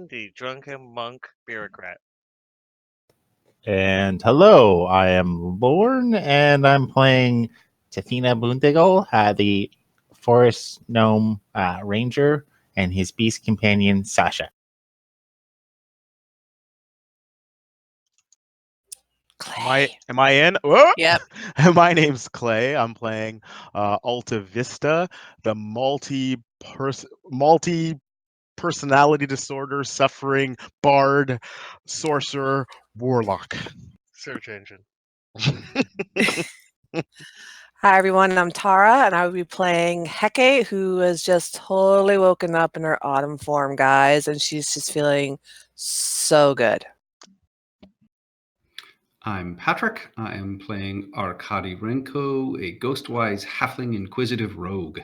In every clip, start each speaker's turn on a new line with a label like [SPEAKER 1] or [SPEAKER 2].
[SPEAKER 1] Lorn, the drunken monk bureaucrat.
[SPEAKER 2] And hello, I am Lorne, and I'm playing Tafina Boondiggle, the forest gnome ranger, and his beast companion, Sasha.
[SPEAKER 3] Clay. Am I in? Whoa!
[SPEAKER 4] Yep.
[SPEAKER 3] My name's Clay. I'm playing Alta Vista, the multi-personality disorder suffering bard, sorcerer, warlock.
[SPEAKER 1] Search engine.
[SPEAKER 4] Hi everyone, I'm Tara, and I will be playing Heke, who has just totally woken up in her autumn form, guys, and she's just feeling so good.
[SPEAKER 5] I'm Patrick. I am playing Arkady Renko, a ghostwise halfling inquisitive rogue.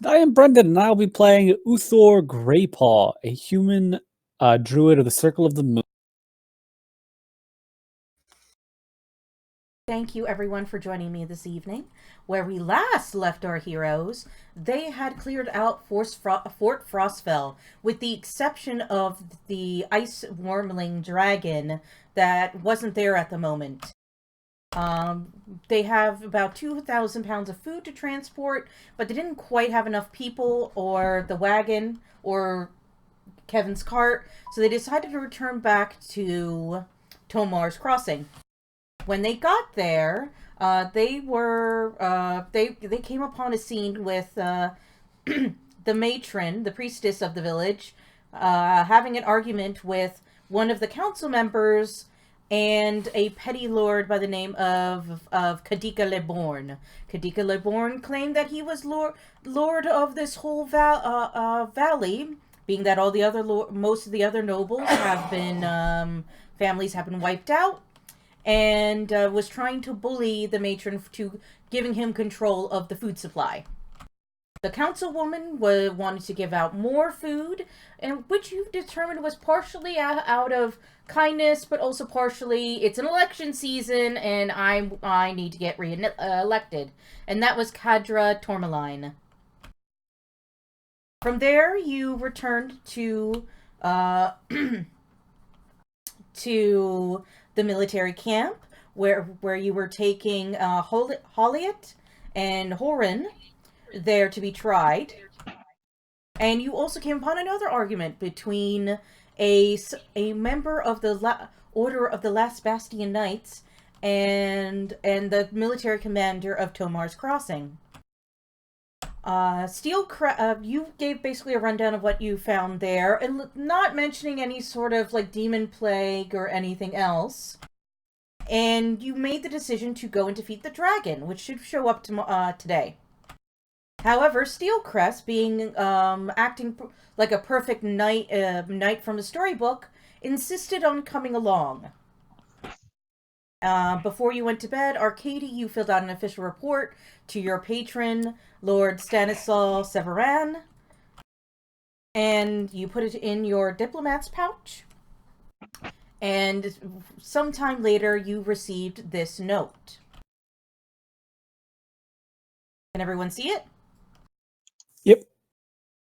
[SPEAKER 6] I am Brendan, and I'll be playing Uthor Greypaw, a human druid of the Circle of the Moon.
[SPEAKER 7] Thank you everyone for joining me this evening. Where we last left our heroes, they had cleared out Fort Frostfell, with the exception of the ice wormling dragon that wasn't there at the moment. They have about 2,000 pounds of food to transport, but they didn't quite have enough people or the wagon or Kevin's cart, so they decided to return back to Tomar's Crossing. When they got there, they came upon a scene with the matron, the priestess of the village, having an argument with one of the council members and a petty lord by the name of Kadika Leborn. Kadika Leborn claimed that he was lord of this whole valley, being that all the most of the other nobles have been families have been wiped out, and was trying to bully the to giving him control of the food supply. The councilwoman wanted to give out more food, and which you determined was partially out of kindness, but also partially it's an election season, and I need to get elected. And that was Kadra Tourmaline. From there, you returned to to the military camp, where you were taking Holliot and Horan there to be tried. And you also came upon another argument between a member of the Order of the Last Bastion Knights and the military commander of Tomar's Crossing. You gave basically a rundown of what you found there, and not mentioning any sort of like Demonplague or anything else. And you made the decision to go and defeat the dragon, which should show up today. However, Steelcrest, being acting like a perfect knight from the storybook, insisted on coming along. Before you went to bed, Arkady, you filled out an official report to your patron, Lord Stanislaw Severan, and you put it in your diplomat's pouch. And sometime later, you received this note. Can everyone see it?
[SPEAKER 6] Yep.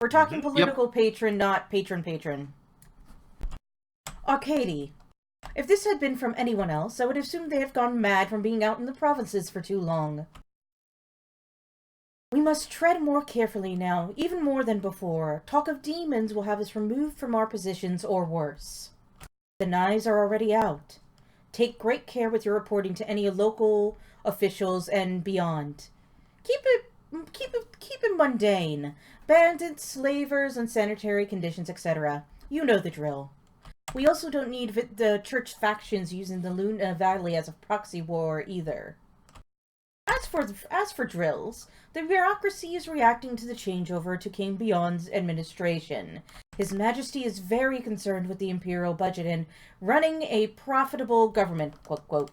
[SPEAKER 7] We're talking political patron, not patron. Arkady, if this had been from anyone else, I would assume they have gone mad from being out in the provinces for too long. We must tread more carefully now, even more than before. Talk of demons will have us removed from our positions or worse. The knives are already out. Take great care with your reporting to any local officials and beyond. Keep it mundane. Bandits, slavers, unsanitary conditions, etc. You know the drill. We also don't need the church factions using the Luna Valley as a proxy war either. As for drills, the bureaucracy is reacting to the changeover to King Beyond's administration. His Majesty is very concerned with the imperial budget and running a profitable government, quote, quote.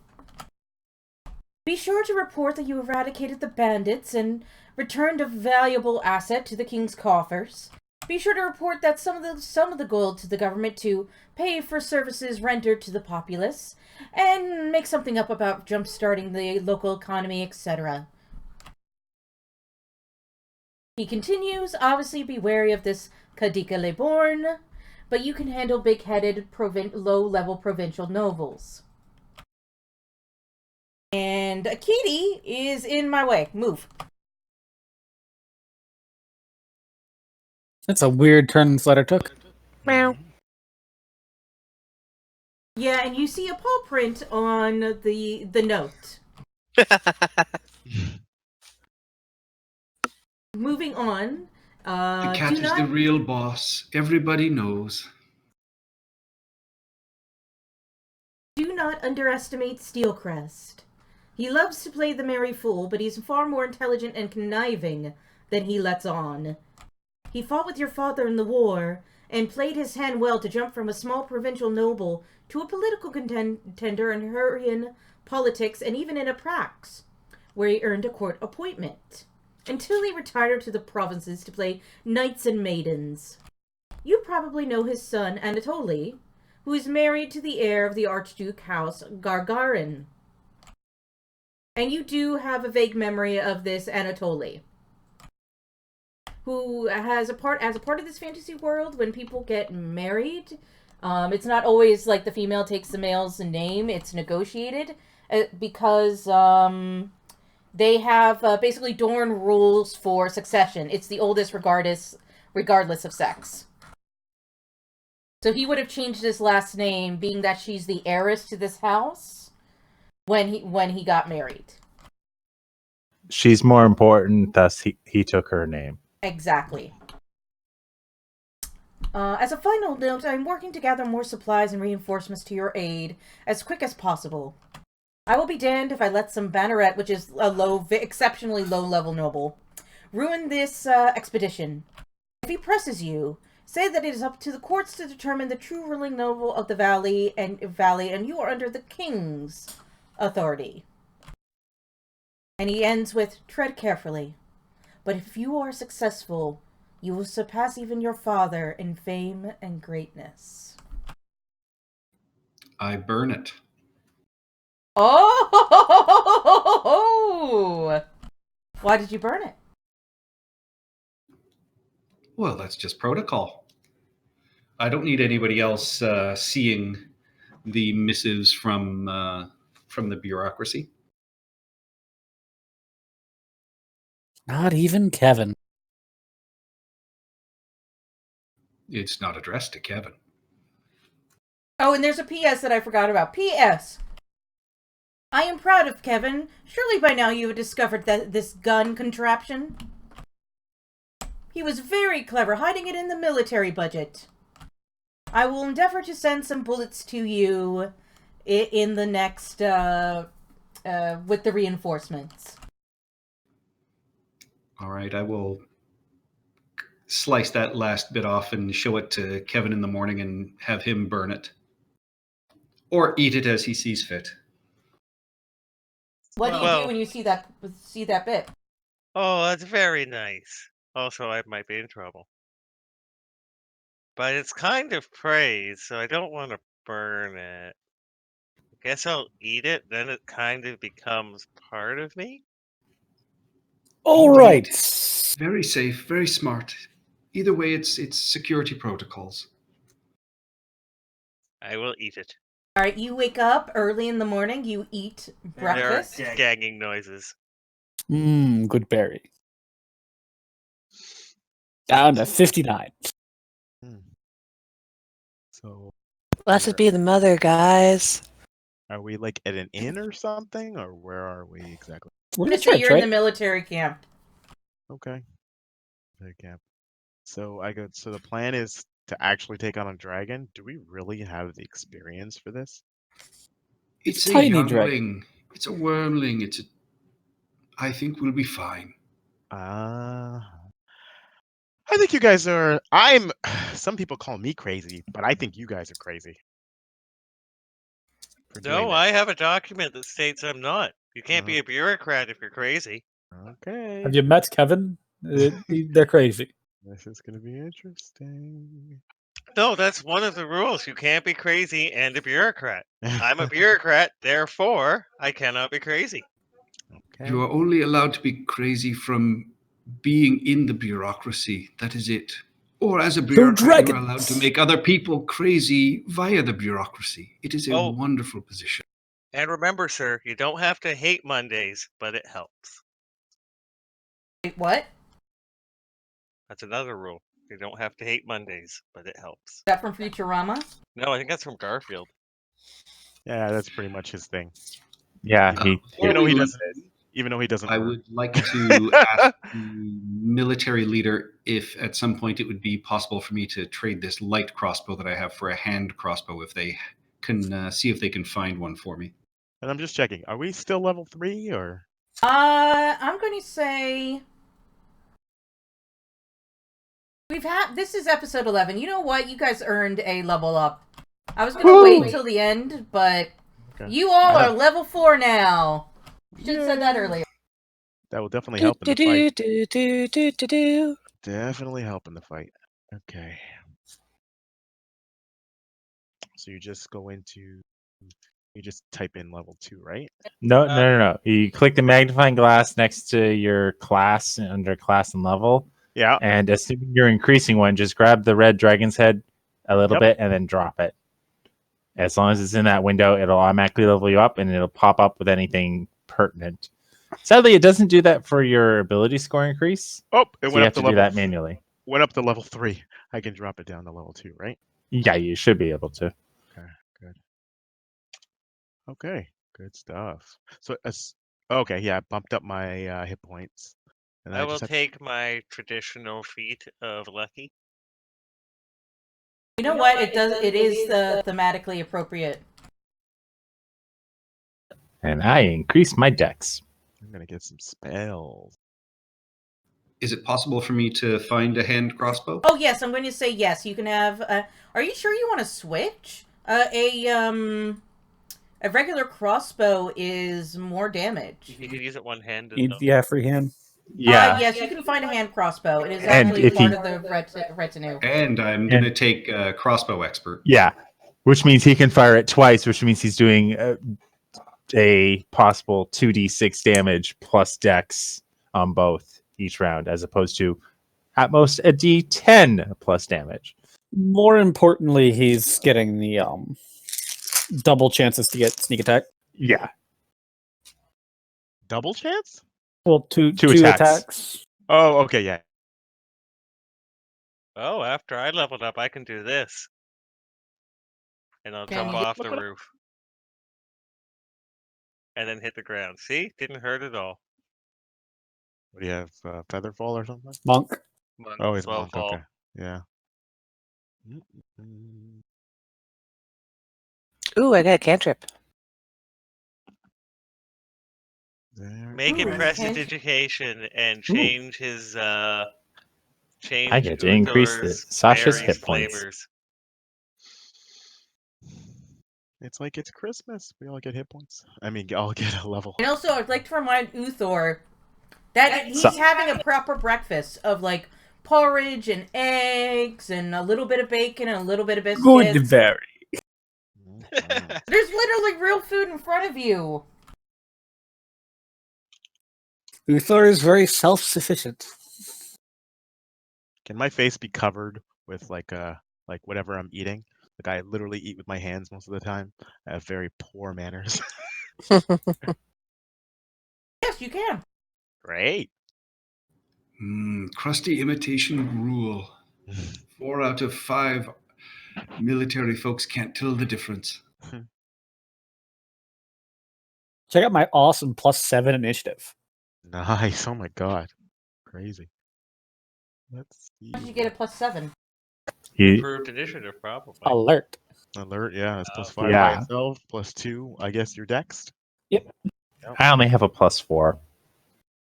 [SPEAKER 7] Be sure to report that you eradicated the bandits and returned a valuable asset to the king's coffers. Be sure to report that some of the gold to the government to pay for services rendered to the populace, and make something up about jump-starting the local economy, etc. He continues, obviously be wary of this Kadika Leborn. but you can handle big-headed, low-level provincial nobles. And a kitty is in my way. Move.
[SPEAKER 6] That's a weird turn this letter took.
[SPEAKER 4] Meow.
[SPEAKER 7] Yeah, and you see a paw print on the note. Moving on.
[SPEAKER 5] The cat
[SPEAKER 7] do
[SPEAKER 5] is the
[SPEAKER 7] not
[SPEAKER 5] real boss. Everybody knows.
[SPEAKER 7] do not underestimate Steelcrest. He loves to play the merry fool, but he's far more intelligent and conniving than he lets on. He fought with your father in the war, and played his hand well to jump from a small provincial noble to a political contender in Hurrian politics and even in a prax, where he earned a court appointment, until he retired to the provinces to play knights and maidens. You probably know his son, Anatoly, who is married to the heir of the Archduke House Gargarin. And you do have a vague memory of this Anatoly, who has as a part of this fantasy world, when people get married, it's not always like the female takes the male's name. It's negotiated because they have basically Dorn rules for succession. It's the oldest regardless of sex. So he would have changed his last name, being that she's the heiress to this house, when he got married.
[SPEAKER 2] She's more important, thus he took her name.
[SPEAKER 7] Exactly. As a final note, I'm working to gather more supplies and reinforcements to your aid as quick as possible. I will be damned if I let some banneret, which is a exceptionally low-level noble, ruin this expedition. If he presses you, say that it is up to the courts to determine the true ruling noble of the valley, and you are under the king's authority. And he ends with, tread carefully. But if you are successful, you will surpass even your father in fame and greatness.
[SPEAKER 5] I burn it.
[SPEAKER 7] Oh! Why did you burn it?
[SPEAKER 5] Well, that's just protocol. I don't need anybody else seeing the missives from the bureaucracy.
[SPEAKER 6] Not even Kevin.
[SPEAKER 5] It's not addressed to Kevin.
[SPEAKER 7] Oh, and there's a P.S. that I forgot about. P.S. I am proud of Kevin. Surely by now you have discovered this gun contraption. He was very clever, hiding it in the military budget. I will endeavor to send some bullets to you in the next, with the reinforcements.
[SPEAKER 5] All right, I will slice that last bit off and show it to Kevin in the morning and have him burn it. Or eat it as he sees fit.
[SPEAKER 7] What do you
[SPEAKER 1] Well-
[SPEAKER 7] do when you see that bit?
[SPEAKER 1] Oh, that's very nice. Also, I might be in trouble. But it's kind of praise, so I don't want to burn it. I guess I'll eat it, then it kind of becomes part of me?
[SPEAKER 6] All right.
[SPEAKER 5] Very safe, very smart. Either way, it's security protocols.
[SPEAKER 1] I will eat it.
[SPEAKER 7] All right, you wake up early in the morning. You eat breakfast.
[SPEAKER 1] There are gagging noises.
[SPEAKER 6] Good berry. Down to 59.
[SPEAKER 8] So,
[SPEAKER 4] Blessed be the mother, guys.
[SPEAKER 8] are we like at an inn or something, or where are we exactly?
[SPEAKER 6] We're
[SPEAKER 7] I'm
[SPEAKER 6] in
[SPEAKER 7] gonna say
[SPEAKER 6] church,
[SPEAKER 7] you're in
[SPEAKER 6] right?
[SPEAKER 7] the military camp.
[SPEAKER 8] Okay. Big camp. So So the plan is to actually take on a dragon. Do we really have the experience for this?
[SPEAKER 5] It's
[SPEAKER 6] Tiny
[SPEAKER 5] a youngling.
[SPEAKER 6] dragon.
[SPEAKER 5] It's a wormling. I think we'll be fine.
[SPEAKER 8] I think you guys are. Some people call me crazy, but I think you guys are crazy. For doing
[SPEAKER 1] No,
[SPEAKER 8] this.
[SPEAKER 1] I have a document that states I'm not. You can't be a bureaucrat if you're crazy.
[SPEAKER 8] Okay.
[SPEAKER 6] Have you met Kevin? They're crazy.
[SPEAKER 8] This is gonna be interesting.
[SPEAKER 1] No, that's one of the rules. You can't be crazy and a bureaucrat. I'm a bureaucrat, therefore I cannot be crazy.
[SPEAKER 8] Okay.
[SPEAKER 5] You are only allowed to be crazy from being in the bureaucracy. That is it. Or as a bureaucrat,
[SPEAKER 6] dragons.
[SPEAKER 5] you're allowed to make other people crazy via the bureaucracy. It is a
[SPEAKER 1] Oh.
[SPEAKER 5] wonderful position.
[SPEAKER 1] And remember, sir, you don't have to hate Mondays, but it helps.
[SPEAKER 7] Wait, what?
[SPEAKER 1] That's another rule. You don't have to hate Mondays, but it helps.
[SPEAKER 7] Is that from Futurama?
[SPEAKER 1] No, I think that's from Garfield.
[SPEAKER 8] Yeah, that's pretty much his thing.
[SPEAKER 2] Yeah, he
[SPEAKER 8] Even though he
[SPEAKER 5] Before we
[SPEAKER 8] doesn't. Even though he doesn't.
[SPEAKER 5] I
[SPEAKER 8] work.
[SPEAKER 5] would like to ask the military leader if at some point it would be possible for me to trade this light crossbow that I have for a hand crossbow if they can see if they can find one for me.
[SPEAKER 8] And I'm just checking. Are we still level 3 or?
[SPEAKER 7] I'm going to say this is episode 11. You know what? You guys earned a level up. I was going to wait until the end, but you all are level 4 now. You should have said that earlier.
[SPEAKER 8] That will definitely help in the fight.
[SPEAKER 4] Do.
[SPEAKER 8] Definitely help in the fight. Okay. So you just go into. You just type in level 2, right?
[SPEAKER 2] No. You click the magnifying glass next to your class under class and level,
[SPEAKER 8] Yeah.
[SPEAKER 2] and assuming you're increasing one, just grab the red dragon's head a little bit and then drop it. As long as it's in that window, it'll automatically level you up, and it'll pop up with anything pertinent. Sadly, it doesn't do that for your ability score increase.
[SPEAKER 8] Oh, it
[SPEAKER 2] So
[SPEAKER 8] went
[SPEAKER 2] you
[SPEAKER 8] up
[SPEAKER 2] have
[SPEAKER 8] to
[SPEAKER 2] to
[SPEAKER 8] level.
[SPEAKER 2] do that manually.
[SPEAKER 8] Went up to level 3. I can drop it down to level 2, right?
[SPEAKER 2] Yeah, you should be able to.
[SPEAKER 8] Okay. Good. Okay. Good stuff. So, okay, yeah, I bumped up my hit points. And
[SPEAKER 1] I will
[SPEAKER 8] just have
[SPEAKER 1] take my traditional feat of lucky.
[SPEAKER 7] You know what? It is thematically appropriate.
[SPEAKER 2] And I increase my dex.
[SPEAKER 8] I'm gonna get some spells.
[SPEAKER 5] Is it possible for me to find a hand crossbow?
[SPEAKER 7] Oh yes, I'm going to say yes. You can have. Are you sure you want to switch? A regular crossbow is more damage.
[SPEAKER 1] You could use it one-handed. though.
[SPEAKER 6] Yeah, free hand.
[SPEAKER 2] Yeah.
[SPEAKER 7] Yes, you can find a hand crossbow. It is
[SPEAKER 2] And
[SPEAKER 7] actually
[SPEAKER 2] if
[SPEAKER 7] part
[SPEAKER 2] he-
[SPEAKER 7] of the retinue.
[SPEAKER 5] And I'm going to take crossbow expert.
[SPEAKER 2] Yeah, which means he can fire it twice, which means he's doing a possible 2d6 damage plus dex on both each round, as opposed to at most a d10 plus damage.
[SPEAKER 6] More importantly, he's getting the double chances to get sneak attack.
[SPEAKER 2] Yeah,
[SPEAKER 8] Double chance?
[SPEAKER 6] Well, two
[SPEAKER 2] attacks.
[SPEAKER 6] attacks.
[SPEAKER 8] Oh, okay, yeah.
[SPEAKER 1] Oh, after I leveled up, I can do this. And I'll
[SPEAKER 7] Can
[SPEAKER 1] jump
[SPEAKER 7] you get-
[SPEAKER 1] off the roof. And then hit the ground. See? Didn't hurt at all.
[SPEAKER 8] What do you have? Featherfall or something?
[SPEAKER 6] Monk.
[SPEAKER 1] Monk,
[SPEAKER 8] Oh, he's a
[SPEAKER 1] slow
[SPEAKER 8] monk.
[SPEAKER 1] fall.
[SPEAKER 8] Okay. Yeah. Mm-mm.
[SPEAKER 4] Ooh, I got a cantrip.
[SPEAKER 8] There.
[SPEAKER 1] Make it
[SPEAKER 7] Ooh,
[SPEAKER 1] prestidigitation and change his change
[SPEAKER 2] I get to increase
[SPEAKER 1] Uthor's
[SPEAKER 2] Sasha's
[SPEAKER 1] berries
[SPEAKER 2] hit points.
[SPEAKER 1] flavors.
[SPEAKER 8] It's like it's Christmas. We all get hit points. I mean, I'll get a level.
[SPEAKER 7] And also, I'd like to remind Uthor that he's
[SPEAKER 2] So-
[SPEAKER 7] having a proper breakfast of like porridge and eggs and a little bit of bacon and a little bit of biscuits.
[SPEAKER 6] Good, very.
[SPEAKER 8] Mhm.
[SPEAKER 7] There's literally real food in front of you.
[SPEAKER 6] Uthor is very self-sufficient.
[SPEAKER 8] Can my face be covered with like whatever I'm eating? Like I literally eat with my hands most of the time. I have very poor manners.
[SPEAKER 7] Yes, you can.
[SPEAKER 8] Great.
[SPEAKER 5] Crusty imitation gruel. 4 out of 5 military folks can't tell the difference.
[SPEAKER 6] Check out my awesome +7 initiative.
[SPEAKER 8] Nice. Oh my god. Crazy. Let's see.
[SPEAKER 7] How did you get a +7?
[SPEAKER 2] You,
[SPEAKER 1] Improved initiative, probably.
[SPEAKER 6] Alert.
[SPEAKER 8] Alert, yeah, it's +5 by
[SPEAKER 2] Yeah.
[SPEAKER 8] itself, +2, I guess you're dexed.
[SPEAKER 2] I only have a +4.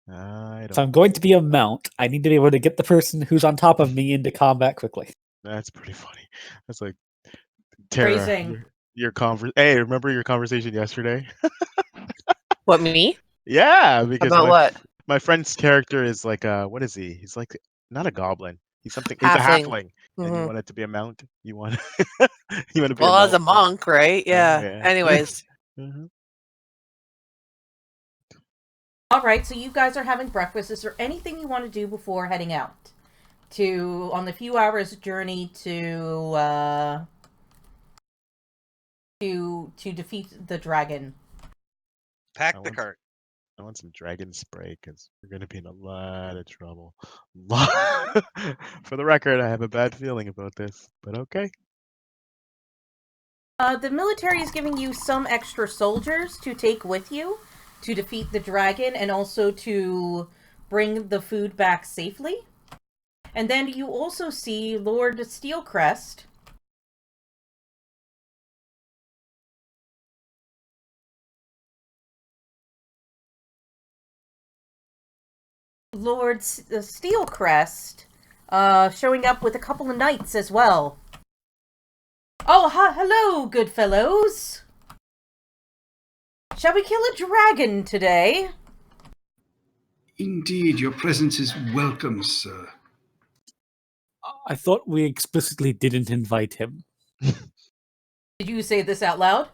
[SPEAKER 8] I
[SPEAKER 6] If
[SPEAKER 8] don't.
[SPEAKER 6] I'm going to be a mount, I need to be able to get the person who's on top of me into combat quickly.
[SPEAKER 8] That's pretty funny. That's like Tara.
[SPEAKER 7] Phrasing.
[SPEAKER 8] Your Hey, remember your conversation yesterday?
[SPEAKER 4] What, me?
[SPEAKER 8] Yeah, because
[SPEAKER 4] About what?
[SPEAKER 8] my friend's character is like what is he? He's like not a goblin. He's something. He's a
[SPEAKER 4] Halfling.
[SPEAKER 8] halfling. And you
[SPEAKER 4] Mhm.
[SPEAKER 8] want it to be a mount. You want you want to be
[SPEAKER 4] Well,
[SPEAKER 8] a
[SPEAKER 4] as a
[SPEAKER 8] mount.
[SPEAKER 4] monk, right? Yeah.
[SPEAKER 8] Yeah.
[SPEAKER 4] Anyways.
[SPEAKER 8] Mhm.
[SPEAKER 7] All right, so you guys are having breakfast. Is there anything you want to do before heading out? on the few hours journey to defeat the dragon.
[SPEAKER 1] Pack
[SPEAKER 8] I
[SPEAKER 1] the
[SPEAKER 8] want-
[SPEAKER 1] cart.
[SPEAKER 8] I want some dragon spray because we're gonna be in a lot of trouble. For the record, I have a bad feeling about this, but okay.
[SPEAKER 7] The military is giving you some extra soldiers to take with you to defeat the dragon and also to bring the food back safely. And then you also see Lord Steelcrest. Lord Steelcrest showing up with a couple of knights as well. Oh, hello, good fellows. Shall we kill a dragon today?
[SPEAKER 5] Indeed, your presence is welcome, sir.
[SPEAKER 6] I thought we explicitly didn't invite him.
[SPEAKER 7] Did you say this out loud?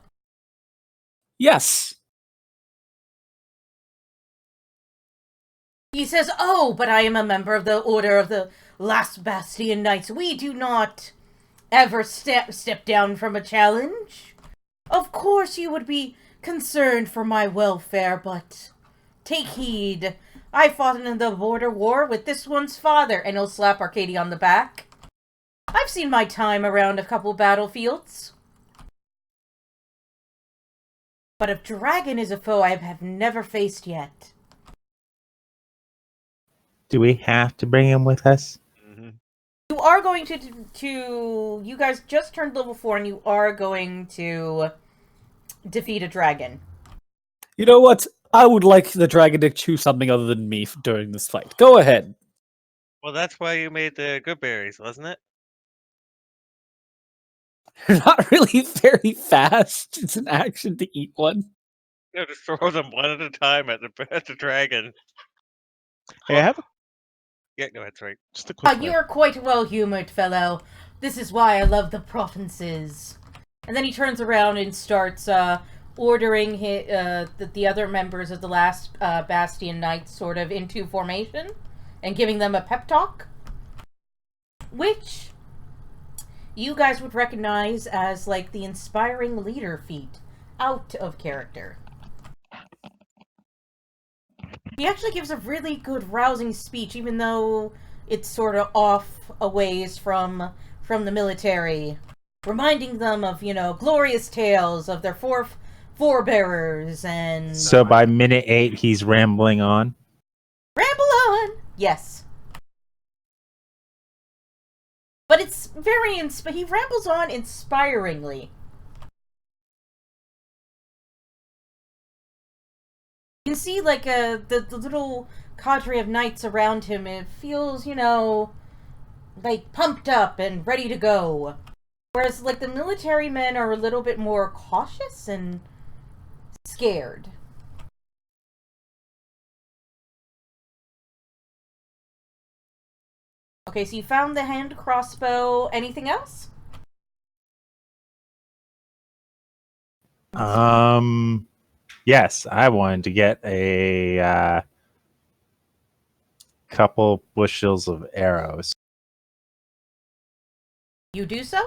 [SPEAKER 6] Yes.
[SPEAKER 7] He says, "Oh, but I am a member of the Order of the Last Bastion Knights. We do not ever step down from a challenge. Of course you would be concerned for my welfare, but take heed. I fought in the border war with this one's father," and he'll slap Arcadia on the back. "I've seen my time around a couple battlefields. But a dragon is a foe I have never faced yet."
[SPEAKER 2] Do we have to bring him with us?
[SPEAKER 8] Mm-hmm.
[SPEAKER 7] You are going to you guys just turned level 4 and you are going to defeat a dragon.
[SPEAKER 6] You know what? I would like the dragon to choose something other than me during this fight. Go ahead.
[SPEAKER 1] Well, that's why you made the good berries, wasn't it?
[SPEAKER 6] They're not really very fast. It's an action to eat one.
[SPEAKER 1] You know, just throw them one at a time at the dragon.
[SPEAKER 8] Hey, I have
[SPEAKER 1] Yeah, go ahead, sorry.
[SPEAKER 8] just a quick.
[SPEAKER 7] You are quite a well-humored fellow. This is why I love the provinces. And then he turns around and starts ordering the other members of the last Bastion Knights sort of into formation and giving them a pep talk, which you guys would recognize as like the inspiring leader feat out of character. He actually gives a really good rousing speech, even though it's sort of off a ways from the military, reminding them of, you know, glorious tales of their forebearers and...
[SPEAKER 2] So by minute 8, he's rambling on.
[SPEAKER 7] Ramble on! Yes. But it's very he rambles on inspiringly. You can see, like, the little cadre of knights around him, it feels, you know, like, pumped up and ready to go. Whereas, like, the military men are a little bit more cautious and scared. Okay, so you found the hand crossbow. Anything else?
[SPEAKER 2] Yes, I wanted to get a couple bushels of arrows.
[SPEAKER 7] You do so?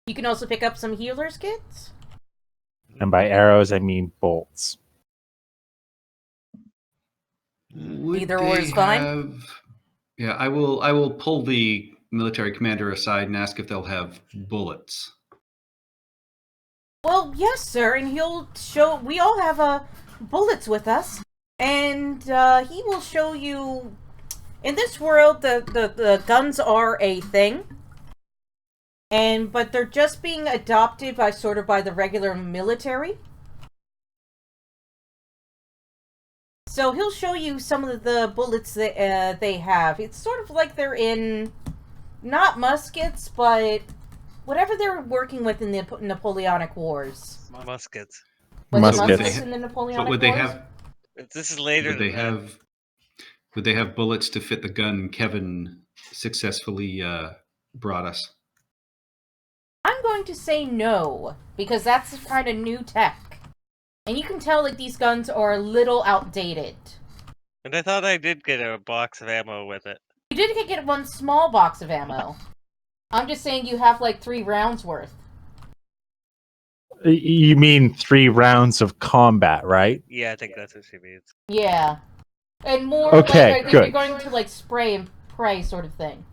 [SPEAKER 7] You can also pick up some healer's kits.
[SPEAKER 2] And by arrows, I mean bolts.
[SPEAKER 5] Would
[SPEAKER 7] Either or
[SPEAKER 5] they
[SPEAKER 7] is fine.
[SPEAKER 5] have- Yeah, I will pull the military commander aside and ask if they'll have bullets.
[SPEAKER 7] Well, yes, sir, and he'll show... We all have bullets with us, and he will show you... In this world, the guns are a thing, but they're just being adopted by the regular military. So he'll show you some of the bullets that they have. It's sort of like they're in, not muskets, but whatever they're working with in the Napoleonic Wars.
[SPEAKER 1] Muskets.
[SPEAKER 7] Was it
[SPEAKER 2] Muskets.
[SPEAKER 7] muskets in the Napoleonic
[SPEAKER 5] But would they
[SPEAKER 7] Wars?
[SPEAKER 5] have
[SPEAKER 1] This is later
[SPEAKER 5] would they
[SPEAKER 1] than that.
[SPEAKER 5] have would they have bullets to fit the gun Kevin successfully brought us?
[SPEAKER 7] I'm going to say no, because that's kind of new tech. And you can tell, like, these guns are a little outdated.
[SPEAKER 1] And I thought I did get a box of ammo with it.
[SPEAKER 7] You did get one small box of ammo. I'm just saying you have like 3 rounds worth.
[SPEAKER 2] You mean 3 rounds of combat, right?
[SPEAKER 1] Yeah, I think that's what she means.
[SPEAKER 7] Yeah. And more
[SPEAKER 2] Okay,
[SPEAKER 7] like if
[SPEAKER 2] good.
[SPEAKER 7] you're going to like spray and pray sort of thing.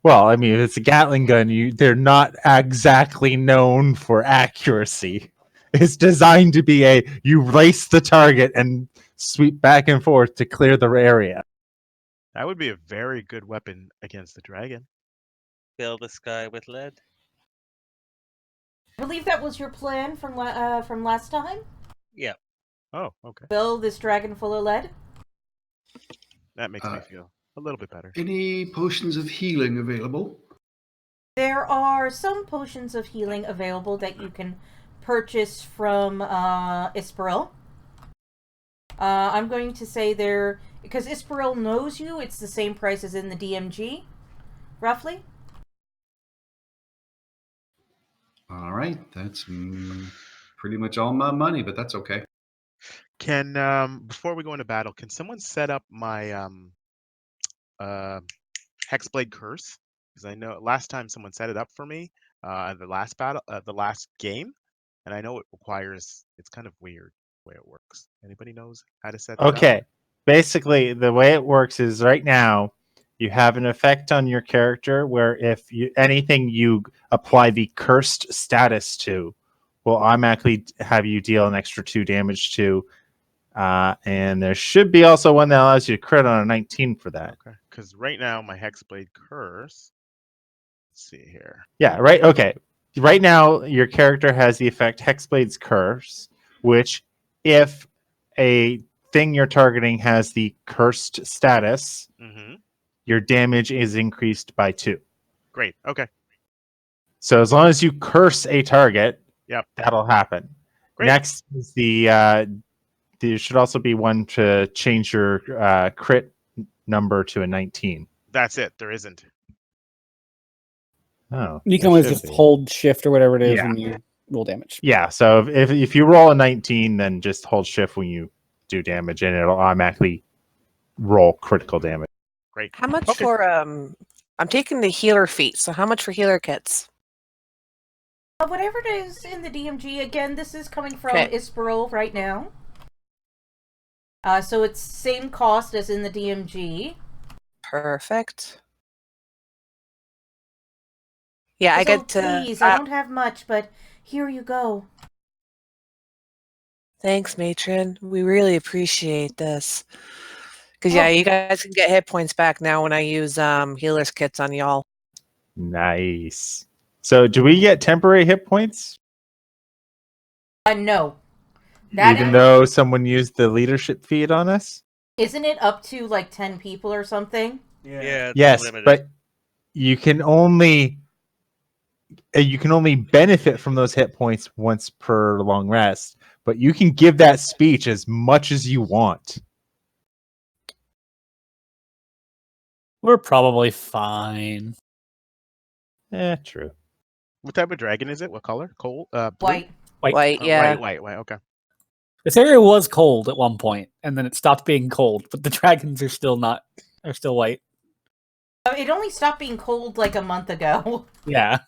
[SPEAKER 2] Well, I mean, if it's a Gatling gun, they're not exactly known for accuracy. It's designed to be you race the target and sweep back and forth to clear the area.
[SPEAKER 8] That would be a very good weapon against the dragon.
[SPEAKER 1] Fill the sky with lead.
[SPEAKER 7] I believe that was your plan from last time.
[SPEAKER 1] Yeah.
[SPEAKER 8] Oh, okay.
[SPEAKER 7] Fill this dragon full of lead.
[SPEAKER 8] That makes me feel a little bit better.
[SPEAKER 5] Any potions of healing available?
[SPEAKER 7] There are some potions of healing available that you can purchase from Isparil. I'm going to say because Isparil knows you, it's the same price as in the DMG, roughly.
[SPEAKER 5] All right, that's pretty much all my money, but that's okay.
[SPEAKER 8] Can before we go into battle, can someone set up my Hexblade Curse? Because I know last time someone set it up for me, the last battle, the last game, and I know it requires. It's kind of weird the way it works. Anybody knows how to set that up?
[SPEAKER 2] Okay. Basically, the way it works is right now you have an effect on your character where if anything you apply the cursed status to will automatically have you deal an extra 2 damage to. And there should be also one that allows you to crit on a 19 for that.
[SPEAKER 8] Okay, because right now my Hexblade Curse. Let's see here.
[SPEAKER 2] Yeah, right. Okay. Right now, your character has the effect Hexblade's Curse, which if a thing you're targeting has the cursed status, your damage is increased by 2.
[SPEAKER 8] Great. Okay.
[SPEAKER 2] So as long as you curse a target,
[SPEAKER 8] Yep,
[SPEAKER 2] that'll happen.
[SPEAKER 8] Great.
[SPEAKER 2] Next is there should also be one to change your crit number to a 19.
[SPEAKER 8] That's it. There isn't.
[SPEAKER 2] Oh,
[SPEAKER 6] You can
[SPEAKER 2] there
[SPEAKER 6] always
[SPEAKER 2] should
[SPEAKER 6] just
[SPEAKER 2] be.
[SPEAKER 6] hold shift or whatever it is
[SPEAKER 2] Yeah.
[SPEAKER 6] and you roll damage.
[SPEAKER 2] Yeah, so if you roll a 19, then just hold shift when you do damage, and it'll automatically roll critical damage.
[SPEAKER 8] Great.
[SPEAKER 4] How much
[SPEAKER 8] Okay.
[SPEAKER 4] for I'm taking the healer feat, so how much for healer kits?
[SPEAKER 7] Whatever it is in the DMG, again, this is coming from
[SPEAKER 4] Okay.
[SPEAKER 7] Isparil right now. So it's same cost as in the DMG.
[SPEAKER 4] Perfect. Yeah, I
[SPEAKER 7] So
[SPEAKER 4] get to.
[SPEAKER 7] please, I don't have much, but here you go.
[SPEAKER 4] Thanks, matron. We really appreciate this. Because yeah, you guys can get hit points back now when I use healer's kits on y'all.
[SPEAKER 2] Nice. So do we get temporary hit points?
[SPEAKER 7] No.
[SPEAKER 2] Even though someone used the leadership feed on us?
[SPEAKER 7] Isn't it up to like 10 people or something?
[SPEAKER 1] Yeah, it's
[SPEAKER 2] Yes,
[SPEAKER 1] limited.
[SPEAKER 2] but you can only benefit from those hit points once per long rest, but you can give that speech as much as you want.
[SPEAKER 6] We're probably fine.
[SPEAKER 2] True.
[SPEAKER 8] What type of dragon is it? What color? Cold? Blue?
[SPEAKER 7] White.
[SPEAKER 4] White,
[SPEAKER 8] Oh,
[SPEAKER 4] yeah.
[SPEAKER 8] White. Okay.
[SPEAKER 6] This area was cold at one point, and then it stopped being cold, but the dragons are still white.
[SPEAKER 7] It only stopped being cold like a month ago.
[SPEAKER 6] Yeah.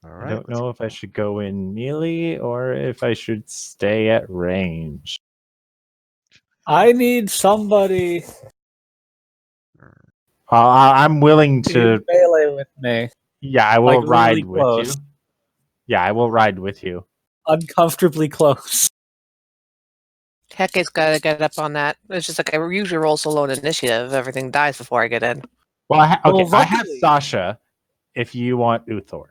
[SPEAKER 8] All
[SPEAKER 2] I
[SPEAKER 8] right.
[SPEAKER 2] don't know if I should go in melee or if I should stay at range.
[SPEAKER 6] I need somebody
[SPEAKER 2] I'm willing to.
[SPEAKER 6] melee with me.
[SPEAKER 2] Yeah, I will
[SPEAKER 6] Like,
[SPEAKER 2] ride
[SPEAKER 6] really
[SPEAKER 2] with
[SPEAKER 6] close.
[SPEAKER 2] you. Yeah, I will ride with you.
[SPEAKER 6] Uncomfortably close.
[SPEAKER 4] Heke's got to get up on that. It's just like I usually roll solo in initiative. Everything dies before I get in.
[SPEAKER 2] Well, I have
[SPEAKER 6] luckily-
[SPEAKER 2] Sasha. If you want Uthor,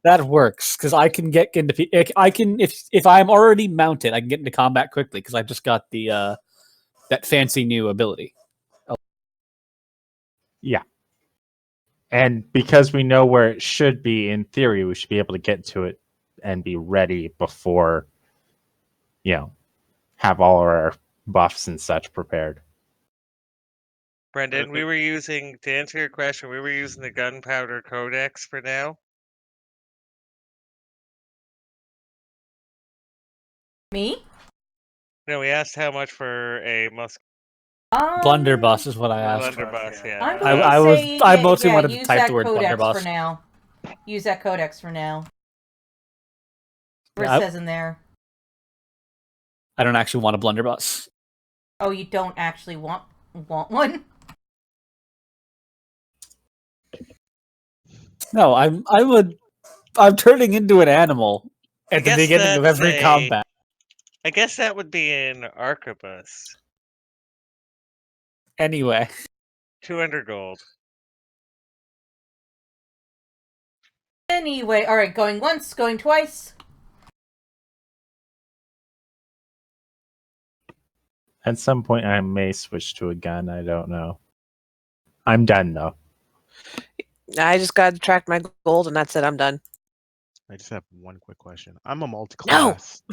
[SPEAKER 6] That works because I can get into. I can if I'm already mounted, I can get into combat quickly because I've just got the that fancy new ability.
[SPEAKER 2] yeah. And because we know where it should be, in theory, we should be able to get to it and be ready before, have all our buffs and such prepared.
[SPEAKER 1] Brendan,
[SPEAKER 8] Okay.
[SPEAKER 1] we were using, to answer your question, we were using the Gunpowder Codex for now.
[SPEAKER 7] Me?
[SPEAKER 1] No, we asked how much for a
[SPEAKER 6] Blunderbuss is what I asked.
[SPEAKER 1] blunderbuss. Yeah.
[SPEAKER 7] I'm
[SPEAKER 6] I,
[SPEAKER 7] going to
[SPEAKER 6] I was
[SPEAKER 7] say,
[SPEAKER 6] I mostly wanted to
[SPEAKER 7] use
[SPEAKER 6] type
[SPEAKER 7] that
[SPEAKER 6] the word
[SPEAKER 7] codex for
[SPEAKER 6] blunderbuss.
[SPEAKER 7] now. Use that codex for now. Where
[SPEAKER 6] Yeah,
[SPEAKER 7] it says in there.
[SPEAKER 6] I don't actually want a blunderbuss.
[SPEAKER 7] Oh, you don't actually want one?
[SPEAKER 6] No, I'm turning into an animal at the
[SPEAKER 1] guess
[SPEAKER 6] beginning of
[SPEAKER 1] that's
[SPEAKER 6] every combat.
[SPEAKER 1] I guess that would be an arquebus.
[SPEAKER 6] Anyway,
[SPEAKER 1] 200 gold.
[SPEAKER 7] Anyway, alright, going once, going twice.
[SPEAKER 2] At some point, I may switch to a gun. I don't know. I'm done though.
[SPEAKER 4] I just got to track my gold, and that's it. I'm done.
[SPEAKER 8] I just have one quick question. I'm a multi-class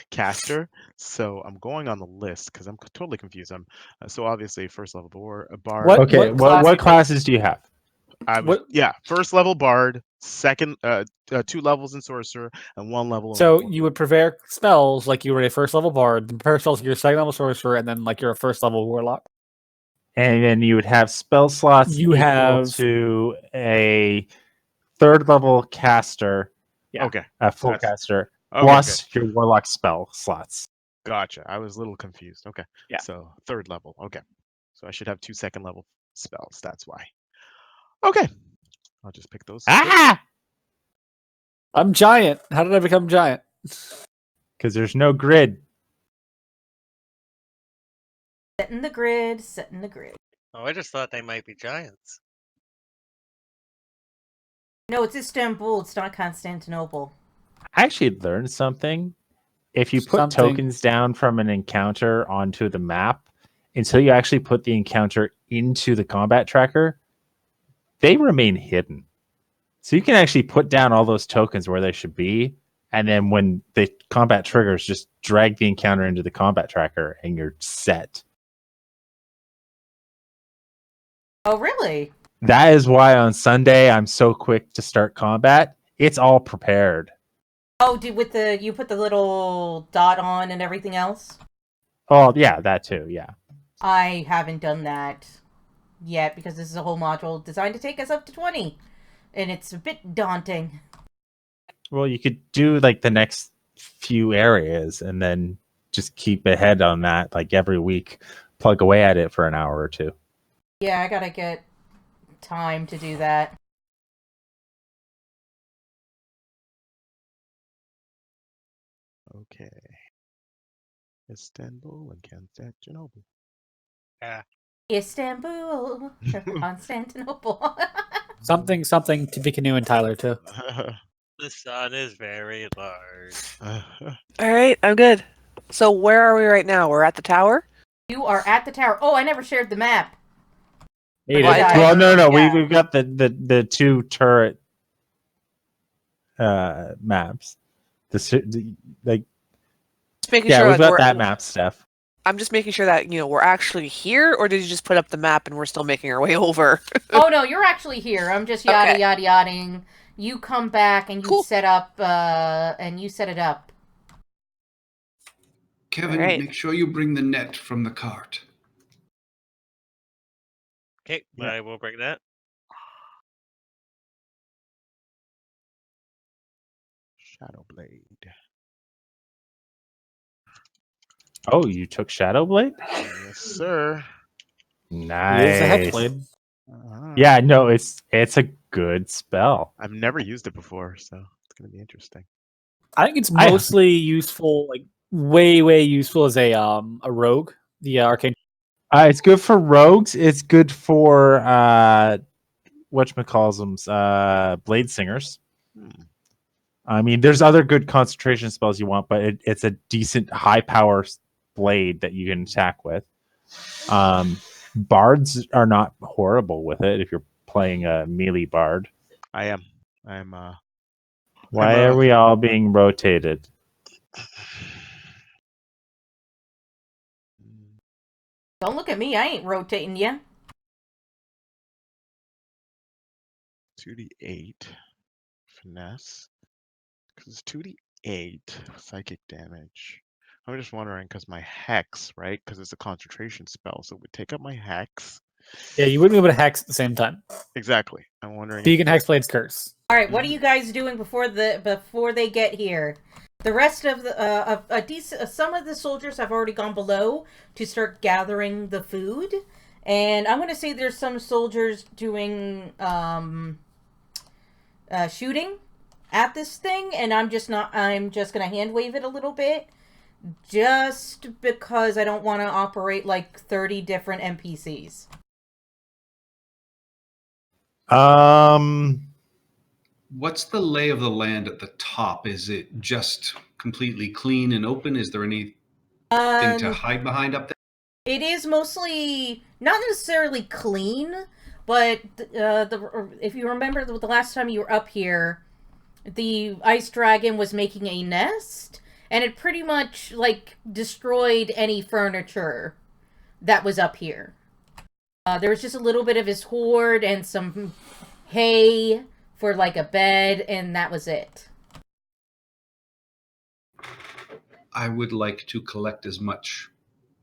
[SPEAKER 8] caster, so I'm going on the list because I'm totally confused. I'm so obviously first level bard.
[SPEAKER 6] What-
[SPEAKER 2] Okay, what classes do you have?
[SPEAKER 8] First level bard, second 2 levels in sorcerer, and 1 level in
[SPEAKER 6] so
[SPEAKER 8] warlock.
[SPEAKER 6] you would prepare spells like you were a first level bard, then prepare spells like you're a second level sorcerer, and then like you're a first level warlock.
[SPEAKER 2] And then you would have spell slots
[SPEAKER 6] You
[SPEAKER 2] equal
[SPEAKER 6] have-
[SPEAKER 2] to a third level caster,
[SPEAKER 6] Yeah.
[SPEAKER 8] Okay,
[SPEAKER 2] a full
[SPEAKER 8] That's-
[SPEAKER 2] caster,
[SPEAKER 8] okay,
[SPEAKER 2] plus your warlock spell slots.
[SPEAKER 8] gotcha. I was a little confused. Okay,
[SPEAKER 6] Yeah.
[SPEAKER 8] so third level. Okay, so I should have 2 second level spells. That's why. Okay, I'll just pick those.
[SPEAKER 2] Ah!
[SPEAKER 6] I'm giant. How did I become giant?
[SPEAKER 2] Because there's no grid.
[SPEAKER 7] Setting the grid, setting the grid.
[SPEAKER 1] Oh, I just thought they might be giants.
[SPEAKER 7] No, it's Istanbul, it's not Constantinople.
[SPEAKER 2] I actually learned something. If you put
[SPEAKER 6] Something.
[SPEAKER 2] tokens down from an encounter onto the map, until you actually put the encounter into the combat tracker, they remain hidden. So you can actually put down all those tokens where they should be, and then when the combat triggers, just drag the encounter into the combat tracker and you're set.
[SPEAKER 7] Oh, really?
[SPEAKER 2] That is why on Sunday I'm so quick to start combat. It's all prepared.
[SPEAKER 7] Oh, you put the little dot on and everything else?
[SPEAKER 2] Oh, yeah, that too, yeah.
[SPEAKER 7] I haven't done that yet because this is a whole module designed to take us up to 20. And it's a bit daunting.
[SPEAKER 2] Well, you could do like the next few areas and then just keep ahead on that, like every week, plug away at it for an hour or two.
[SPEAKER 7] Yeah, I gotta get time to do that.
[SPEAKER 8] Okay, Istanbul and Constantinople.
[SPEAKER 7] Istanbul, Constantinople.
[SPEAKER 6] Something Tippecanoe and Tyler too.
[SPEAKER 1] The sun is very large.
[SPEAKER 4] All right, I'm good. So where are we right now? We're at the tower?
[SPEAKER 7] You are at the tower. Oh, I never shared the map.
[SPEAKER 2] Well, no,
[SPEAKER 7] Yeah.
[SPEAKER 2] we've got the 2 turret maps. Like,
[SPEAKER 4] Just making
[SPEAKER 2] yeah,
[SPEAKER 4] sure
[SPEAKER 2] we've
[SPEAKER 4] like,
[SPEAKER 2] got that map stuff.
[SPEAKER 4] I'm just making sure that, we're actually here, or did you just put up the map and we're still making our way over?
[SPEAKER 7] Oh no, you're actually here. I'm just yada
[SPEAKER 4] Okay.
[SPEAKER 7] yada yadaing. You come back and you
[SPEAKER 4] Cool.
[SPEAKER 7] set up and you set it up.
[SPEAKER 5] Kevin,
[SPEAKER 4] Alright.
[SPEAKER 5] make sure you bring the net from the cart.
[SPEAKER 1] Okay,
[SPEAKER 8] Yeah.
[SPEAKER 1] I will bring that.
[SPEAKER 8] Shadowblade.
[SPEAKER 2] Oh, you took Shadowblade?
[SPEAKER 8] Yes, sir.
[SPEAKER 6] It is a
[SPEAKER 2] Nice.
[SPEAKER 6] Hexblade.
[SPEAKER 2] Yeah, no, it's a good spell.
[SPEAKER 8] I've never used it before, so it's gonna be interesting.
[SPEAKER 6] I think it's mostly useful, like way useful as a rogue. The arcane.
[SPEAKER 2] It's good for rogues. It's good for whatchamacallsums, blade singers.
[SPEAKER 8] Hmm.
[SPEAKER 2] I mean, there's other good concentration spells you want, but it's a decent high power blade that you can attack with. Bards are not horrible with it if you're playing a melee bard.
[SPEAKER 8] I am.
[SPEAKER 2] Why are we all being rotated?
[SPEAKER 7] Don't look at me. I ain't rotating you.
[SPEAKER 8] 2d8 finesse. Because it's 2d. 8 psychic damage. I'm just wondering because my hex, right? Because it's a concentration spell, so it would take up my hex.
[SPEAKER 6] Yeah, you wouldn't be able to hex at the same time.
[SPEAKER 8] Exactly. I'm wondering.
[SPEAKER 6] But you can Hexblade's Curse.
[SPEAKER 7] All right, what are you guys doing before they get here? The rest of the some of the soldiers have already gone below to start gathering the food, and I'm going to say there's some soldiers doing shooting at this thing, and I'm just going to hand wave it a little bit, just because I don't want to operate like 30 different NPCs.
[SPEAKER 5] What's the lay of the land at the top? Is it just completely clean and open? Is there anything to hide behind up there?
[SPEAKER 7] It is mostly not necessarily clean, but if you remember the last time you were up here, the ice dragon was making a nest, and it pretty much like destroyed any furniture that was up here. There was just a little bit of his hoard and some hay for like a bed, and that was it.
[SPEAKER 5] I would like to collect as much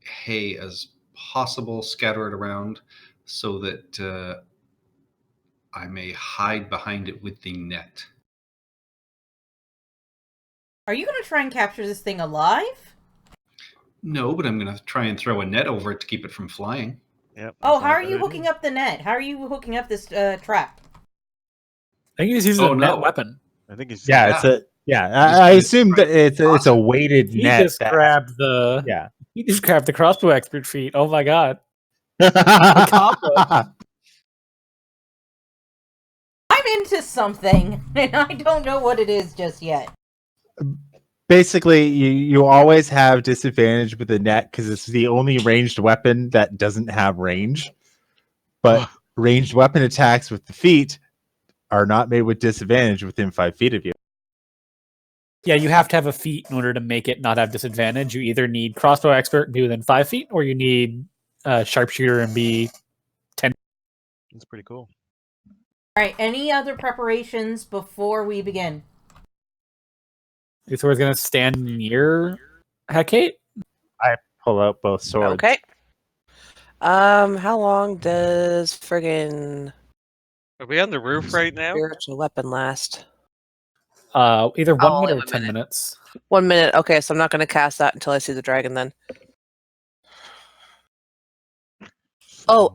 [SPEAKER 5] hay as possible, scatter it around, so that I may hide behind it with the net.
[SPEAKER 7] Are you going to try and capture this thing alive?
[SPEAKER 5] No, but I'm going to try and throw a net over it to keep it from flying.
[SPEAKER 8] Yep.
[SPEAKER 7] Oh, how are you hooking up the net? How are you hooking up this trap?
[SPEAKER 6] I think he's using a net weapon.
[SPEAKER 8] I think it's
[SPEAKER 2] I assume that it's a weighted
[SPEAKER 6] He
[SPEAKER 2] net.
[SPEAKER 6] just grabbed the He just grabbed the crossbow expert feat. Oh my god.
[SPEAKER 7] I'm into something, and I don't know what it is just yet.
[SPEAKER 2] Basically, you always have disadvantage with the net because it's the only ranged weapon that doesn't have range. But ranged weapon attacks with the feet are not made with disadvantage within 5 feet of you.
[SPEAKER 6] Yeah, you have to have a feat in order to make it not have disadvantage. You either need crossbow expert and be within 5 feet, or you need sharpshooter and be 10.
[SPEAKER 8] That's pretty cool.
[SPEAKER 7] All right, any other preparations before we begin?
[SPEAKER 6] Uthor's going to stand near Hecate.
[SPEAKER 2] I pull out both swords.
[SPEAKER 4] Okay. How long does friggin'
[SPEAKER 1] Are we on the roof right now?
[SPEAKER 4] spiritual weapon last?
[SPEAKER 6] Either 1
[SPEAKER 4] only
[SPEAKER 6] minute or 10
[SPEAKER 4] minute.
[SPEAKER 6] minutes.
[SPEAKER 4] 1 minute. Okay, so I'm not going to cast that until I see the dragon then. Oh,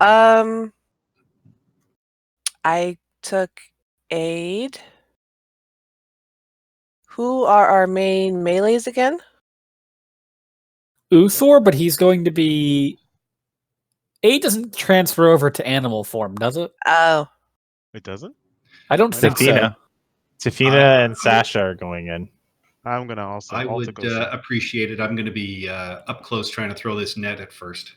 [SPEAKER 4] I took aid. Who are our main melees again?
[SPEAKER 6] Uthor, but he's going to be... A doesn't transfer over to animal form, does it?
[SPEAKER 4] Oh.
[SPEAKER 8] It doesn't?
[SPEAKER 6] I don't think so.
[SPEAKER 2] Tafina and Sasha are going in.
[SPEAKER 8] I'm going to also...
[SPEAKER 5] I would appreciate it. I'm going to be up close trying to throw this net at first.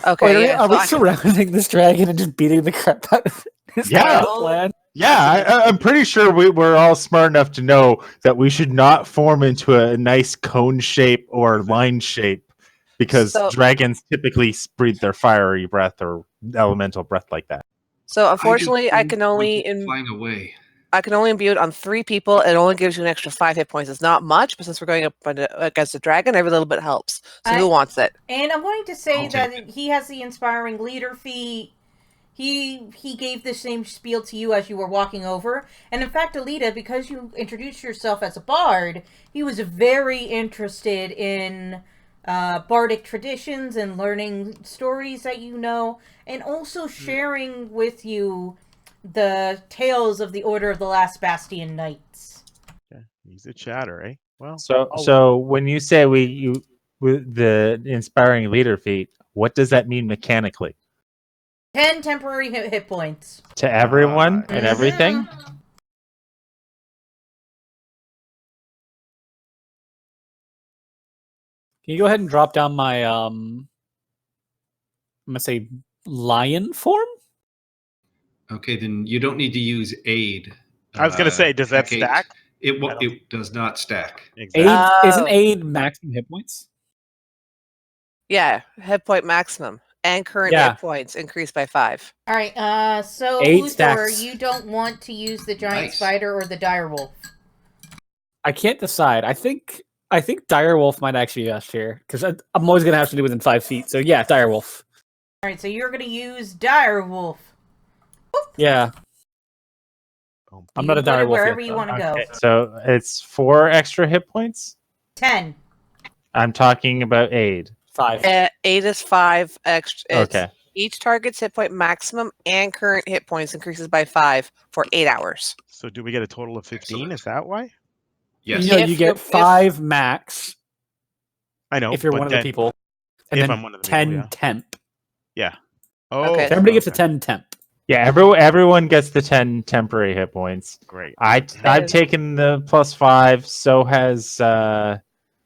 [SPEAKER 4] Okay,
[SPEAKER 6] Wait, are we surrounding this dragon and just beating the crap out of it?
[SPEAKER 2] I'm pretty sure we're all smart enough to know that we should not form into a nice cone shape or line shape because dragons typically breathe their fiery breath or elemental breath like that.
[SPEAKER 4] So unfortunately, I can only
[SPEAKER 5] flying away.
[SPEAKER 4] I can only imbue it on 3 people. It only gives you an extra 5 hit points. It's not much, but since we're going up against a dragon, every little bit helps. So who wants it?
[SPEAKER 7] And I'm wanting to say that he has the inspiring leader feat. He gave the same spiel to you as you were walking over. And in fact, Alita, because you introduced yourself as a bard, he was very interested in bardic traditions and learning stories that you know, and also sharing with you the tales of the Order of the Last Bastion Knights.
[SPEAKER 8] Yeah, he's a chatter, eh? Well,
[SPEAKER 2] so when you say the inspiring leader feat, what does that mean mechanically?
[SPEAKER 7] 10 temporary hit points.
[SPEAKER 2] To everyone and everything?
[SPEAKER 6] Can you go ahead and drop down my, I'm going to say lion form?
[SPEAKER 5] Okay, then you don't need to use aid.
[SPEAKER 8] I was going to say, does that stack?
[SPEAKER 5] It does not stack.
[SPEAKER 6] Exactly. Isn't aid maximum hit points?
[SPEAKER 4] Yeah, hit point maximum. And current hit points increased by 5.
[SPEAKER 7] All right, so
[SPEAKER 6] Aid
[SPEAKER 7] Uthor,
[SPEAKER 6] stacks.
[SPEAKER 7] you don't want to use the giant spider or the dire wolf.
[SPEAKER 6] I can't decide. I think Direwolf might actually be best here because I'm always gonna have to do within 5 feet. So yeah, Direwolf.
[SPEAKER 7] All right, so you're gonna use Direwolf.
[SPEAKER 6] Yeah, I'm not a
[SPEAKER 7] put it
[SPEAKER 6] Direwolf
[SPEAKER 7] wherever
[SPEAKER 6] yet,
[SPEAKER 7] you
[SPEAKER 6] though.
[SPEAKER 7] want to go.
[SPEAKER 2] Okay, so it's 4 extra hit points.
[SPEAKER 7] 10.
[SPEAKER 2] I'm talking about aid.
[SPEAKER 6] 5.
[SPEAKER 4] 8 is 5 extra.
[SPEAKER 2] Okay.
[SPEAKER 4] Each target's hit point maximum and current hit points increases by 5 for 8 hours.
[SPEAKER 8] So do we get a total of 15? Is that why?
[SPEAKER 5] Yes.
[SPEAKER 6] You know,
[SPEAKER 4] If
[SPEAKER 6] you
[SPEAKER 4] you're-
[SPEAKER 6] get 5 max
[SPEAKER 8] I know.
[SPEAKER 6] if you're
[SPEAKER 8] but
[SPEAKER 6] one of the
[SPEAKER 8] then-
[SPEAKER 6] people, and
[SPEAKER 8] if
[SPEAKER 6] then
[SPEAKER 8] I'm one of the
[SPEAKER 6] 10
[SPEAKER 8] people, yeah.
[SPEAKER 6] temp.
[SPEAKER 8] Yeah. Oh,
[SPEAKER 4] Okay.
[SPEAKER 6] So everybody gets a
[SPEAKER 8] okay.
[SPEAKER 6] 10 temp.
[SPEAKER 2] Yeah, everyone gets the 10 temporary hit points.
[SPEAKER 8] Great.
[SPEAKER 2] I've taken the +5. So has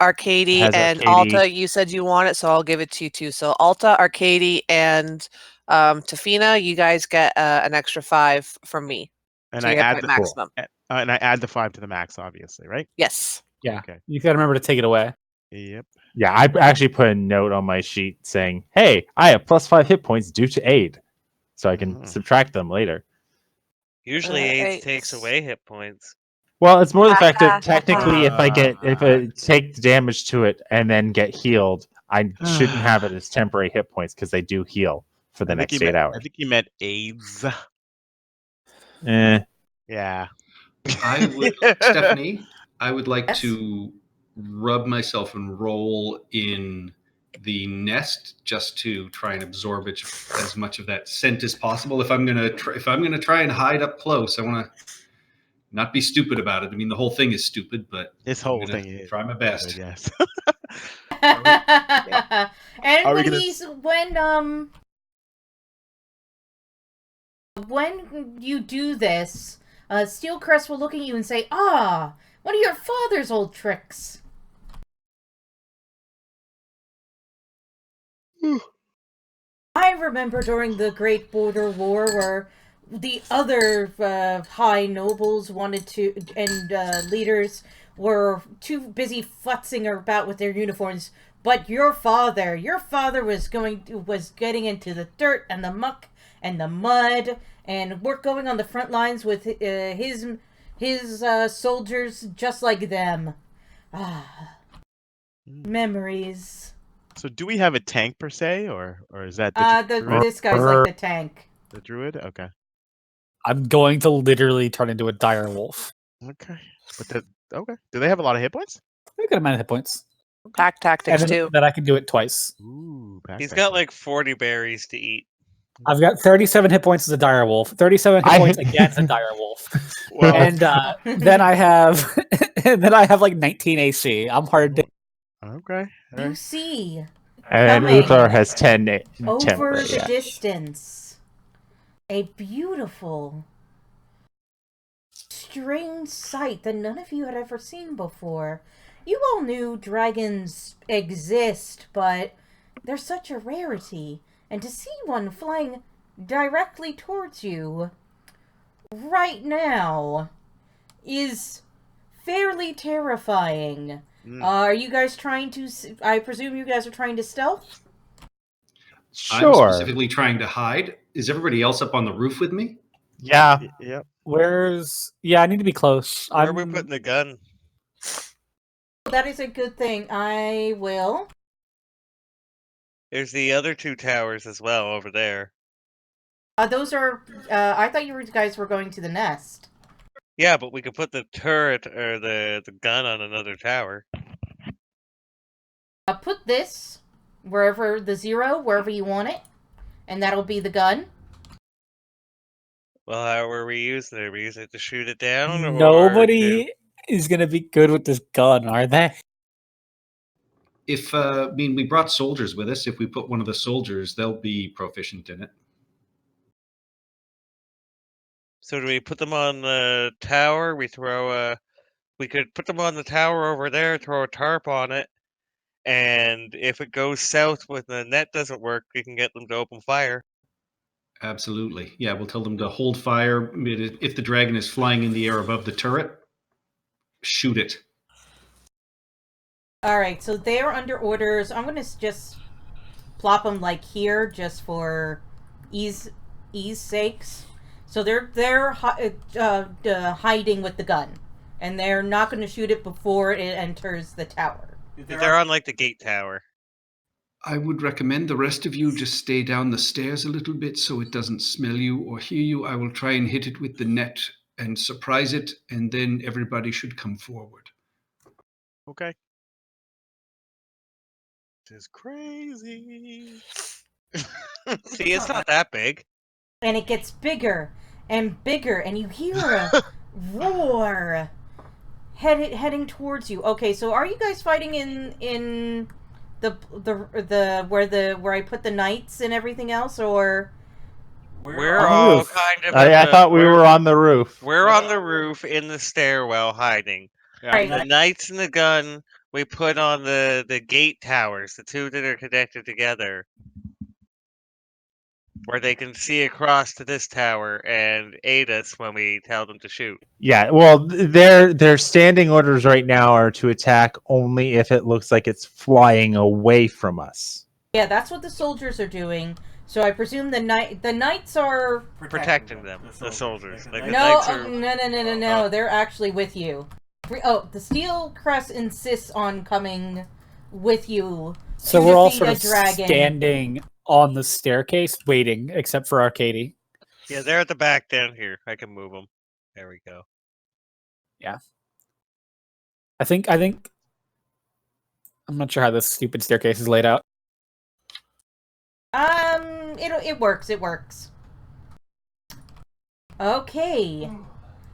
[SPEAKER 4] Arcady
[SPEAKER 2] Has
[SPEAKER 4] and
[SPEAKER 2] Arcady.
[SPEAKER 4] Alta, you said you want it, so I'll give it to you too. So Alta, Arcady, and Tafina, you guys get an extra 5 from me.
[SPEAKER 8] And
[SPEAKER 4] So
[SPEAKER 8] I
[SPEAKER 4] you hit
[SPEAKER 8] add
[SPEAKER 4] point
[SPEAKER 8] the
[SPEAKER 4] maximum.
[SPEAKER 8] and I add the 5 to the max, obviously, right?
[SPEAKER 4] Yes.
[SPEAKER 6] Yeah.
[SPEAKER 8] Okay.
[SPEAKER 6] You gotta remember to take it away.
[SPEAKER 8] Yep.
[SPEAKER 2] yeah. I actually put a note on my sheet saying, "Hey, I have +5 hit points due to aid," so I can
[SPEAKER 8] Mhm.
[SPEAKER 2] subtract them later.
[SPEAKER 1] Usually AIDS takes
[SPEAKER 4] 8.
[SPEAKER 1] away hit points.
[SPEAKER 2] Well, it's more the fact that technically, if I
[SPEAKER 8] Ah.
[SPEAKER 2] take damage to it and then get healed, I shouldn't have it as temporary hit points because they do heal for the next 8 hours.
[SPEAKER 8] I think he meant AIDS.
[SPEAKER 2] Eh.
[SPEAKER 8] Yeah.
[SPEAKER 5] I would, Stephanie, I would like
[SPEAKER 7] Yes?
[SPEAKER 5] to rub myself and roll in the nest just to try and absorb as much of that scent as possible. If I'm gonna try and hide up close, I want to not be stupid about it. I mean, the whole thing is stupid, but
[SPEAKER 8] This
[SPEAKER 5] I'm
[SPEAKER 8] whole
[SPEAKER 5] gonna
[SPEAKER 8] thing is
[SPEAKER 5] try my best.
[SPEAKER 8] stupid, yes.
[SPEAKER 7] And
[SPEAKER 8] Are we
[SPEAKER 7] when
[SPEAKER 8] gonna
[SPEAKER 7] he's when you do this, Steelcrest will look at you and say, "Ah, one of your father's old tricks." I remember during the Great Border War where the other high nobles wanted to, and leaders were too busy futzing about with their uniforms. But your father was getting into the dirt and the muck and the mud, and we're going on the front lines with his soldiers just like them. Ah, memories.
[SPEAKER 8] So do we have a tank per se, or is that the druid?
[SPEAKER 7] This guy's like the tank.
[SPEAKER 8] The druid? Okay.
[SPEAKER 6] I'm going to literally turn into a Direwolf.
[SPEAKER 8] Okay. But okay. Do they have a lot of hit points?
[SPEAKER 6] A good amount of hit points.
[SPEAKER 4] Pack tactics
[SPEAKER 6] And
[SPEAKER 4] too.
[SPEAKER 6] then I can do it twice.
[SPEAKER 8] Ooh,
[SPEAKER 1] He's got like 40 berries to eat.
[SPEAKER 6] I've got 37 hit points as a Direwolf, 37 hit points against a Direwolf.
[SPEAKER 8] Well,
[SPEAKER 6] And then I have like 19 AC. I'm hard to
[SPEAKER 8] okay.
[SPEAKER 7] You
[SPEAKER 8] alright.
[SPEAKER 7] see,
[SPEAKER 2] And
[SPEAKER 7] Coming.
[SPEAKER 2] Uthar has 10
[SPEAKER 7] over
[SPEAKER 2] temporary.
[SPEAKER 7] the
[SPEAKER 2] Yeah.
[SPEAKER 7] distance, a beautiful, strange sight that none of you had ever seen before. You all knew dragons exist, but they're such a rarity. And to see one flying directly towards you right now is fairly terrifying. Are you guys trying to... I presume you guys are trying to stealth?
[SPEAKER 5] I'm
[SPEAKER 2] Sure.
[SPEAKER 5] specifically trying to hide. Is everybody else up on the roof with me?
[SPEAKER 2] Yeah.
[SPEAKER 8] Yep.
[SPEAKER 6] I need to be close.
[SPEAKER 1] Where are we putting the gun?
[SPEAKER 7] That is a good thing. I will.
[SPEAKER 1] There's the other 2 towers as well over there.
[SPEAKER 7] Those are... I thought you guys were going to the nest.
[SPEAKER 1] Yeah, but we could put the turret or the gun on another tower.
[SPEAKER 7] Put this wherever you want it, and that'll be the gun.
[SPEAKER 1] Well, how were we using it? Are we using it to shoot it down? Or
[SPEAKER 6] Nobody is going to be good with this gun, are they?
[SPEAKER 5] If we brought soldiers with us. If we put one of the soldiers, they'll be proficient in it.
[SPEAKER 1] So do we put them on the tower? We could put them on the tower over there, throw a tarp on it, and if it goes south when the net doesn't work, we can get them to open fire.
[SPEAKER 5] Absolutely. Yeah, we'll tell them to hold fire. If the dragon is flying in the air above the turret, shoot it.
[SPEAKER 7] Alright, so they're under orders. I'm going to just plop them like here just for ease sakes. So they're hiding with the gun. and they're not going to shoot it before it enters the tower.
[SPEAKER 1] They're on like the gate tower.
[SPEAKER 5] I would recommend the rest of you just stay down the stairs a little bit so it doesn't smell you or hear you. I will try and hit it with the net and surprise it, and then everybody should come forward.
[SPEAKER 8] Okay. This is crazy.
[SPEAKER 1] See, it's not that big.
[SPEAKER 7] And it gets bigger and bigger, and you hear a roar heading towards you. Okay, so are you guys fighting in the where I put the knights and everything else, or
[SPEAKER 1] We're
[SPEAKER 2] On the
[SPEAKER 1] all
[SPEAKER 2] roof.
[SPEAKER 1] kind of.
[SPEAKER 2] I thought we were on the roof.
[SPEAKER 1] We're on the roof in the stairwell hiding.
[SPEAKER 7] Right.
[SPEAKER 1] The knights and the gun we put on the gate towers, the two that are connected together, where they can see across to this tower and aid us when we tell them to shoot.
[SPEAKER 2] Yeah, well, their standing orders right now are to attack only if it looks like it's flying away from us.
[SPEAKER 7] yeah, that's what the soldiers are doing. So I presume the knights are
[SPEAKER 1] Protecting them, the soldiers. Like the
[SPEAKER 7] no,
[SPEAKER 1] knights are.
[SPEAKER 7] no. They're actually with you. Oh, the Steel Crest insists on coming with you.
[SPEAKER 6] So
[SPEAKER 7] to
[SPEAKER 6] we're all
[SPEAKER 7] defeat
[SPEAKER 6] sort
[SPEAKER 7] a
[SPEAKER 6] of
[SPEAKER 7] dragon.
[SPEAKER 6] standing on the staircase waiting, except for Arcady.
[SPEAKER 1] Yeah, they're at the back down here. I can move them. There we go.
[SPEAKER 6] I think I'm not sure how this stupid staircase is laid out.
[SPEAKER 7] It works. Okay.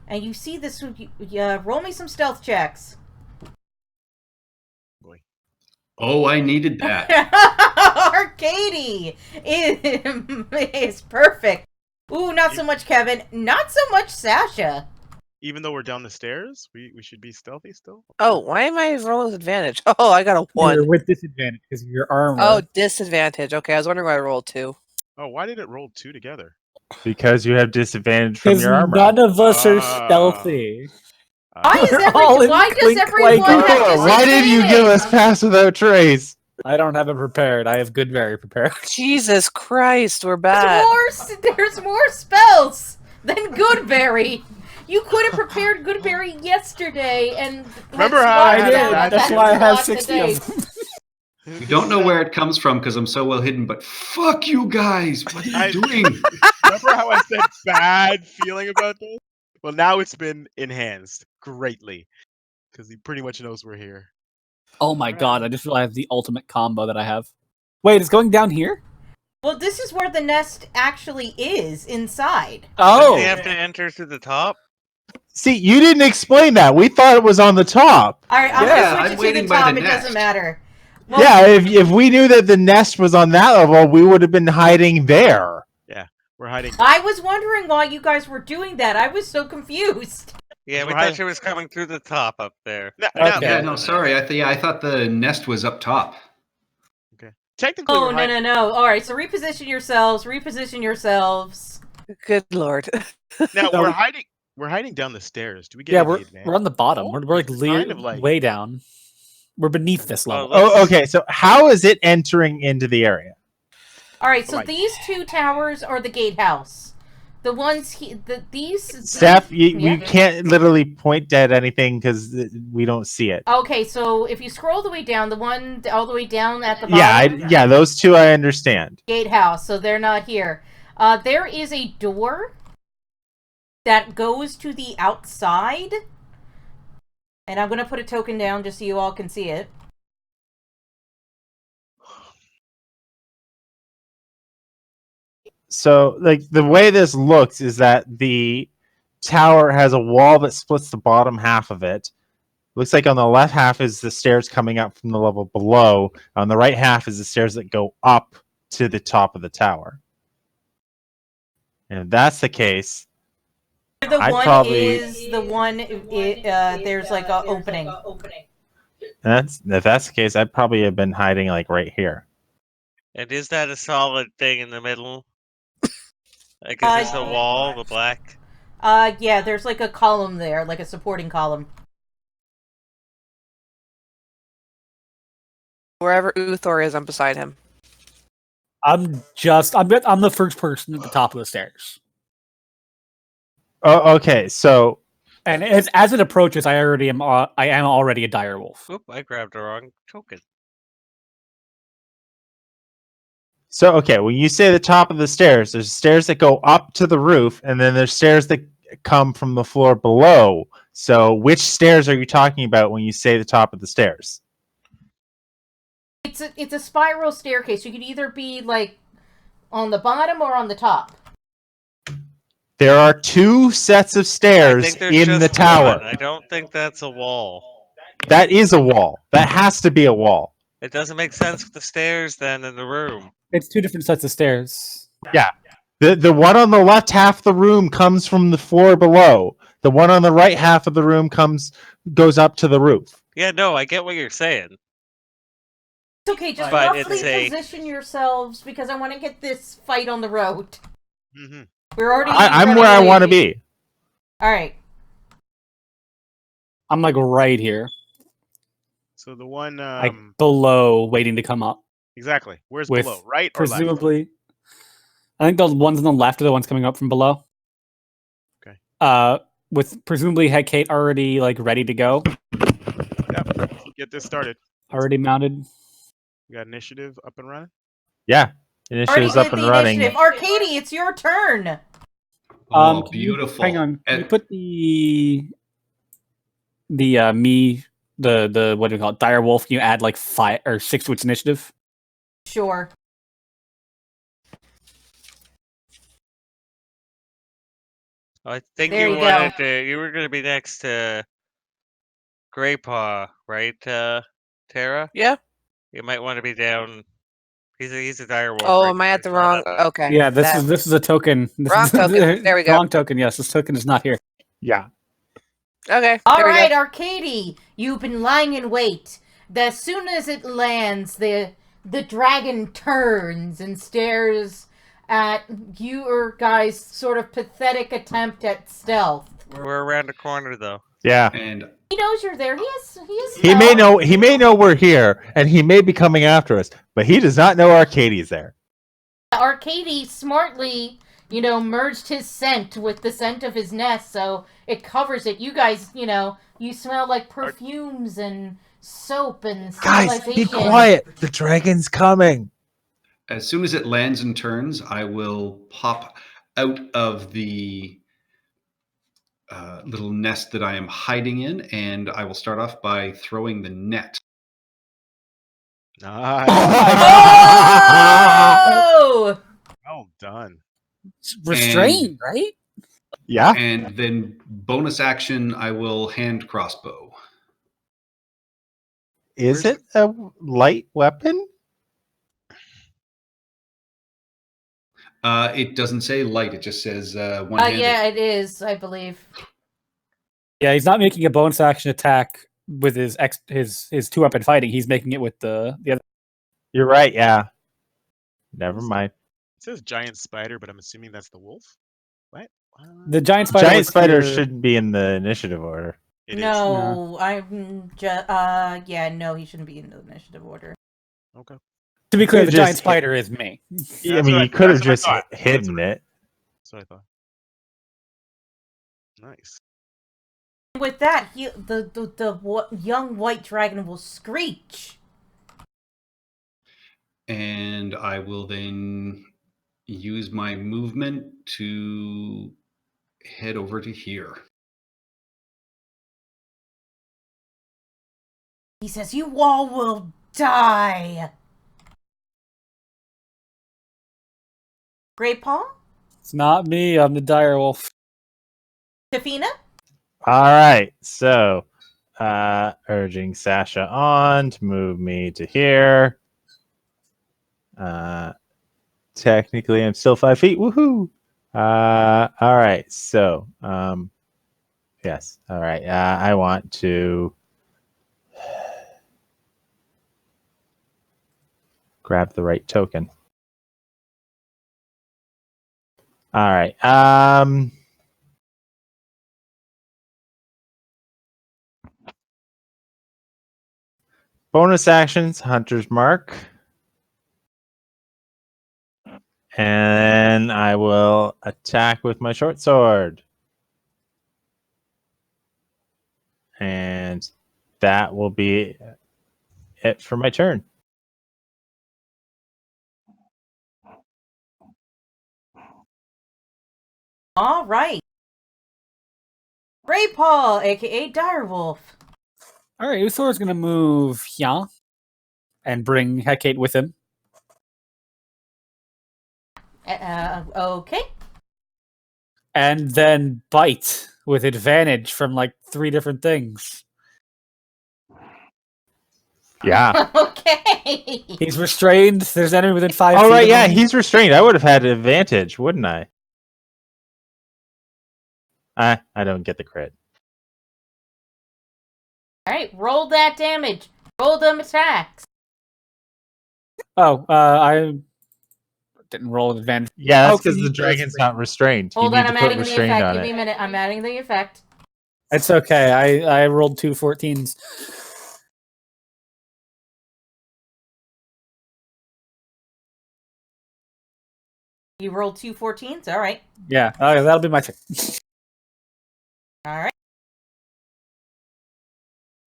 [SPEAKER 7] And you see this, roll me some stealth checks.
[SPEAKER 8] Boy.
[SPEAKER 5] Oh, I needed that.
[SPEAKER 7] Arcady is perfect. Ooh, not so much Kevin. Not so much Sasha.
[SPEAKER 8] Even though we're down the stairs, we should be stealthy still.
[SPEAKER 4] Oh, why am I rolling with advantage? Oh, I got a
[SPEAKER 6] You're
[SPEAKER 4] 1.
[SPEAKER 6] with disadvantage because of your armor.
[SPEAKER 4] Oh, disadvantage. Okay, I was wondering why I rolled 2.
[SPEAKER 8] Oh, why did it roll 2 together?
[SPEAKER 2] Because you have disadvantage from
[SPEAKER 6] because
[SPEAKER 2] your armor.
[SPEAKER 6] none of us are
[SPEAKER 8] Ah.
[SPEAKER 6] stealthy.
[SPEAKER 7] Why
[SPEAKER 6] We're all in
[SPEAKER 7] does
[SPEAKER 6] clink
[SPEAKER 7] everyone
[SPEAKER 6] clank.
[SPEAKER 7] have
[SPEAKER 2] Why did you give us
[SPEAKER 7] disadvantage?
[SPEAKER 2] pass without trace?
[SPEAKER 6] I don't have it prepared. I have good very prepared.
[SPEAKER 4] Jesus Christ, we're bad.
[SPEAKER 7] There's more spells than Goodberry. You could have prepared Goodberry yesterday, and
[SPEAKER 8] Remember how I
[SPEAKER 6] I
[SPEAKER 8] had
[SPEAKER 6] did.
[SPEAKER 8] that
[SPEAKER 6] That's
[SPEAKER 8] shit
[SPEAKER 6] why I have
[SPEAKER 7] slot
[SPEAKER 6] 60
[SPEAKER 7] today.
[SPEAKER 6] of them.
[SPEAKER 5] You don't know where it comes from because I'm so well hidden, but fuck you guys. What are you doing?
[SPEAKER 8] Remember how I said bad feeling about this? Well, now it's been enhanced greatly because he pretty much knows we're here.
[SPEAKER 6] Oh my god, I just realized the ultimate combo that I have. Wait, it's going down here?
[SPEAKER 7] Well, this is where the nest actually is, inside.
[SPEAKER 1] Don't
[SPEAKER 6] Oh!
[SPEAKER 1] they have to enter through the top?
[SPEAKER 2] See, you didn't explain that. We thought it was on the top.
[SPEAKER 7] Alright, I'm
[SPEAKER 6] Yeah,
[SPEAKER 7] gonna
[SPEAKER 5] I'm
[SPEAKER 7] switch it to
[SPEAKER 5] waiting
[SPEAKER 7] the
[SPEAKER 5] by
[SPEAKER 7] top,
[SPEAKER 5] the
[SPEAKER 7] it doesn't
[SPEAKER 5] nest.
[SPEAKER 7] matter. Well,
[SPEAKER 2] Yeah, if we knew that the nest was on that level, we would have been hiding there.
[SPEAKER 8] We're hiding.
[SPEAKER 7] I was wondering why you guys were doing that. I was so confused.
[SPEAKER 1] Yeah, we
[SPEAKER 8] Right.
[SPEAKER 1] thought she was coming through the top up there.
[SPEAKER 6] Okay.
[SPEAKER 5] Yeah, no, sorry. I thought the nest was up top.
[SPEAKER 8] Technically,
[SPEAKER 7] Oh,
[SPEAKER 8] we're hiding.
[SPEAKER 7] no. Alright, so reposition yourselves.
[SPEAKER 4] Good lord.
[SPEAKER 8] Now
[SPEAKER 6] No.
[SPEAKER 8] we're hiding down the stairs. Do we get
[SPEAKER 6] Yeah,
[SPEAKER 8] any
[SPEAKER 6] we're
[SPEAKER 8] advantage?
[SPEAKER 6] on the bottom. We're like,
[SPEAKER 8] kind of like-
[SPEAKER 6] way down. We're beneath this level.
[SPEAKER 2] Oh, okay. So how is it entering into the area?
[SPEAKER 7] Alright, so
[SPEAKER 8] Alright.
[SPEAKER 7] these two towers are the gatehouse. The ones these...
[SPEAKER 2] Steph, you
[SPEAKER 7] Yeah.
[SPEAKER 2] can't literally point at anything because we don't see it.
[SPEAKER 7] Okay, so if you scroll the way down, the one all the way down at the
[SPEAKER 2] Yeah,
[SPEAKER 7] bottom...
[SPEAKER 2] yeah, those two I understand.
[SPEAKER 7] Gatehouse, so they're not here. There is a door that goes to the outside. And I'm going to put a token down just so you all can see it.
[SPEAKER 2] So, like, the way this looks is that the tower has a wall that splits the bottom half of it. Looks like on the left half is the stairs coming up from the level below. On the right half is the stairs that go up to the top of the tower. And if that's the case,
[SPEAKER 7] The
[SPEAKER 2] I'd
[SPEAKER 7] one
[SPEAKER 2] probably-
[SPEAKER 7] is the one, there's like a opening.
[SPEAKER 2] if that's the case, I'd probably have been hiding like right here.
[SPEAKER 1] And is that a solid thing in the middle? Like, is this a wall, the black?
[SPEAKER 7] Yeah, there's like a column there, like a supporting column.
[SPEAKER 4] Wherever Uthor is, I'm beside him.
[SPEAKER 6] I'm the first person at the top of the stairs.
[SPEAKER 2] Oh, okay. So
[SPEAKER 6] And as it approaches, I am already a dire wolf.
[SPEAKER 1] Oop, I grabbed the wrong token.
[SPEAKER 2] So, okay, when you say the top of the stairs, there's stairs that go up to the roof, and then there's stairs that come from the floor below. So, which stairs are you talking about when you say the top of the stairs?
[SPEAKER 7] It's a spiral staircase. You could either be like on the bottom or on the top.
[SPEAKER 2] There are 2 sets of
[SPEAKER 1] I
[SPEAKER 2] stairs
[SPEAKER 1] think there's
[SPEAKER 2] in
[SPEAKER 1] just
[SPEAKER 2] the tower.
[SPEAKER 1] one. I don't think that's a wall.
[SPEAKER 2] That is a wall. That has to be a wall.
[SPEAKER 1] It doesn't make sense with the stairs then in the room.
[SPEAKER 6] It's 2 different sets of stairs.
[SPEAKER 2] Yeah. The one on the left half of the room comes from the floor below. The one on the right half of the room goes up to the roof.
[SPEAKER 1] Yeah, no, I get what you're saying.
[SPEAKER 7] It's okay, just
[SPEAKER 1] But
[SPEAKER 7] roughly
[SPEAKER 1] it's a-
[SPEAKER 7] position yourselves because I want to get this fight on the road.
[SPEAKER 8] Mm-hmm.
[SPEAKER 7] We're already.
[SPEAKER 2] I'm
[SPEAKER 7] running
[SPEAKER 2] where I
[SPEAKER 7] away.
[SPEAKER 2] want to be.
[SPEAKER 7] All right.
[SPEAKER 6] I'm like right here,
[SPEAKER 8] So the one
[SPEAKER 6] like below, waiting to come up.
[SPEAKER 8] exactly. Where's
[SPEAKER 6] with
[SPEAKER 8] below? Right or left?
[SPEAKER 6] Presumably, I think the ones on the left are the ones coming up from below.
[SPEAKER 8] Okay.
[SPEAKER 6] With presumably Hecate already like ready to go,
[SPEAKER 8] Yep. Get this started.
[SPEAKER 6] already mounted.
[SPEAKER 8] We got initiative up and running.
[SPEAKER 2] Yeah.
[SPEAKER 7] Already
[SPEAKER 2] Initiative's
[SPEAKER 7] did
[SPEAKER 2] up and
[SPEAKER 7] the
[SPEAKER 2] running.
[SPEAKER 7] initiative. Arcady, it's your turn.
[SPEAKER 5] Oh,
[SPEAKER 6] Can you-
[SPEAKER 5] beautiful.
[SPEAKER 6] hang on. Can you
[SPEAKER 5] And-
[SPEAKER 6] put the what do we call it? Dire wolf. Can you add like 5 or 6 to its initiative?
[SPEAKER 7] Sure.
[SPEAKER 1] I think
[SPEAKER 7] There
[SPEAKER 1] you
[SPEAKER 7] you
[SPEAKER 1] wanted
[SPEAKER 7] go.
[SPEAKER 1] to. You were going to be next to Greypaw, right, Tara?
[SPEAKER 4] Yeah.
[SPEAKER 1] You might want to be down. He's a dire wolf.
[SPEAKER 4] Oh,
[SPEAKER 1] right
[SPEAKER 4] am I at
[SPEAKER 1] there,
[SPEAKER 4] the
[SPEAKER 1] so
[SPEAKER 4] wrong?
[SPEAKER 1] that-
[SPEAKER 4] Okay.
[SPEAKER 6] Yeah, this
[SPEAKER 4] that-
[SPEAKER 6] is a token. This
[SPEAKER 4] Wrong
[SPEAKER 6] is-
[SPEAKER 4] token. There we go.
[SPEAKER 6] Wrong token. Yes, this token is not here.
[SPEAKER 2] Yeah.
[SPEAKER 4] Okay.
[SPEAKER 7] All
[SPEAKER 4] there we go.
[SPEAKER 7] right, Arcady, you've been lying in wait. As soon as it lands, the dragon turns and stares at your guys' sort of pathetic attempt at stealth.
[SPEAKER 1] We're around the corner though.
[SPEAKER 2] Yeah.
[SPEAKER 5] And
[SPEAKER 7] He knows you're there. He has
[SPEAKER 2] He may know we're here, and he may be coming after us, but he does not know Arcadie's there.
[SPEAKER 7] Arcady smartly, merged his scent with the scent of his nest, so it covers it. You guys, you smell like perfumes and soap and
[SPEAKER 2] Guys,
[SPEAKER 7] civilization.
[SPEAKER 2] be quiet. The dragon's coming.
[SPEAKER 5] as soon as it lands and turns, I will pop out of the little nest that I am hiding in, and I will start off by throwing the net.
[SPEAKER 8] Nice.
[SPEAKER 7] Oh!
[SPEAKER 8] Well done.
[SPEAKER 6] Restrained, right?
[SPEAKER 2] Yeah.
[SPEAKER 5] And then bonus action, I will hand crossbow.
[SPEAKER 2] Is it a light weapon?
[SPEAKER 5] It doesn't say light; it just says one-handed.
[SPEAKER 7] Yeah, it is, I believe.
[SPEAKER 6] Yeah, he's not making a bonus action attack with his 2-weapon fighting. He's making it with the other.
[SPEAKER 2] You're right. Yeah. Never mind.
[SPEAKER 8] It says giant spider, but I'm assuming that's the wolf. What?
[SPEAKER 6] The giant spider.
[SPEAKER 2] Giant
[SPEAKER 6] was
[SPEAKER 2] spider
[SPEAKER 6] here-
[SPEAKER 2] shouldn't be in the initiative order.
[SPEAKER 8] It is.
[SPEAKER 7] No, I'm just. No, he shouldn't be in the initiative order.
[SPEAKER 8] Okay.
[SPEAKER 6] To be clear, the
[SPEAKER 2] Could've
[SPEAKER 6] giant
[SPEAKER 2] just-
[SPEAKER 6] spider is me.
[SPEAKER 2] I
[SPEAKER 8] That's
[SPEAKER 2] mean,
[SPEAKER 8] what
[SPEAKER 2] you
[SPEAKER 8] I-
[SPEAKER 2] could have
[SPEAKER 8] that's what I
[SPEAKER 2] just
[SPEAKER 8] thought.
[SPEAKER 2] hidden it.
[SPEAKER 8] That's what I thought. Nice.
[SPEAKER 7] With that, young white dragon will screech.
[SPEAKER 5] And I will then use my movement to head over to here.
[SPEAKER 7] He says, "You all will die." Greypaw?
[SPEAKER 6] It's not me. I'm the dire wolf.
[SPEAKER 7] Tafina?
[SPEAKER 2] All right. So, urging Sasha on to move me to here. Technically, I'm still 5 feet. Woohoo! All right. So, yes. All right. I want to grab the right token. All right. Bonus actions, Hunter's Mark. And I will attack with my short sword. And that will be it for my turn.
[SPEAKER 7] All right. Ray Paul, aka Direwolf.
[SPEAKER 6] All right, Uthor's going to move here and bring Hecate with him.
[SPEAKER 7] Okay.
[SPEAKER 6] And then bite with advantage from like 3 different things.
[SPEAKER 2] Yeah.
[SPEAKER 7] Okay.
[SPEAKER 6] He's restrained. There's enemy within 5 feet.
[SPEAKER 2] All right,
[SPEAKER 6] of
[SPEAKER 2] yeah,
[SPEAKER 6] him.
[SPEAKER 2] he's restrained. I would have had an advantage, wouldn't I? I don't get the crit.
[SPEAKER 7] All right, roll that damage. Roll them attacks.
[SPEAKER 6] Oh, I didn't roll an advantage.
[SPEAKER 2] Yeah, that's
[SPEAKER 6] Oh,
[SPEAKER 2] because
[SPEAKER 6] can
[SPEAKER 2] the
[SPEAKER 6] you-
[SPEAKER 2] dragon's not restrained.
[SPEAKER 7] Hold
[SPEAKER 2] you
[SPEAKER 7] on,
[SPEAKER 2] need
[SPEAKER 7] I'm
[SPEAKER 2] to put
[SPEAKER 7] adding the
[SPEAKER 2] restrained
[SPEAKER 7] effect.
[SPEAKER 2] on
[SPEAKER 7] Give me
[SPEAKER 2] it.
[SPEAKER 7] a minute. I'm adding the effect.
[SPEAKER 6] It's okay. I rolled 2 14s.
[SPEAKER 7] You rolled 2 14s? All right.
[SPEAKER 6] Yeah, that'll be my turn.
[SPEAKER 7] All right.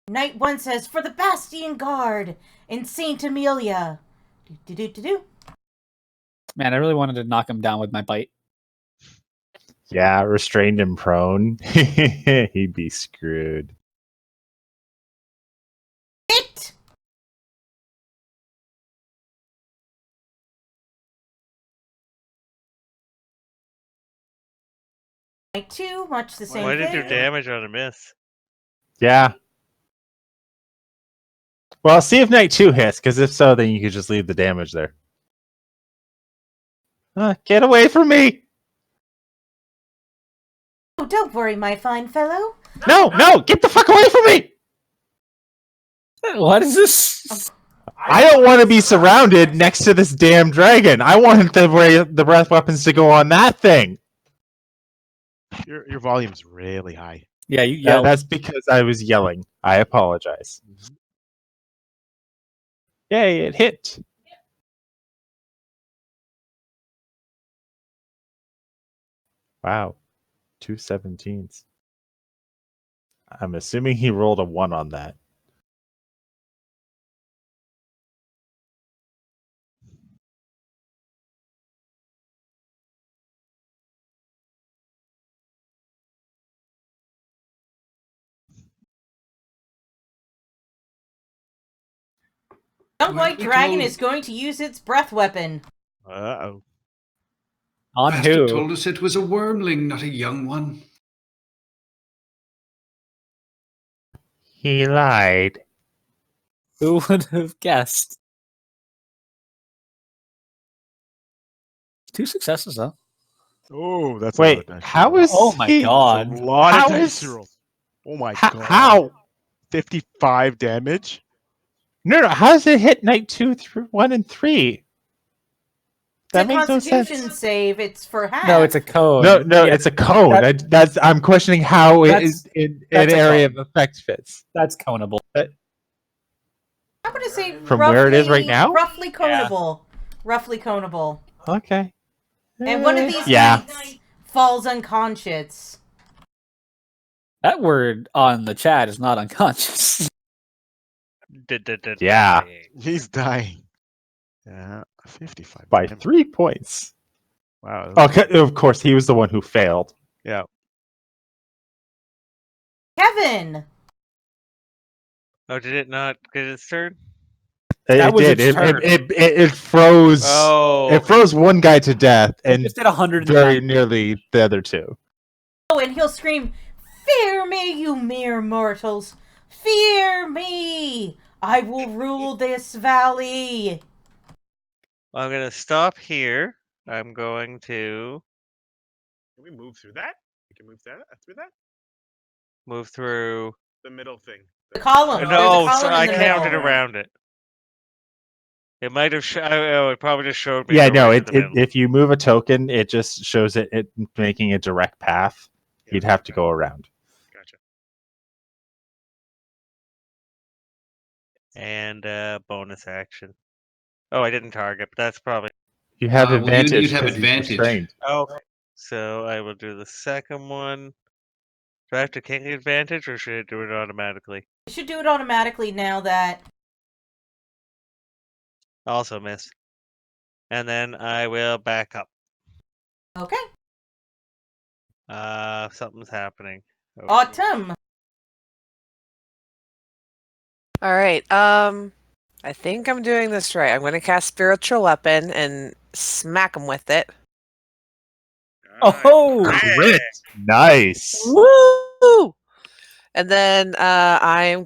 [SPEAKER 7] Knight 1 says, for the Bastion Guard in St. Amelia. Do.
[SPEAKER 6] Man, I really wanted to knock him down with my bite.
[SPEAKER 2] Yeah, restrained and prone. He'd be screwed.
[SPEAKER 7] Hit! Knight 2, much the same
[SPEAKER 1] Why did
[SPEAKER 7] thing.
[SPEAKER 1] you do damage on a miss?
[SPEAKER 2] Yeah. Well, see if Knight 2 hits, because if so, then you could just leave the damage there. Get away from me!
[SPEAKER 7] Oh, don't worry, my fine fellow.
[SPEAKER 2] No, get the fuck away from me!
[SPEAKER 6] What is this?
[SPEAKER 2] I don't want to be surrounded next to this damn dragon. I want the breath weapons to go on that thing.
[SPEAKER 8] Your volume's really high.
[SPEAKER 6] Yeah, you yelled.
[SPEAKER 2] That's because I was yelling. I apologize. Yay, it hit. Wow. 2 17s. I'm assuming he rolled a 1 on that.
[SPEAKER 7] Young white
[SPEAKER 5] we
[SPEAKER 7] dragon
[SPEAKER 5] told-
[SPEAKER 7] is going to use its breath weapon.
[SPEAKER 8] Uh-oh.
[SPEAKER 6] On
[SPEAKER 5] Bastard
[SPEAKER 6] who?
[SPEAKER 5] told us it was a wormling, not a young one.
[SPEAKER 2] He lied.
[SPEAKER 6] Who would have guessed? 2 successes, though.
[SPEAKER 8] Oh, that's
[SPEAKER 2] Wait,
[SPEAKER 8] a lot of dice
[SPEAKER 2] how
[SPEAKER 8] rolls.
[SPEAKER 2] is
[SPEAKER 6] Oh my
[SPEAKER 2] he...
[SPEAKER 6] god.
[SPEAKER 8] That's a lot
[SPEAKER 2] How
[SPEAKER 8] of dice
[SPEAKER 2] is-
[SPEAKER 8] rolls. Oh my
[SPEAKER 2] How?
[SPEAKER 8] god.
[SPEAKER 2] How?
[SPEAKER 8] 55 damage?
[SPEAKER 2] No, how does it hit Knight 2, 1, and 3? That
[SPEAKER 7] It's a
[SPEAKER 2] makes no
[SPEAKER 7] Constitution
[SPEAKER 2] sense.
[SPEAKER 7] save. It's for half.
[SPEAKER 6] No, it's a code.
[SPEAKER 2] No,
[SPEAKER 6] Yeah,
[SPEAKER 2] it's a cone.
[SPEAKER 6] that-
[SPEAKER 2] I'm questioning how it
[SPEAKER 6] That's-
[SPEAKER 2] is in
[SPEAKER 6] that's
[SPEAKER 2] an
[SPEAKER 6] a
[SPEAKER 2] area
[SPEAKER 6] cone.
[SPEAKER 2] of effect fits.
[SPEAKER 6] That's conable.
[SPEAKER 7] I'm going to say
[SPEAKER 2] From where it is right now?
[SPEAKER 7] Roughly conable. Roughly conable.
[SPEAKER 2] Okay.
[SPEAKER 7] And one of these
[SPEAKER 2] Yeah.
[SPEAKER 7] knights falls unconscious.
[SPEAKER 6] That word on the chat is not unconscious.
[SPEAKER 2] Yeah.
[SPEAKER 8] He's dying. Yeah, 55
[SPEAKER 2] By
[SPEAKER 8] damage.
[SPEAKER 2] 3 points.
[SPEAKER 8] Wow.
[SPEAKER 2] Okay, of course, he was the one who failed.
[SPEAKER 8] Yeah.
[SPEAKER 7] Kevin!
[SPEAKER 1] Oh, did it not get its turn?
[SPEAKER 6] That
[SPEAKER 2] It
[SPEAKER 6] was
[SPEAKER 2] did.
[SPEAKER 6] its turn.
[SPEAKER 2] It froze.
[SPEAKER 1] Oh,
[SPEAKER 2] It froze one guy to death
[SPEAKER 6] It
[SPEAKER 2] and
[SPEAKER 6] just did 109.
[SPEAKER 2] very nearly the other 2.
[SPEAKER 7] Oh, and he'll scream, fear me, you mere mortals! Fear me! I will rule this valley!
[SPEAKER 1] I'm gonna stop here. I'm going to
[SPEAKER 8] Can we move through that? We can move through that?
[SPEAKER 1] move through.
[SPEAKER 8] The middle thing.
[SPEAKER 7] The column. There's a
[SPEAKER 1] No,
[SPEAKER 7] column
[SPEAKER 1] so
[SPEAKER 7] in
[SPEAKER 1] I
[SPEAKER 7] the
[SPEAKER 1] counted
[SPEAKER 7] middle.
[SPEAKER 1] around it. It might have. It probably just showed me.
[SPEAKER 2] Yeah,
[SPEAKER 1] the
[SPEAKER 2] no.
[SPEAKER 1] right to the middle.
[SPEAKER 2] If you move a token, it just shows it making a direct path.
[SPEAKER 8] Yeah,
[SPEAKER 2] You'd have to go around.
[SPEAKER 8] Gotcha.
[SPEAKER 1] And bonus action. Oh, I didn't target, but that's probably.
[SPEAKER 2] You have
[SPEAKER 5] Well, you'd
[SPEAKER 2] advantage.
[SPEAKER 5] have
[SPEAKER 2] 'cause he's
[SPEAKER 5] advantage.
[SPEAKER 2] restrained.
[SPEAKER 1] Okay. So I will do the second one. Do I have to take advantage, or should I do it automatically?
[SPEAKER 7] You should do it automatically now that.
[SPEAKER 1] Also miss. And then I will back up.
[SPEAKER 7] Okay.
[SPEAKER 1] Something's happening. Okay.
[SPEAKER 7] Autumn.
[SPEAKER 4] All right. I think I'm doing this right. I'm going to cast Spiritual Weapon and smack him with it.
[SPEAKER 6] Oh,
[SPEAKER 2] Crit. Nice.
[SPEAKER 4] Woo! And then I'm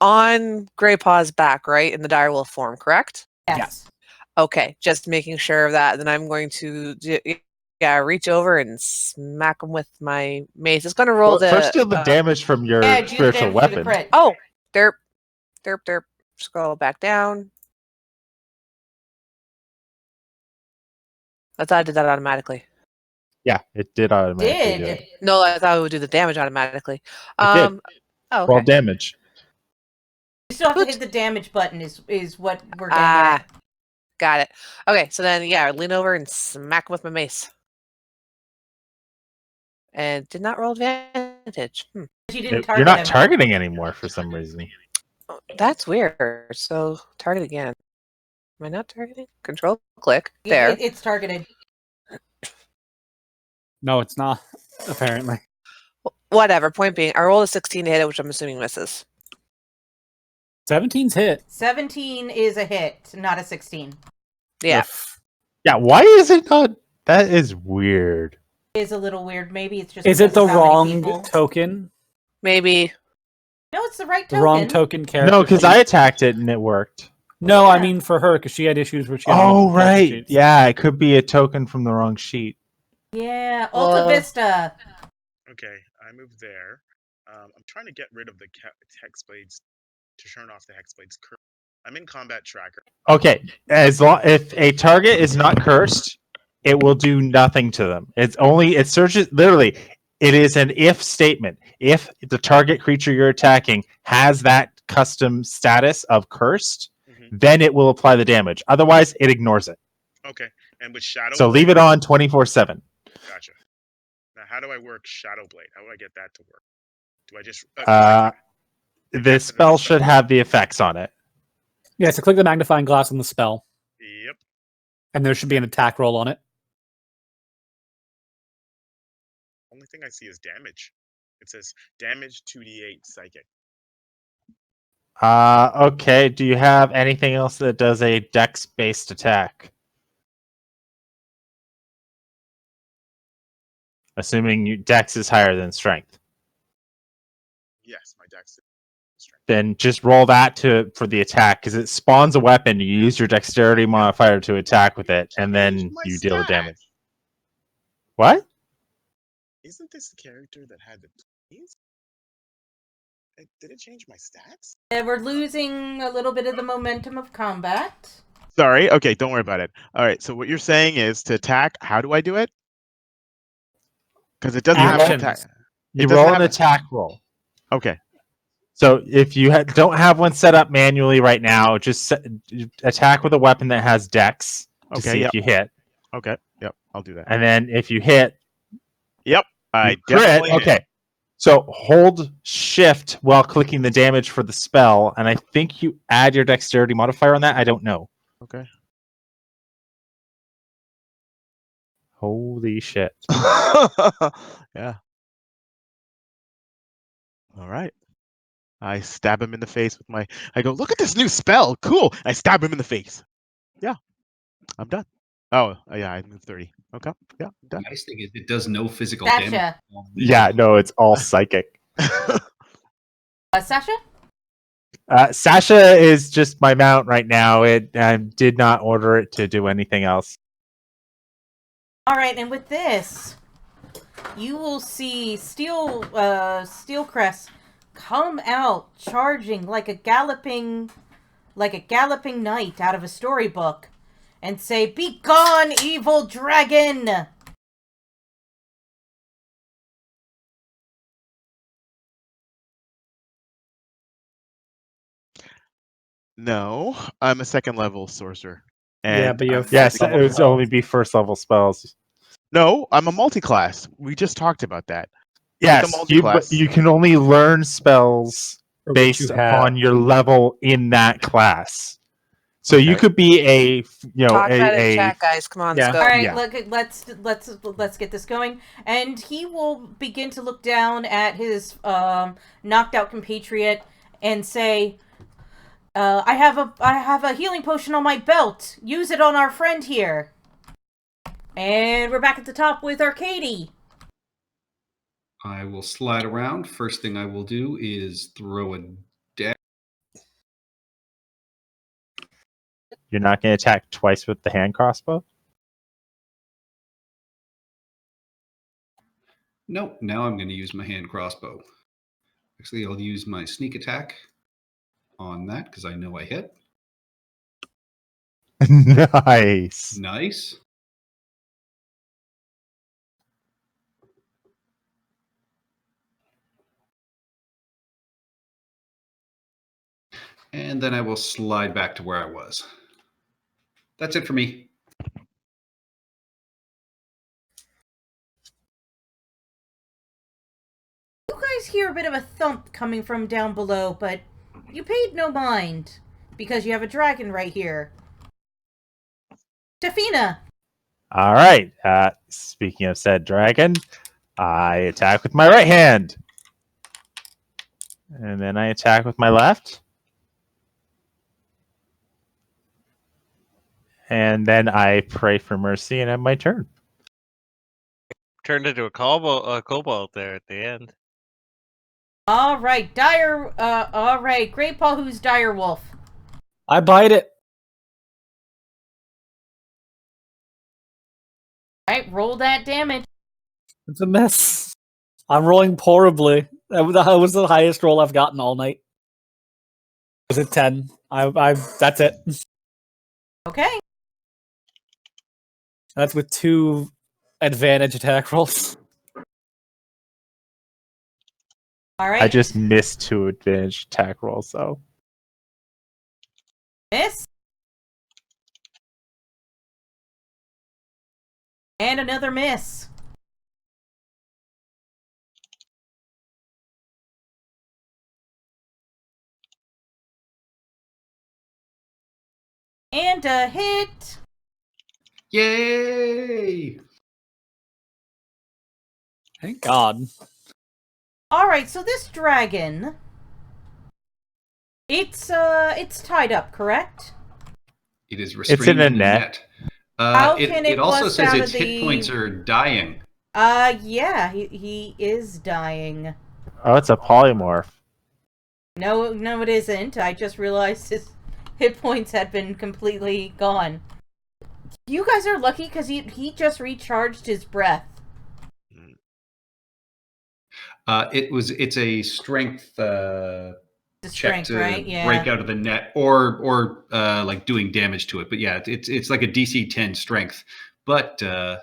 [SPEAKER 4] on Grey Paw's back, right? In the direwolf form, correct?
[SPEAKER 7] Yes.
[SPEAKER 4] Okay, just making sure of that. Then I'm going to reach over and smack him with my mace. It's going to roll the
[SPEAKER 2] First, deal the damage from your
[SPEAKER 7] Yeah, do the
[SPEAKER 2] spiritual
[SPEAKER 7] damage for the
[SPEAKER 2] weapon.
[SPEAKER 7] crit.
[SPEAKER 4] Oh, derp. Scroll back down. I thought I did that automatically.
[SPEAKER 2] Yeah, it did automatically do
[SPEAKER 7] Did.
[SPEAKER 2] it.
[SPEAKER 4] No, I thought it would do the damage automatically.
[SPEAKER 2] It did.
[SPEAKER 4] Oh,
[SPEAKER 2] Roll
[SPEAKER 4] okay.
[SPEAKER 2] damage.
[SPEAKER 7] You still have to
[SPEAKER 4] Oops.
[SPEAKER 7] hit the damage button is what we're getting at.
[SPEAKER 4] Got it. Okay, so then lean over and smack him with my mace. And did not roll advantage.
[SPEAKER 7] You didn't target
[SPEAKER 2] You're not
[SPEAKER 7] him.
[SPEAKER 2] targeting anymore for some reason.
[SPEAKER 4] Oh, that's weird. So target again. Am I not targeting? Control click. There.
[SPEAKER 7] It's targeted.
[SPEAKER 6] no, it's not. Apparently,
[SPEAKER 4] Whatever. Point being, I rolled a 16 to hit it, which I'm assuming misses.
[SPEAKER 6] 17's hit.
[SPEAKER 7] 17 is a hit, not a 16.
[SPEAKER 4] Yeah.
[SPEAKER 6] Oof.
[SPEAKER 2] Yeah, why is it not? That is weird.
[SPEAKER 7] It is a little weird. Maybe it's just.
[SPEAKER 6] Is it
[SPEAKER 7] because
[SPEAKER 6] the
[SPEAKER 7] of how many
[SPEAKER 6] wrong
[SPEAKER 7] people-
[SPEAKER 6] token?
[SPEAKER 4] Maybe.
[SPEAKER 7] No, it's the right
[SPEAKER 6] The
[SPEAKER 7] token.
[SPEAKER 6] wrong token character.
[SPEAKER 2] No, because
[SPEAKER 6] sheet.
[SPEAKER 2] I attacked it and it worked.
[SPEAKER 6] No, I
[SPEAKER 7] Yeah.
[SPEAKER 6] mean for her because she had issues where she. Had
[SPEAKER 2] Oh,
[SPEAKER 6] multiple character
[SPEAKER 2] right.
[SPEAKER 6] sheets.
[SPEAKER 2] Yeah, it could be a token from the wrong sheet.
[SPEAKER 7] Yeah, Alta
[SPEAKER 4] Well-
[SPEAKER 7] Vista.
[SPEAKER 8] Okay, I moved there. I'm trying to get rid of the hexblades to turn off the hexblades. I'm in combat tracker.
[SPEAKER 2] Okay, if a target is not cursed, it will do nothing to them. It searches literally. It is an if statement. If the target creature you're attacking has that custom status of cursed, then it will apply the damage. Otherwise, it ignores it.
[SPEAKER 8] Okay, and with Shadow.
[SPEAKER 2] So leave it on 24/7.
[SPEAKER 8] Gotcha. Now, how do I work Shadow Blade? How do I get that to work? Do I just?
[SPEAKER 2] The spell should have the effects on it.
[SPEAKER 6] Yeah, so click the magnifying glass on the spell,
[SPEAKER 8] Yep.
[SPEAKER 6] and there should be an attack roll on it.
[SPEAKER 8] Only thing I see is damage. It says damage 2d8 psychic.
[SPEAKER 2] Okay. Do you have anything else that does a dex-based attack? Assuming dex is higher than strength.
[SPEAKER 8] Yes, my dex is strength.
[SPEAKER 2] Then just roll that for the attack because it spawns a weapon. You use your dexterity modifier to attack with it, and then
[SPEAKER 8] My
[SPEAKER 2] you deal the
[SPEAKER 8] stat!
[SPEAKER 2] damage. What?
[SPEAKER 8] Isn't this the character that had the 20s? Did it change my stats?
[SPEAKER 7] We're losing a little bit of the momentum of combat.
[SPEAKER 3] Sorry. Okay, don't worry about it. All right. So what you're saying is to attack. How do I do it? Because it doesn't have an
[SPEAKER 6] Actions.
[SPEAKER 3] attack.
[SPEAKER 2] You
[SPEAKER 3] doesn't
[SPEAKER 2] roll
[SPEAKER 3] have
[SPEAKER 2] an
[SPEAKER 3] a-
[SPEAKER 2] attack roll.
[SPEAKER 3] Okay.
[SPEAKER 2] So if you don't have one set up manually right now, just attack with a weapon that has dex to
[SPEAKER 3] Okay,
[SPEAKER 2] see
[SPEAKER 3] yep.
[SPEAKER 2] if you hit.
[SPEAKER 3] Okay. Yep. I'll do that.
[SPEAKER 2] And then if you hit,
[SPEAKER 3] I
[SPEAKER 2] you crit.
[SPEAKER 3] definitely hit.
[SPEAKER 2] Okay. So hold shift while clicking the damage for the spell, and I think you add your dexterity modifier on that. I don't know.
[SPEAKER 3] Okay.
[SPEAKER 2] Holy shit.
[SPEAKER 3] Yeah. All right. I stab him in the face with my. I go, look at this new spell. Cool. I stab him in the face. Yeah. I'm done. Oh, yeah. I moved 30. Okay. Yeah. I'm
[SPEAKER 5] The
[SPEAKER 3] done.
[SPEAKER 5] nice thing is it does no physical damage.
[SPEAKER 7] Sasha.
[SPEAKER 2] Yeah, no, it's all psychic.
[SPEAKER 7] Sasha?
[SPEAKER 2] Sasha is just my mount right now. I did not order it to do anything else.
[SPEAKER 7] All right, and with this, you will see Steelcrest come out charging like a galloping knight out of a storybook and say, "Be gone, evil dragon!"
[SPEAKER 3] No, I'm a second level sorcerer.
[SPEAKER 6] Yeah,
[SPEAKER 3] And
[SPEAKER 6] but you
[SPEAKER 3] I'm
[SPEAKER 6] have
[SPEAKER 2] Yes,
[SPEAKER 3] multi-
[SPEAKER 2] it would only be first level spells.
[SPEAKER 3] No, I'm a multi-class. We just talked about that.
[SPEAKER 2] Yes,
[SPEAKER 8] multi-class.
[SPEAKER 2] you can only learn spells
[SPEAKER 6] Or what
[SPEAKER 2] based
[SPEAKER 6] you have.
[SPEAKER 2] upon your level in that class. So you
[SPEAKER 8] Okay.
[SPEAKER 2] could be a
[SPEAKER 4] Talk that in
[SPEAKER 2] a
[SPEAKER 4] chat, guys. Come on,
[SPEAKER 6] Yeah.
[SPEAKER 4] let's go.
[SPEAKER 7] All right,
[SPEAKER 2] Yeah.
[SPEAKER 7] let's get this going. And he will begin to look down at his knocked out compatriot and say, I have a healing potion on my belt. Use it on our friend here." And we're back at the top with Arcady.
[SPEAKER 5] I will slide around. First thing I will do is throw a dagger.
[SPEAKER 2] You're not going to attack twice with the hand crossbow.
[SPEAKER 5] Nope, now I'm going to use my hand crossbow. Actually, I'll use my sneak attack on that because I know I hit.
[SPEAKER 2] Nice.
[SPEAKER 5] Nice. And then I will slide back to where I was. That's it for me.
[SPEAKER 7] You guys hear a bit of a thump coming from down below, but you paid no mind because you have a dragon right here. Tafina.
[SPEAKER 2] All right. Speaking of said dragon, I attack with my right hand. And then I attack with my left. And then I pray for mercy and end my turn.
[SPEAKER 1] Turned into a kobold there at the end.
[SPEAKER 7] All right, Great Paul, who's Dire Wolf?
[SPEAKER 6] I bite it.
[SPEAKER 7] All right, roll that damage.
[SPEAKER 6] It's a mess. I'm rolling horribly. That was the highest roll I've gotten all night. Was it 10? That's it.
[SPEAKER 7] Okay.
[SPEAKER 6] That's with 2 advantage attack rolls.
[SPEAKER 7] All right.
[SPEAKER 2] I just missed 2 advantage attack rolls, though.
[SPEAKER 7] Miss. And another miss. And a hit.
[SPEAKER 5] Yay!
[SPEAKER 6] Thank God.
[SPEAKER 7] All right, so this dragon, it's tied up, correct?
[SPEAKER 5] It is restrained
[SPEAKER 2] in a
[SPEAKER 5] in a
[SPEAKER 2] net.
[SPEAKER 5] net.
[SPEAKER 7] How can it
[SPEAKER 5] also
[SPEAKER 7] bust
[SPEAKER 5] says
[SPEAKER 7] out
[SPEAKER 5] its
[SPEAKER 7] of
[SPEAKER 5] hit
[SPEAKER 7] the-
[SPEAKER 5] points are dying.
[SPEAKER 7] Yeah, he is dying.
[SPEAKER 2] Oh, it's a polymorph.
[SPEAKER 7] No, it isn't. I just realized his hit points had been completely gone. You guys are lucky because he just recharged his breath.
[SPEAKER 5] It's a strength
[SPEAKER 7] The
[SPEAKER 5] check
[SPEAKER 7] strength,
[SPEAKER 5] to
[SPEAKER 7] right? Yeah.
[SPEAKER 5] break out of the net, or like doing damage to it. But yeah, it's like a DC 10 strength, but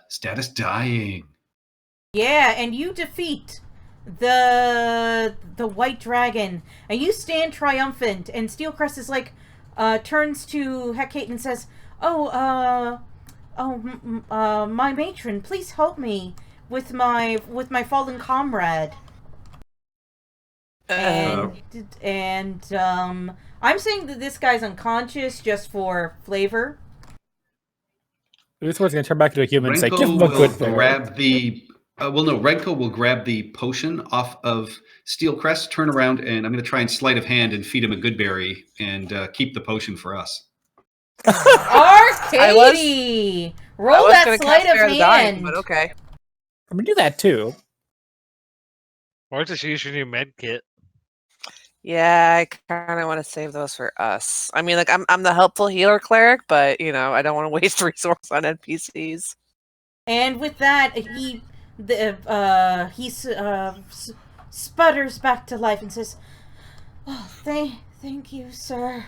[SPEAKER 5] status dying.
[SPEAKER 7] Yeah, and you defeat the white dragon, and you stand triumphant. And Steelcrest is like, turns to Hecate and says, my matron, please help me with my fallen comrade." And I'm saying that this guy's unconscious just for flavor.
[SPEAKER 6] Uthor's gonna turn back into a human and say,
[SPEAKER 5] Renko
[SPEAKER 6] "Give him a
[SPEAKER 5] will
[SPEAKER 6] good bear."
[SPEAKER 5] grab the. Renko will grab the potion off of Steelcrest, turn around, and I'm going to try and sleight of hand and feed him a good berry and keep the potion for us.
[SPEAKER 7] Arcady! Roll that sleight of hand.
[SPEAKER 4] But okay.
[SPEAKER 6] I'm gonna do that too.
[SPEAKER 1] Or just use your new med kit.
[SPEAKER 4] Yeah, I kind of want to save those for us. I mean, like I'm the helpful healer cleric, but I don't want to waste resources on NPCs.
[SPEAKER 7] And with that, he sputters back to life and says, "Oh, thank you, sir.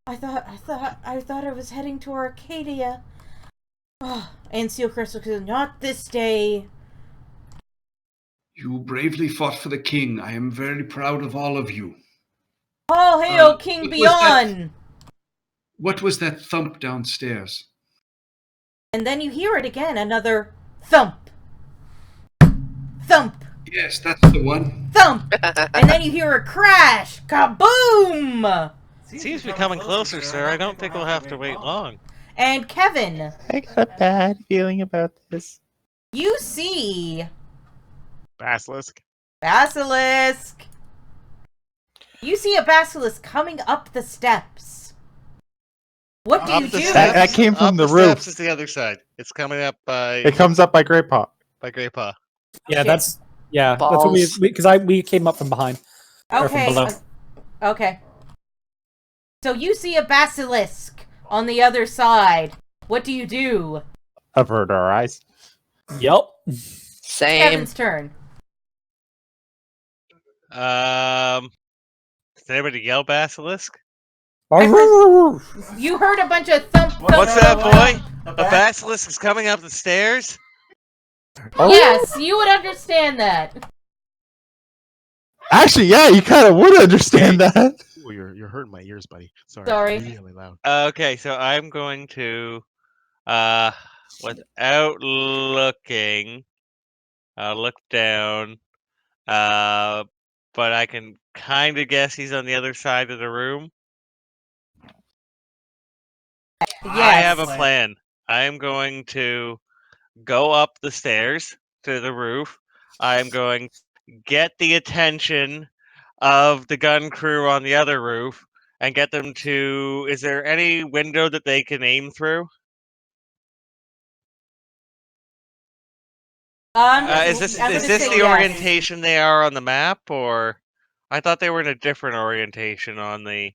[SPEAKER 7] I thought I was heading to Arcadia." Oh, and Steelcrest says, "Not this day."
[SPEAKER 5] You bravely fought for the king. I am very proud of all of you.
[SPEAKER 7] All hail King Beyond!
[SPEAKER 5] What was that thump downstairs?
[SPEAKER 7] And then you hear it again, another thump. Thump.
[SPEAKER 5] Yes, that's the one.
[SPEAKER 7] Thump! And then you hear a crash! Kaboom!
[SPEAKER 1] Seems to be coming closer, sir. I don't think we'll have to wait long.
[SPEAKER 7] And Kevin,
[SPEAKER 2] I got a bad feeling about this.
[SPEAKER 7] you see
[SPEAKER 8] Basilisk.
[SPEAKER 7] Basilisk. You see a basilisk coming up the steps. What do
[SPEAKER 1] Up
[SPEAKER 7] you
[SPEAKER 1] the
[SPEAKER 7] do?
[SPEAKER 1] steps.
[SPEAKER 2] That came from
[SPEAKER 1] Up
[SPEAKER 2] the
[SPEAKER 1] steps
[SPEAKER 2] roof.
[SPEAKER 1] is the other side. It's coming up by
[SPEAKER 2] It comes up by Great Paw.
[SPEAKER 1] Graypaw.
[SPEAKER 6] Yeah,
[SPEAKER 7] Shit.
[SPEAKER 6] that's what we
[SPEAKER 4] Balls.
[SPEAKER 6] because we came up from behind or from
[SPEAKER 7] Okay.
[SPEAKER 6] below.
[SPEAKER 7] Okay. So you see a basilisk on the other side. What do you do?
[SPEAKER 2] Avert our eyes.
[SPEAKER 6] Yep.
[SPEAKER 4] Same.
[SPEAKER 7] Kevin's turn.
[SPEAKER 1] Does anybody yell basilisk?
[SPEAKER 7] You heard a bunch of thump. thump
[SPEAKER 1] What's that,
[SPEAKER 7] thump,
[SPEAKER 1] boy?
[SPEAKER 7] thump.
[SPEAKER 1] A basilisk is coming up the stairs?
[SPEAKER 7] Yes, you would understand that.
[SPEAKER 2] Actually, yeah, you kind of would understand that.
[SPEAKER 8] Ooh, you're hurting my ears, buddy. Sorry.
[SPEAKER 7] Sorry.
[SPEAKER 8] Really loud.
[SPEAKER 1] Okay, so I'm going to, without looking, look down, but I can kind of guess he's on the other side of the room.
[SPEAKER 7] Yes.
[SPEAKER 1] I have a plan. I am going to go up the stairs to the roof. I'm going to get the attention of the gun crew on the other roof and get them to. Is there any window that they can aim through? Is this the orientation they are on the map, or I thought they were in a different orientation on the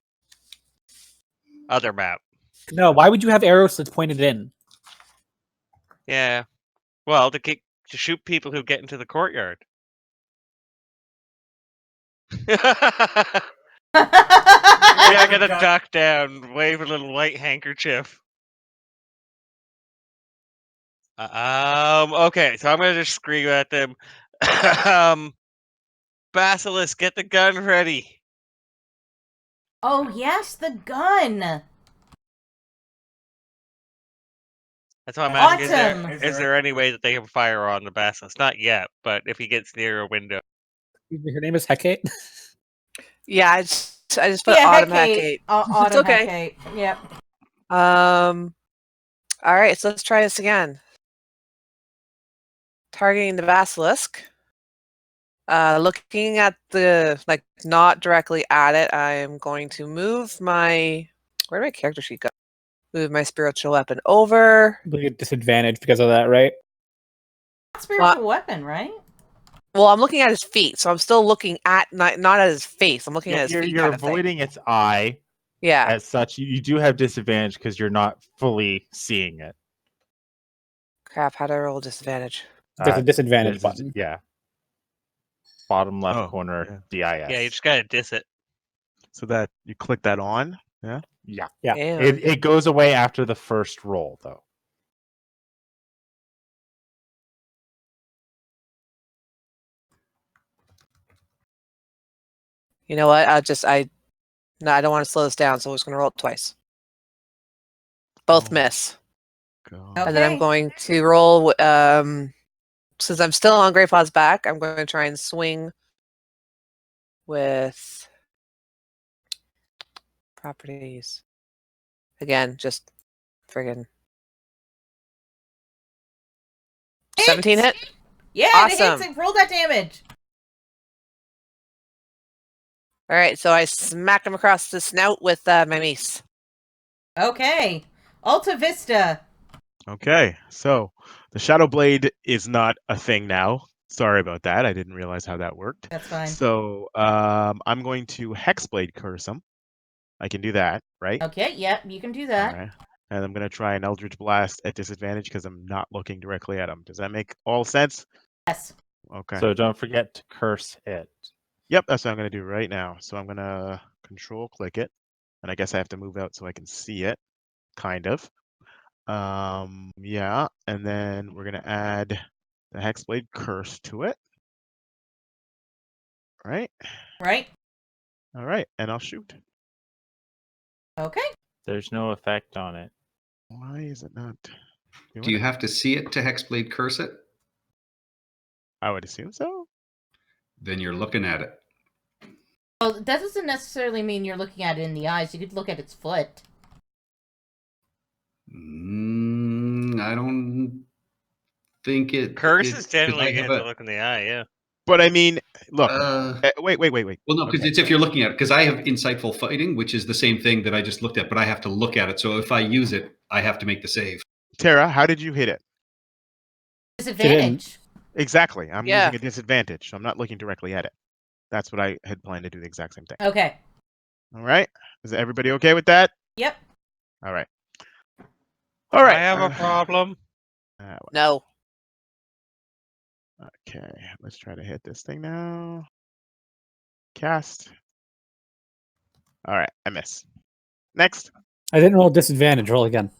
[SPEAKER 1] other map?
[SPEAKER 6] No, why would you have arrows that's pointed in?
[SPEAKER 1] Yeah, well, to shoot people who get into the courtyard. Yeah, I gotta duck down, wave a little white handkerchief. Okay, so I'm gonna just scream at them. Basilisk, get the gun ready.
[SPEAKER 7] Oh yes, the gun.
[SPEAKER 1] That's why I'm asking.
[SPEAKER 7] Autumn.
[SPEAKER 1] Is there any way that they can fire on the basilisk? Not yet, but if he gets near a window.
[SPEAKER 6] Her name is Hecate.
[SPEAKER 4] Yeah, I just put
[SPEAKER 7] Yeah,
[SPEAKER 4] Autumn
[SPEAKER 7] Hecate.
[SPEAKER 4] Hecate.
[SPEAKER 7] Autumn
[SPEAKER 4] It's okay.
[SPEAKER 7] Hecate. Yep.
[SPEAKER 4] All right, so let's try this again. Targeting the basilisk. Looking at the not directly at it, I am going to move my where did my character sheet go? Move my spiritual weapon over.
[SPEAKER 6] We get disadvantage because of that, right?
[SPEAKER 7] Spiritual weapon, right?
[SPEAKER 4] Well, I'm looking at his feet, so I'm still looking at not at his face. I'm looking
[SPEAKER 2] Yeah,
[SPEAKER 4] at his feet.
[SPEAKER 2] you're avoiding its eye.
[SPEAKER 4] Yeah.
[SPEAKER 2] As such, you do have disadvantage because you're not fully seeing it.
[SPEAKER 4] Crap, how do I roll disadvantage?
[SPEAKER 6] There's a disadvantage
[SPEAKER 2] there's
[SPEAKER 6] button.
[SPEAKER 2] Yeah. Bottom left
[SPEAKER 8] Oh,
[SPEAKER 2] corner, DIS.
[SPEAKER 1] Yeah, you just gotta diss it.
[SPEAKER 8] So that you click that on. Yeah.
[SPEAKER 2] Yeah.
[SPEAKER 4] Damn.
[SPEAKER 2] It goes away after the first roll, though.
[SPEAKER 4] You know what? I don't want to slow this down, so we're just gonna roll it twice. Both
[SPEAKER 8] Oh.
[SPEAKER 4] miss.
[SPEAKER 8] God.
[SPEAKER 7] Okay.
[SPEAKER 4] And then I'm going to roll since I'm still on Great Paw's back, I'm going to try and swing with properties. Again, just friggin' 17 hit.
[SPEAKER 7] Yeah,
[SPEAKER 4] Awesome.
[SPEAKER 7] it hits. Roll that damage.
[SPEAKER 4] All right, so I smack him across the snout with my mace.
[SPEAKER 7] Okay. Alta Vista.
[SPEAKER 8] Okay, so the Shadow Blade is not a thing now. Sorry about that. I didn't realize how that worked.
[SPEAKER 7] That's fine.
[SPEAKER 8] So I'm going to Hexblade curse him. I can do that, right?
[SPEAKER 7] Okay, yep, you can do that.
[SPEAKER 8] All right. And I'm going to try an Eldritch Blast at disadvantage because I'm not looking directly at him. Does that make all sense?
[SPEAKER 7] Yes.
[SPEAKER 8] Okay.
[SPEAKER 2] So don't forget to curse it.
[SPEAKER 8] Yep, that's what I'm going to do right now. So I'm going to control click it. And I guess I have to move out so I can see it. Kind of. Yeah. And then we're going to add the Hexblade curse to it. Right?
[SPEAKER 7] Right?
[SPEAKER 8] All right. And I'll shoot.
[SPEAKER 7] Okay.
[SPEAKER 2] There's no effect on it.
[SPEAKER 8] Why is it not doing
[SPEAKER 5] Do you
[SPEAKER 8] it?
[SPEAKER 5] have to see it to Hexblade curse it?
[SPEAKER 8] I would assume so.
[SPEAKER 5] Then you're looking at it.
[SPEAKER 7] Well, that doesn't necessarily mean you're looking at it in the eyes. You could look at its foot.
[SPEAKER 5] I don't think it.
[SPEAKER 1] Curses
[SPEAKER 5] 'cause
[SPEAKER 1] generally
[SPEAKER 5] I have
[SPEAKER 1] get to look in the eye, yeah.
[SPEAKER 8] But I mean, look. Wait.
[SPEAKER 5] Well, no, because
[SPEAKER 8] Okay.
[SPEAKER 5] it's if you're looking at it. Because I have insightful fighting, which is the same thing that I just looked at, but I have to look at it. So if I use it, I have to make the save.
[SPEAKER 8] Tara, how did you hit it?
[SPEAKER 7] Disadvantage.
[SPEAKER 8] Exactly. I'm
[SPEAKER 4] Yeah.
[SPEAKER 8] using a disadvantage, so I'm not looking directly at it. That's what I had planned to do, the exact same thing.
[SPEAKER 7] Okay.
[SPEAKER 8] All right. Is everybody okay with that?
[SPEAKER 7] Yep.
[SPEAKER 8] All right. All right.
[SPEAKER 1] I have a problem.
[SPEAKER 4] No.
[SPEAKER 8] Okay. Let's try to hit this thing now. Cast. All right. I miss. Next.
[SPEAKER 6] I didn't roll disadvantage. Roll again.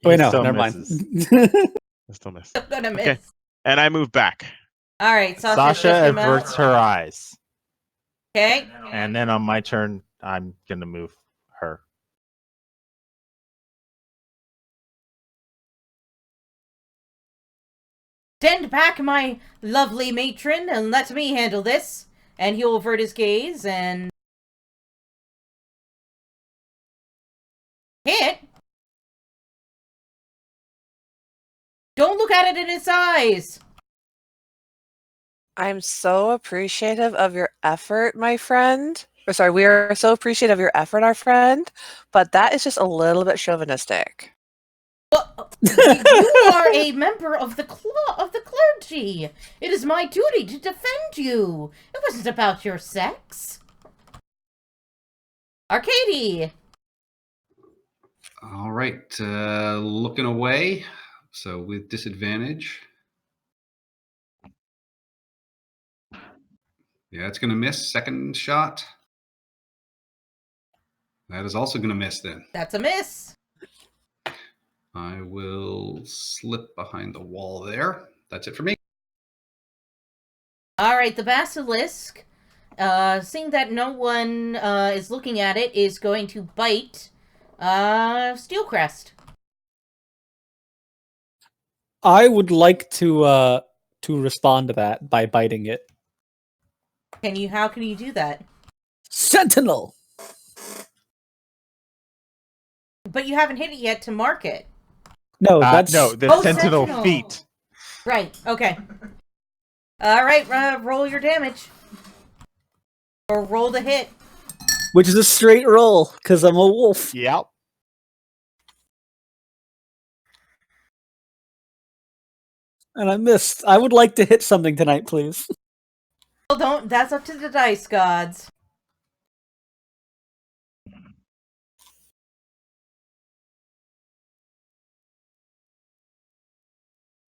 [SPEAKER 6] Oh, wait,
[SPEAKER 2] He
[SPEAKER 6] no,
[SPEAKER 2] still
[SPEAKER 6] never
[SPEAKER 2] misses.
[SPEAKER 6] mind.
[SPEAKER 8] I still miss.
[SPEAKER 7] I'm gonna miss.
[SPEAKER 8] Okay. And I move back.
[SPEAKER 7] All right, Sasha.
[SPEAKER 2] Sasha averts her eyes.
[SPEAKER 7] Okay.
[SPEAKER 2] And then on my turn, I'm going to move her.
[SPEAKER 7] Stand back, my lovely matron, and let me handle this. And he'll avert his gaze and hit. Don't look at it in its eyes.
[SPEAKER 4] I'm so appreciative of your effort, my friend. Or sorry, we are so appreciative of your effort, our friend. But that is just a little bit chauvinistic.
[SPEAKER 7] You are a member of the clergy. It is my duty to defend you. It wasn't about your sex. Arcady.
[SPEAKER 5] All right, looking away. So with disadvantage. Yeah, it's going to miss. Second shot. That is also going to miss then.
[SPEAKER 7] That's a miss.
[SPEAKER 5] I will slip behind the wall there. That's it for me.
[SPEAKER 7] All right, the basilisk, seeing that no one is looking at it, is going to bite Steelcrest.
[SPEAKER 6] I would like to respond to that by biting it.
[SPEAKER 7] How can you do that?
[SPEAKER 6] Sentinel.
[SPEAKER 7] But you haven't hit it yet to mark it.
[SPEAKER 6] No, that's
[SPEAKER 2] the
[SPEAKER 7] Oh,
[SPEAKER 2] sentinel
[SPEAKER 7] Sentinel.
[SPEAKER 2] feet.
[SPEAKER 7] Right, okay. All right, roll your damage. Or roll the hit.
[SPEAKER 6] which is a straight roll because I'm a wolf.
[SPEAKER 2] Yep.
[SPEAKER 6] And I missed. I would like to hit something tonight, please.
[SPEAKER 7] Well, don't. That's up to the dice gods.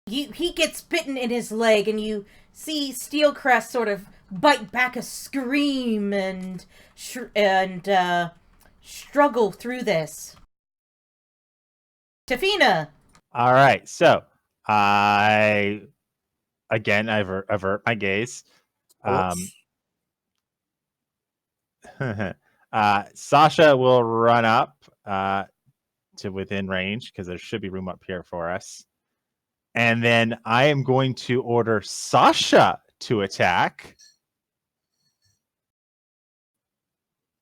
[SPEAKER 7] He gets bitten in his leg, and you see Steelcrest sort of bite back a scream and struggle through this. Tafina.
[SPEAKER 2] All right. So I avert my gaze. Sasha will run up to within range because there should be room up here for us. And then I am going to order Sasha to attack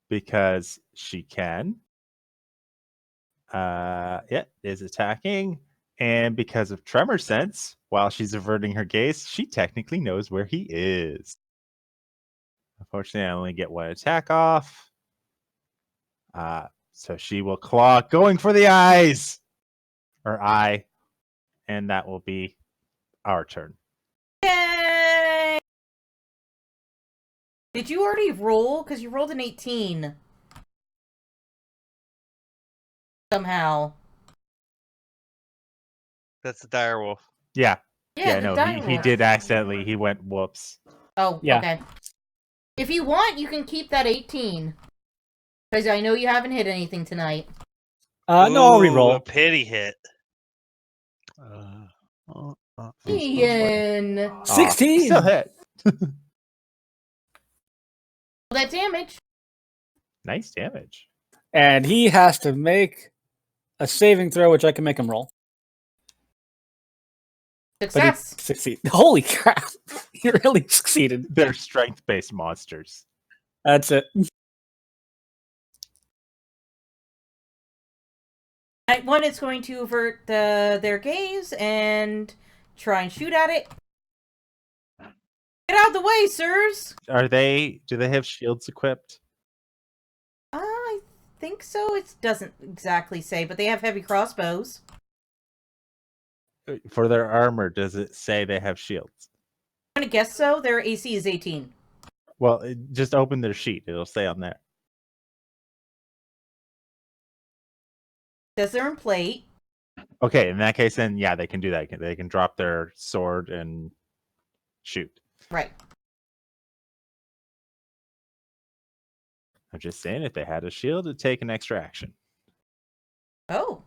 [SPEAKER 2] because she can. Is attacking. And because of Tremor Sense, while she's averting her gaze, she technically knows where he is. Unfortunately, I only get one attack off. So she will claw, going for the eyes. Or eye. And that will be our turn.
[SPEAKER 7] Yay! Did you already roll? Because you rolled an 18. Somehow.
[SPEAKER 1] That's the direwolf.
[SPEAKER 2] Yeah.
[SPEAKER 7] Yeah,
[SPEAKER 2] No, he
[SPEAKER 7] direwolf.
[SPEAKER 2] did accidentally. He went whoops.
[SPEAKER 7] Oh,
[SPEAKER 6] Yeah.
[SPEAKER 7] okay. If you want, you can keep that 18. Because I know you haven't hit anything tonight.
[SPEAKER 6] No, I'll
[SPEAKER 1] Ooh,
[SPEAKER 6] reroll.
[SPEAKER 1] a pity hit.
[SPEAKER 7] Ian!
[SPEAKER 6] 16!
[SPEAKER 2] Still hit.
[SPEAKER 7] That damage.
[SPEAKER 2] Nice damage.
[SPEAKER 6] And he has to make a saving throw, which I can make him roll.
[SPEAKER 7] Success.
[SPEAKER 6] Succeed. Holy crap! You really succeeded.
[SPEAKER 2] They're strength-based monsters.
[SPEAKER 6] That's it.
[SPEAKER 7] Night one is going to avert their gaze and try and shoot at it. Get out of the way, sirs!
[SPEAKER 2] Do they have shields equipped?
[SPEAKER 7] I think so. It doesn't exactly say, but they have heavy crossbows.
[SPEAKER 2] For their armor, does it say they have shields?
[SPEAKER 7] I'm gonna guess so. Their AC is 18.
[SPEAKER 2] Well, just open their sheet. It'll say on there.
[SPEAKER 7] Says they're in plate.
[SPEAKER 2] Okay, in that case, then yeah, they can do that. They can drop their sword and shoot.
[SPEAKER 7] Right.
[SPEAKER 2] I'm just saying, if they had a shield, it'd take an extra action.
[SPEAKER 7] Oh.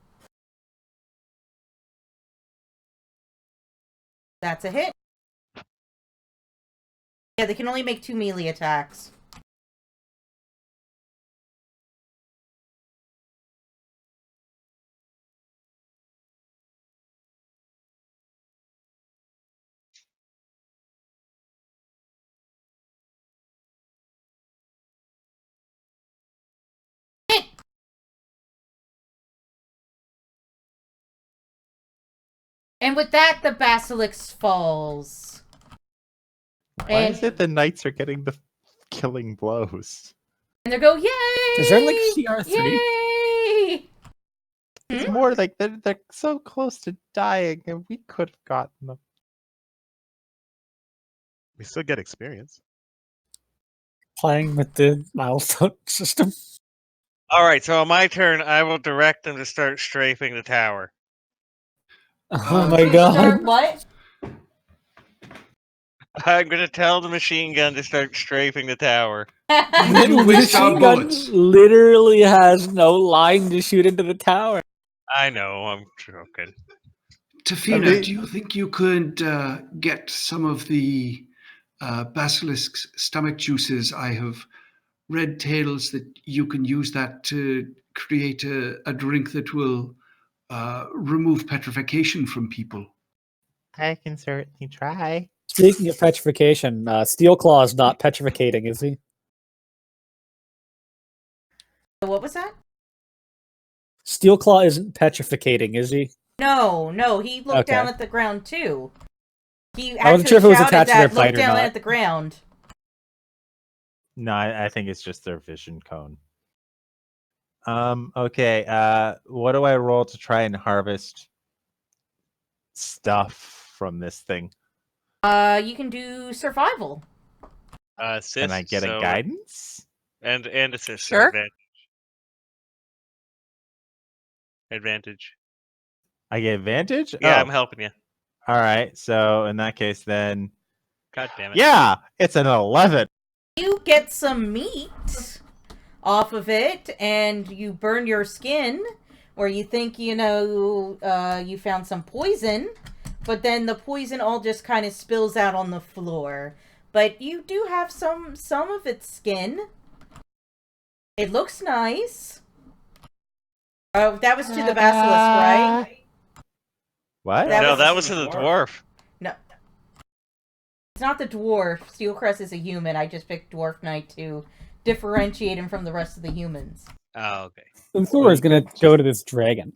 [SPEAKER 7] That's a hit. Yeah, they can only make 2 melee attacks. And with that, the basilisk falls.
[SPEAKER 2] Why is it the knights are getting the killing blows?
[SPEAKER 7] And they go, yay!
[SPEAKER 6] Is there like CR3?
[SPEAKER 7] Yay!
[SPEAKER 2] It's more like they're so close to dying, and we could have gotten them.
[SPEAKER 8] We still get experience.
[SPEAKER 6] Playing with the milestone system.
[SPEAKER 1] All right, so on my turn, I will direct them to start strafing the tower.
[SPEAKER 6] Oh my
[SPEAKER 7] Start
[SPEAKER 6] god.
[SPEAKER 7] what?
[SPEAKER 1] I'm going to tell the machine gun to start strafing the tower.
[SPEAKER 6] The
[SPEAKER 5] waste our
[SPEAKER 6] machine gun
[SPEAKER 5] bullets.
[SPEAKER 6] literally has no line to shoot into the tower.
[SPEAKER 1] I know, I'm joking.
[SPEAKER 5] Tafina, do you think you could get some of the basilisk's stomach juices? I have read tales that you can use that to create a drink that will remove petrification from people.
[SPEAKER 2] I can certainly try.
[SPEAKER 6] Speaking of petrification, Steel Claw is not petrificating, is he?
[SPEAKER 7] What was that?
[SPEAKER 6] Steel Claw isn't petrificating, is he?
[SPEAKER 7] No, he looked down
[SPEAKER 6] Okay.
[SPEAKER 7] at the ground too. He
[SPEAKER 6] I wasn't
[SPEAKER 7] actually
[SPEAKER 6] sure if it was
[SPEAKER 7] shouted
[SPEAKER 6] attached to their
[SPEAKER 7] that,
[SPEAKER 6] fight
[SPEAKER 7] look
[SPEAKER 6] or
[SPEAKER 7] down
[SPEAKER 6] not.
[SPEAKER 7] at the ground.
[SPEAKER 2] No, I think it's just their vision cone. Okay. What do I roll to try and harvest stuff from this thing?
[SPEAKER 7] You can do survival.
[SPEAKER 1] Assist,
[SPEAKER 2] Can I get a guidance?
[SPEAKER 1] And assist.
[SPEAKER 4] Sure.
[SPEAKER 1] Advantage.
[SPEAKER 2] I get advantage?
[SPEAKER 1] Yeah,
[SPEAKER 2] Oh,
[SPEAKER 1] I'm helping you.
[SPEAKER 2] all right. So in that case, then,
[SPEAKER 1] God damn it.
[SPEAKER 2] yeah, it's an 11.
[SPEAKER 7] You get some meat off of it, and you burn your skin, or you think, you found some poison, but then the poison all just kind of spills out on the floor. But you do have some of its skin. It looks nice. Oh, that was to the basilisk, right?
[SPEAKER 2] What?
[SPEAKER 7] That
[SPEAKER 1] No,
[SPEAKER 7] was-
[SPEAKER 1] that was to the dwarf.
[SPEAKER 7] No. It's not the dwarf. Steelcrest is a human. I just picked Dwarf Knight to differentiate him from the rest of the humans.
[SPEAKER 1] Oh, okay.
[SPEAKER 6] Thor is gonna go to this dragon.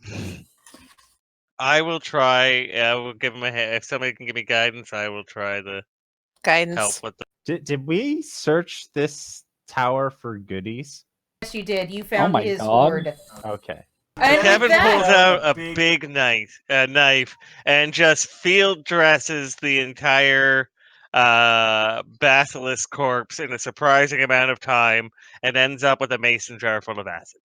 [SPEAKER 1] I will try. I will give him a hand. If somebody can give me guidance, I will try to
[SPEAKER 4] Guidance.
[SPEAKER 1] help with the.
[SPEAKER 2] Did we search this tower for goodies?
[SPEAKER 7] Yes, you did. You found
[SPEAKER 6] my
[SPEAKER 7] his
[SPEAKER 6] God.
[SPEAKER 7] sword.
[SPEAKER 2] Okay.
[SPEAKER 7] And with
[SPEAKER 1] Kevin
[SPEAKER 7] that-
[SPEAKER 1] pulls out a big knife, and just field dresses the entire basilisk corpse in a surprising amount of time, and ends up with a mason jar full of acid,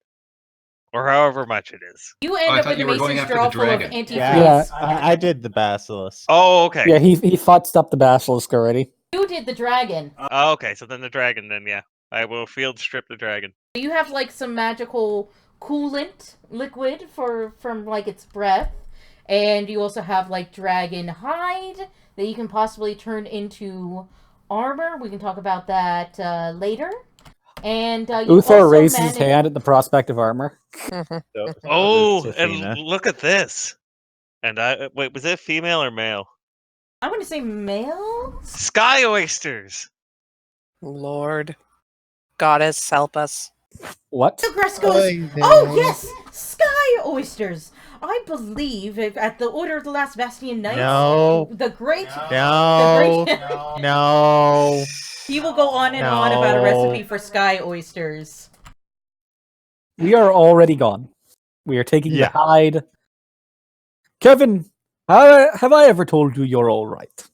[SPEAKER 1] or however much it is.
[SPEAKER 7] You
[SPEAKER 5] I
[SPEAKER 7] end up
[SPEAKER 5] thought
[SPEAKER 7] with a
[SPEAKER 5] you were going
[SPEAKER 7] mason
[SPEAKER 5] after
[SPEAKER 7] straw
[SPEAKER 5] the
[SPEAKER 7] full of
[SPEAKER 5] dragon.
[SPEAKER 7] antifreeze.
[SPEAKER 6] Yeah.
[SPEAKER 2] I did the basilisk.
[SPEAKER 1] Oh, okay.
[SPEAKER 6] Yeah, he futzed up the basilisk already.
[SPEAKER 7] You did the dragon.
[SPEAKER 1] Oh, okay. So then the dragon. Then yeah, I will field strip the dragon.
[SPEAKER 7] You have like some magical coolant liquid from like its breath, and you also have like dragon hide that you can possibly turn into armor. We can talk about that later. And you
[SPEAKER 6] Uthor
[SPEAKER 7] also
[SPEAKER 6] raises his
[SPEAKER 7] manage-
[SPEAKER 6] hand at the prospect of armor.
[SPEAKER 4] Mhm.
[SPEAKER 1] Oh,
[SPEAKER 2] Tafina.
[SPEAKER 1] and look at this. And I wait. Was it female or male?
[SPEAKER 7] I want to say male.
[SPEAKER 1] Sky oysters.
[SPEAKER 4] Lord. Goddess, help us.
[SPEAKER 6] What?
[SPEAKER 7] The Gress goes, oh yes, sky oysters. I believe at the Order of the Last Bastion Knights,
[SPEAKER 2] No.
[SPEAKER 7] the great,
[SPEAKER 2] No.
[SPEAKER 7] the great,
[SPEAKER 2] No.
[SPEAKER 7] he will go on and on about a
[SPEAKER 2] No.
[SPEAKER 7] recipe for sky oysters.
[SPEAKER 6] We are already gone. We are taking
[SPEAKER 3] Yeah.
[SPEAKER 6] the hide. Kevin, have I ever told you you're all right?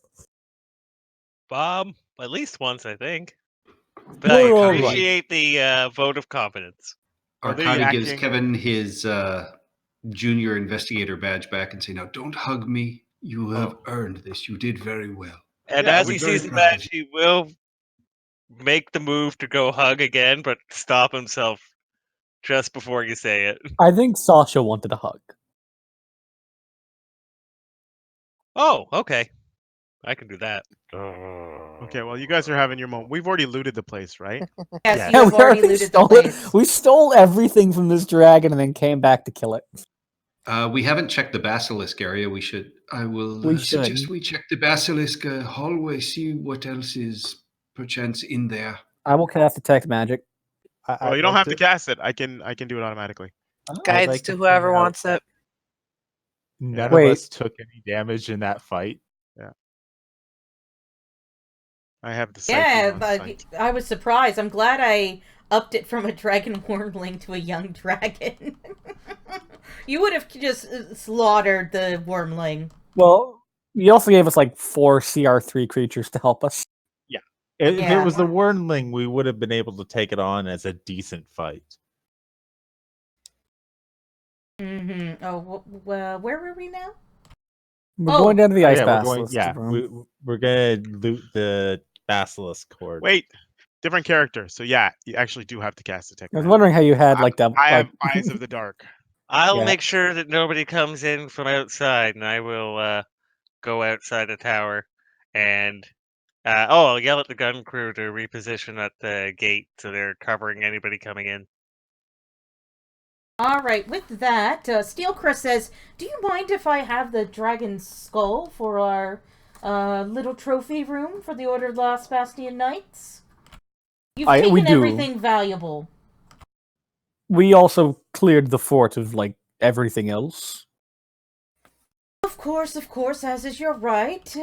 [SPEAKER 1] At least once, I think. But I
[SPEAKER 6] You're all right.
[SPEAKER 1] appreciate the vote of confidence.
[SPEAKER 3] Are they
[SPEAKER 5] Arcadi gives
[SPEAKER 3] acting-
[SPEAKER 5] Kevin his junior investigator badge back and say, "Now, don't hug me. You have earned this. You did very well."
[SPEAKER 1] And
[SPEAKER 3] Yeah,
[SPEAKER 1] as
[SPEAKER 3] we're
[SPEAKER 1] he
[SPEAKER 5] very
[SPEAKER 1] sees the
[SPEAKER 5] proud of
[SPEAKER 1] badge, he will make the move to go hug again, but stop himself just before you say it.
[SPEAKER 6] I think Sasha wanted a hug.
[SPEAKER 1] Oh, okay. I can do that.
[SPEAKER 3] Okay, well, you guys are having your moment. We've already looted the place, right?
[SPEAKER 7] Yes,
[SPEAKER 2] Yeah.
[SPEAKER 7] you have already looted the
[SPEAKER 6] stole
[SPEAKER 7] place.
[SPEAKER 6] We stole everything from this dragon and then came back to kill it.
[SPEAKER 5] We haven't checked the basilisk area. We should. I will
[SPEAKER 6] We
[SPEAKER 5] suggest
[SPEAKER 6] should.
[SPEAKER 5] we check the basilisk hallway, see what else is perchance in there.
[SPEAKER 6] I will cast detect magic.
[SPEAKER 3] Well, you don't have to cast it. I can do it automatically.
[SPEAKER 4] Guides
[SPEAKER 2] like
[SPEAKER 4] to
[SPEAKER 2] to
[SPEAKER 4] whoever
[SPEAKER 2] point out
[SPEAKER 4] wants it.
[SPEAKER 2] None
[SPEAKER 6] Wait.
[SPEAKER 2] of us took any damage in that fight.
[SPEAKER 3] I have the psyche
[SPEAKER 7] Yeah,
[SPEAKER 3] on
[SPEAKER 7] but
[SPEAKER 3] sight.
[SPEAKER 7] I was surprised. I'm glad I upped it from a dragon wormling to a young dragon. You would have just slaughtered the wormling.
[SPEAKER 6] Well, you also gave us like 4 CR3 creatures to help us.
[SPEAKER 2] If
[SPEAKER 7] Yeah.
[SPEAKER 2] it was the Wyrmling, we would have been able to take it on as a decent fight.
[SPEAKER 7] Mm-hmm. Oh, where were we now?
[SPEAKER 6] We're
[SPEAKER 7] Oh.
[SPEAKER 6] going down to the ice
[SPEAKER 2] Yeah,
[SPEAKER 6] basilisk.
[SPEAKER 2] we're gonna loot the basilisk cord.
[SPEAKER 3] Wait, different character. So yeah, you actually do have to cast detect
[SPEAKER 6] I was
[SPEAKER 3] magic.
[SPEAKER 6] wondering how you had like the.
[SPEAKER 3] I have
[SPEAKER 6] like-
[SPEAKER 3] eyes of the dark.
[SPEAKER 1] I'll
[SPEAKER 6] Yeah.
[SPEAKER 1] make sure that nobody comes in from outside, and I will go outside the tower. And I'll yell at the gun crew to reposition at the gate so they're covering anybody coming in.
[SPEAKER 7] All right, with that, Steelcrest says, do you mind if I have the dragon's skull for our little trophy room for the Order of the Last Bastion Knights? You've
[SPEAKER 6] we
[SPEAKER 7] taken
[SPEAKER 6] do.
[SPEAKER 7] everything valuable.
[SPEAKER 6] We also cleared the fort of like everything else.
[SPEAKER 7] Of course, as is your right.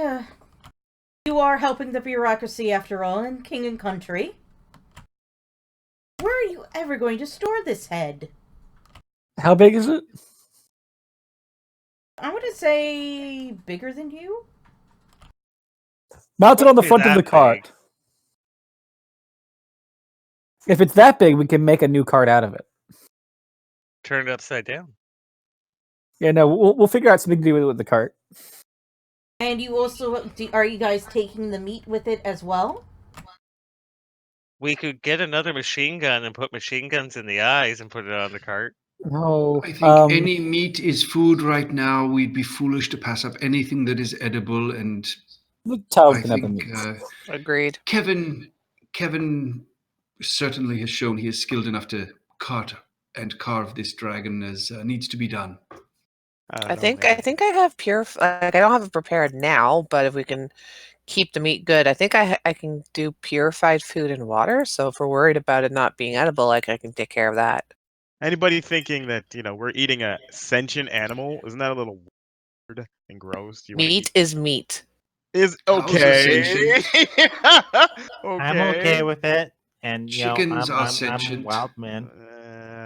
[SPEAKER 7] You are helping the bureaucracy, after all, in king and country. Where are you ever going to store this head?
[SPEAKER 6] How big is it?
[SPEAKER 7] I want to say bigger than you?
[SPEAKER 6] Mount it on the
[SPEAKER 1] Wouldn't be
[SPEAKER 6] front of the
[SPEAKER 1] that
[SPEAKER 6] cart.
[SPEAKER 1] big.
[SPEAKER 6] If it's that big, we can make a new cart out of it.
[SPEAKER 1] Turn it upside down.
[SPEAKER 6] Yeah, no, we'll figure out something to do with the cart.
[SPEAKER 7] And you also, are you guys taking the meat with it as well?
[SPEAKER 1] We could get another machine gun and put machine guns in the eyes and put it on the cart.
[SPEAKER 6] No,
[SPEAKER 5] I think any meat is food right now. We'd be foolish to pass up anything that is edible. And
[SPEAKER 6] the tower
[SPEAKER 5] I
[SPEAKER 6] can have the
[SPEAKER 5] think
[SPEAKER 6] meat.
[SPEAKER 4] Agreed.
[SPEAKER 5] Kevin certainly has shown he is skilled enough to cut and carve this dragon as needs to be done.
[SPEAKER 4] I think I have pure. Like, I don't have it prepared now, but if we can keep the meat good, I think I can do purified food and water. So if we're worried about it not being edible, like I can take care of that.
[SPEAKER 3] Anybody thinking that we're eating a sentient animal? Isn't that a little weird and gross? Do you wanna
[SPEAKER 4] Meat is meat.
[SPEAKER 3] Is
[SPEAKER 5] Cows are
[SPEAKER 3] okay. Okay.
[SPEAKER 2] I'm okay with it, and
[SPEAKER 5] Chickens are
[SPEAKER 2] I'm a
[SPEAKER 5] sentient.
[SPEAKER 2] wild man.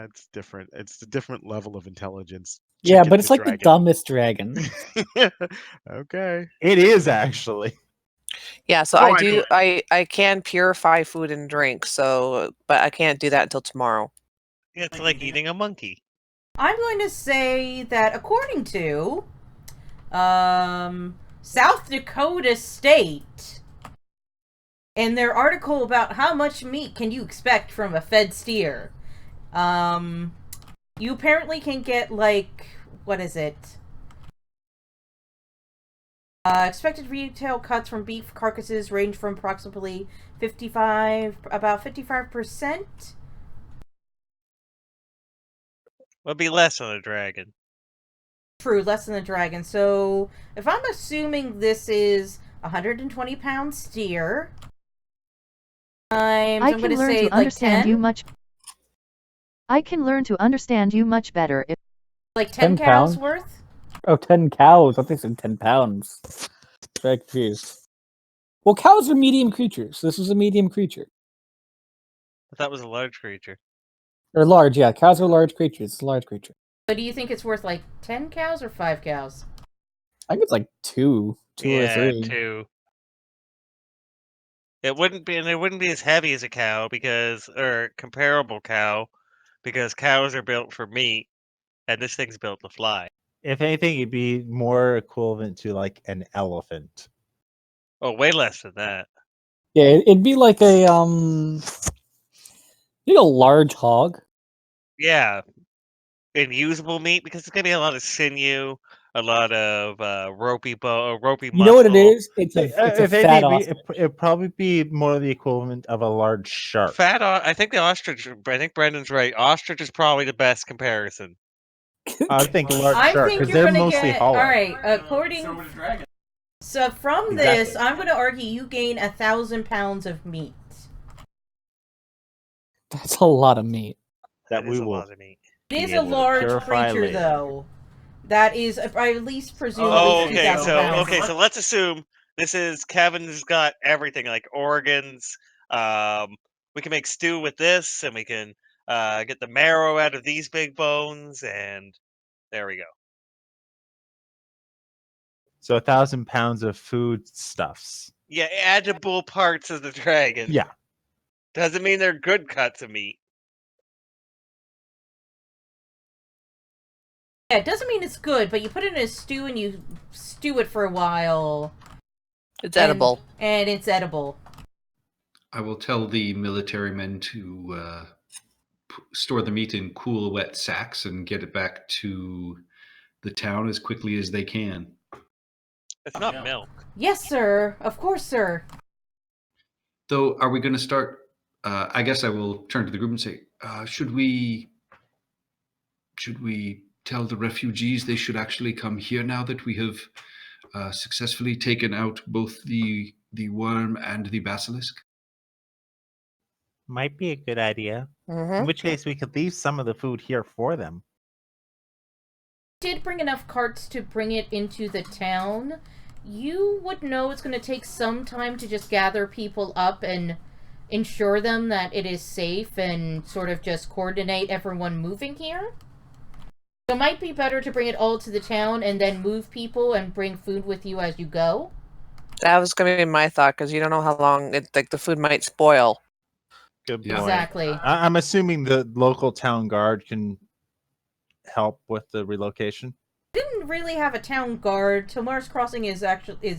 [SPEAKER 3] It's different. It's a different level of intelligence.
[SPEAKER 6] Yeah,
[SPEAKER 3] Chicken
[SPEAKER 6] but it's
[SPEAKER 3] the
[SPEAKER 6] like the
[SPEAKER 3] dragon.
[SPEAKER 6] dumbest dragon.
[SPEAKER 3] Okay.
[SPEAKER 2] It is actually.
[SPEAKER 4] Yeah, so
[SPEAKER 3] Oh,
[SPEAKER 4] I
[SPEAKER 3] I
[SPEAKER 4] do.
[SPEAKER 3] know
[SPEAKER 4] I can purify food and drink. So, but I can't do that until tomorrow.
[SPEAKER 1] It's like eating a monkey.
[SPEAKER 7] I'm going to say that according to South Dakota State, in their article about how much meat can you expect from a fed steer, you apparently can get like, what is it? Expected retail cuts from beef carcasses range from approximately about 55%.
[SPEAKER 1] Would be less on a dragon.
[SPEAKER 7] True, less than the dragon. So, if I'm assuming this is 120 pound steer,
[SPEAKER 9] I
[SPEAKER 7] I'm
[SPEAKER 9] can
[SPEAKER 7] going to
[SPEAKER 9] learn
[SPEAKER 7] say
[SPEAKER 9] to
[SPEAKER 7] like
[SPEAKER 9] understand
[SPEAKER 7] 10.
[SPEAKER 9] you much. I can learn to understand you much better if
[SPEAKER 7] Like 10
[SPEAKER 6] 10
[SPEAKER 7] cows
[SPEAKER 6] pounds?
[SPEAKER 7] worth?
[SPEAKER 6] Oh, 10 cows. I think it's 10 pounds. Very confused. Well, cows are medium creatures. This is a medium creature.
[SPEAKER 1] But that was a large creature.
[SPEAKER 6] Or large, yeah. Cows are large creatures. It's a large creature.
[SPEAKER 7] So do you think it's worth like 10 cows or 5 cows?
[SPEAKER 6] I think it's like two or
[SPEAKER 1] Yeah,
[SPEAKER 6] 3.
[SPEAKER 1] 2. It wouldn't be, and it wouldn't be as heavy as a cow or comparable cow, because cows are built for meat, and this thing's built to fly.
[SPEAKER 2] If anything, it'd be more equivalent to like an elephant.
[SPEAKER 1] Oh, way less than that.
[SPEAKER 6] Yeah, it'd be like a large hog.
[SPEAKER 1] Yeah, and usable meat, because it's gonna be a lot of sinew, a lot of ropey
[SPEAKER 6] You know what it
[SPEAKER 1] muscle.
[SPEAKER 6] is? It's a
[SPEAKER 2] If
[SPEAKER 6] fat
[SPEAKER 2] anything,
[SPEAKER 6] ostrich.
[SPEAKER 2] it'd probably be more the equivalent of a large shark.
[SPEAKER 1] I think the ostrich. I think Brendan's right. Ostrich is probably the best comparison.
[SPEAKER 2] I think large
[SPEAKER 7] I
[SPEAKER 2] shark
[SPEAKER 7] think
[SPEAKER 2] because
[SPEAKER 7] you're
[SPEAKER 2] they're
[SPEAKER 7] going to
[SPEAKER 2] mostly
[SPEAKER 7] get...
[SPEAKER 2] hollow.
[SPEAKER 7] Alright, according... So from this,
[SPEAKER 2] Exactly.
[SPEAKER 7] I'm going to argue you gain 1,000 pounds of meat.
[SPEAKER 6] That's a lot of meat.
[SPEAKER 2] That
[SPEAKER 1] That
[SPEAKER 2] we
[SPEAKER 1] is a
[SPEAKER 2] will.
[SPEAKER 1] lot of meat.
[SPEAKER 7] It is
[SPEAKER 2] Be
[SPEAKER 7] a
[SPEAKER 2] able to
[SPEAKER 7] large
[SPEAKER 2] purify
[SPEAKER 7] creature,
[SPEAKER 2] later.
[SPEAKER 7] though. That is, I at least presume, at
[SPEAKER 1] Oh,
[SPEAKER 7] least
[SPEAKER 1] okay.
[SPEAKER 7] 2,000 pounds.
[SPEAKER 1] So let's assume this is Kevin's got everything, like organs. We can make stew with this, and we can get the marrow out of these big bones, and there we go.
[SPEAKER 2] So 1,000 pounds of food stuffs.
[SPEAKER 1] Yeah, edible parts of the dragon.
[SPEAKER 2] Yeah.
[SPEAKER 1] Doesn't mean they're good cuts of meat.
[SPEAKER 7] Yeah, it doesn't mean it's good, but you put it in a stew and you stew it for a while.
[SPEAKER 4] It's edible.
[SPEAKER 7] And it's edible.
[SPEAKER 5] I will tell the military men to store the meat in cool, wet sacks and get it back to the town as quickly as they can.
[SPEAKER 1] It's not milk.
[SPEAKER 7] Yes, sir. Of course, sir.
[SPEAKER 5] Though, are we going to start? I guess I will turn to the group and say, should we tell the refugees they should actually come here now that we have successfully taken out both the worm and the basilisk?
[SPEAKER 2] Might be a good idea. In
[SPEAKER 4] Mm-hmm.
[SPEAKER 2] which case, we could leave some of the food here for them.
[SPEAKER 7] Did bring enough carts to bring it into the town. You would know it's going to take some time to just gather people up and ensure them that it is safe and sort of just coordinate everyone moving here. So it might be better to bring it all to the town and then move people and bring food with you as you go.
[SPEAKER 4] That was going to be my thought, because you don't know how long the food might spoil.
[SPEAKER 2] Good
[SPEAKER 5] Yeah.
[SPEAKER 2] point.
[SPEAKER 7] Exactly.
[SPEAKER 2] I'm assuming the local town guard can help with the relocation.
[SPEAKER 7] Didn't really have a town guard. Tomar's Crossing is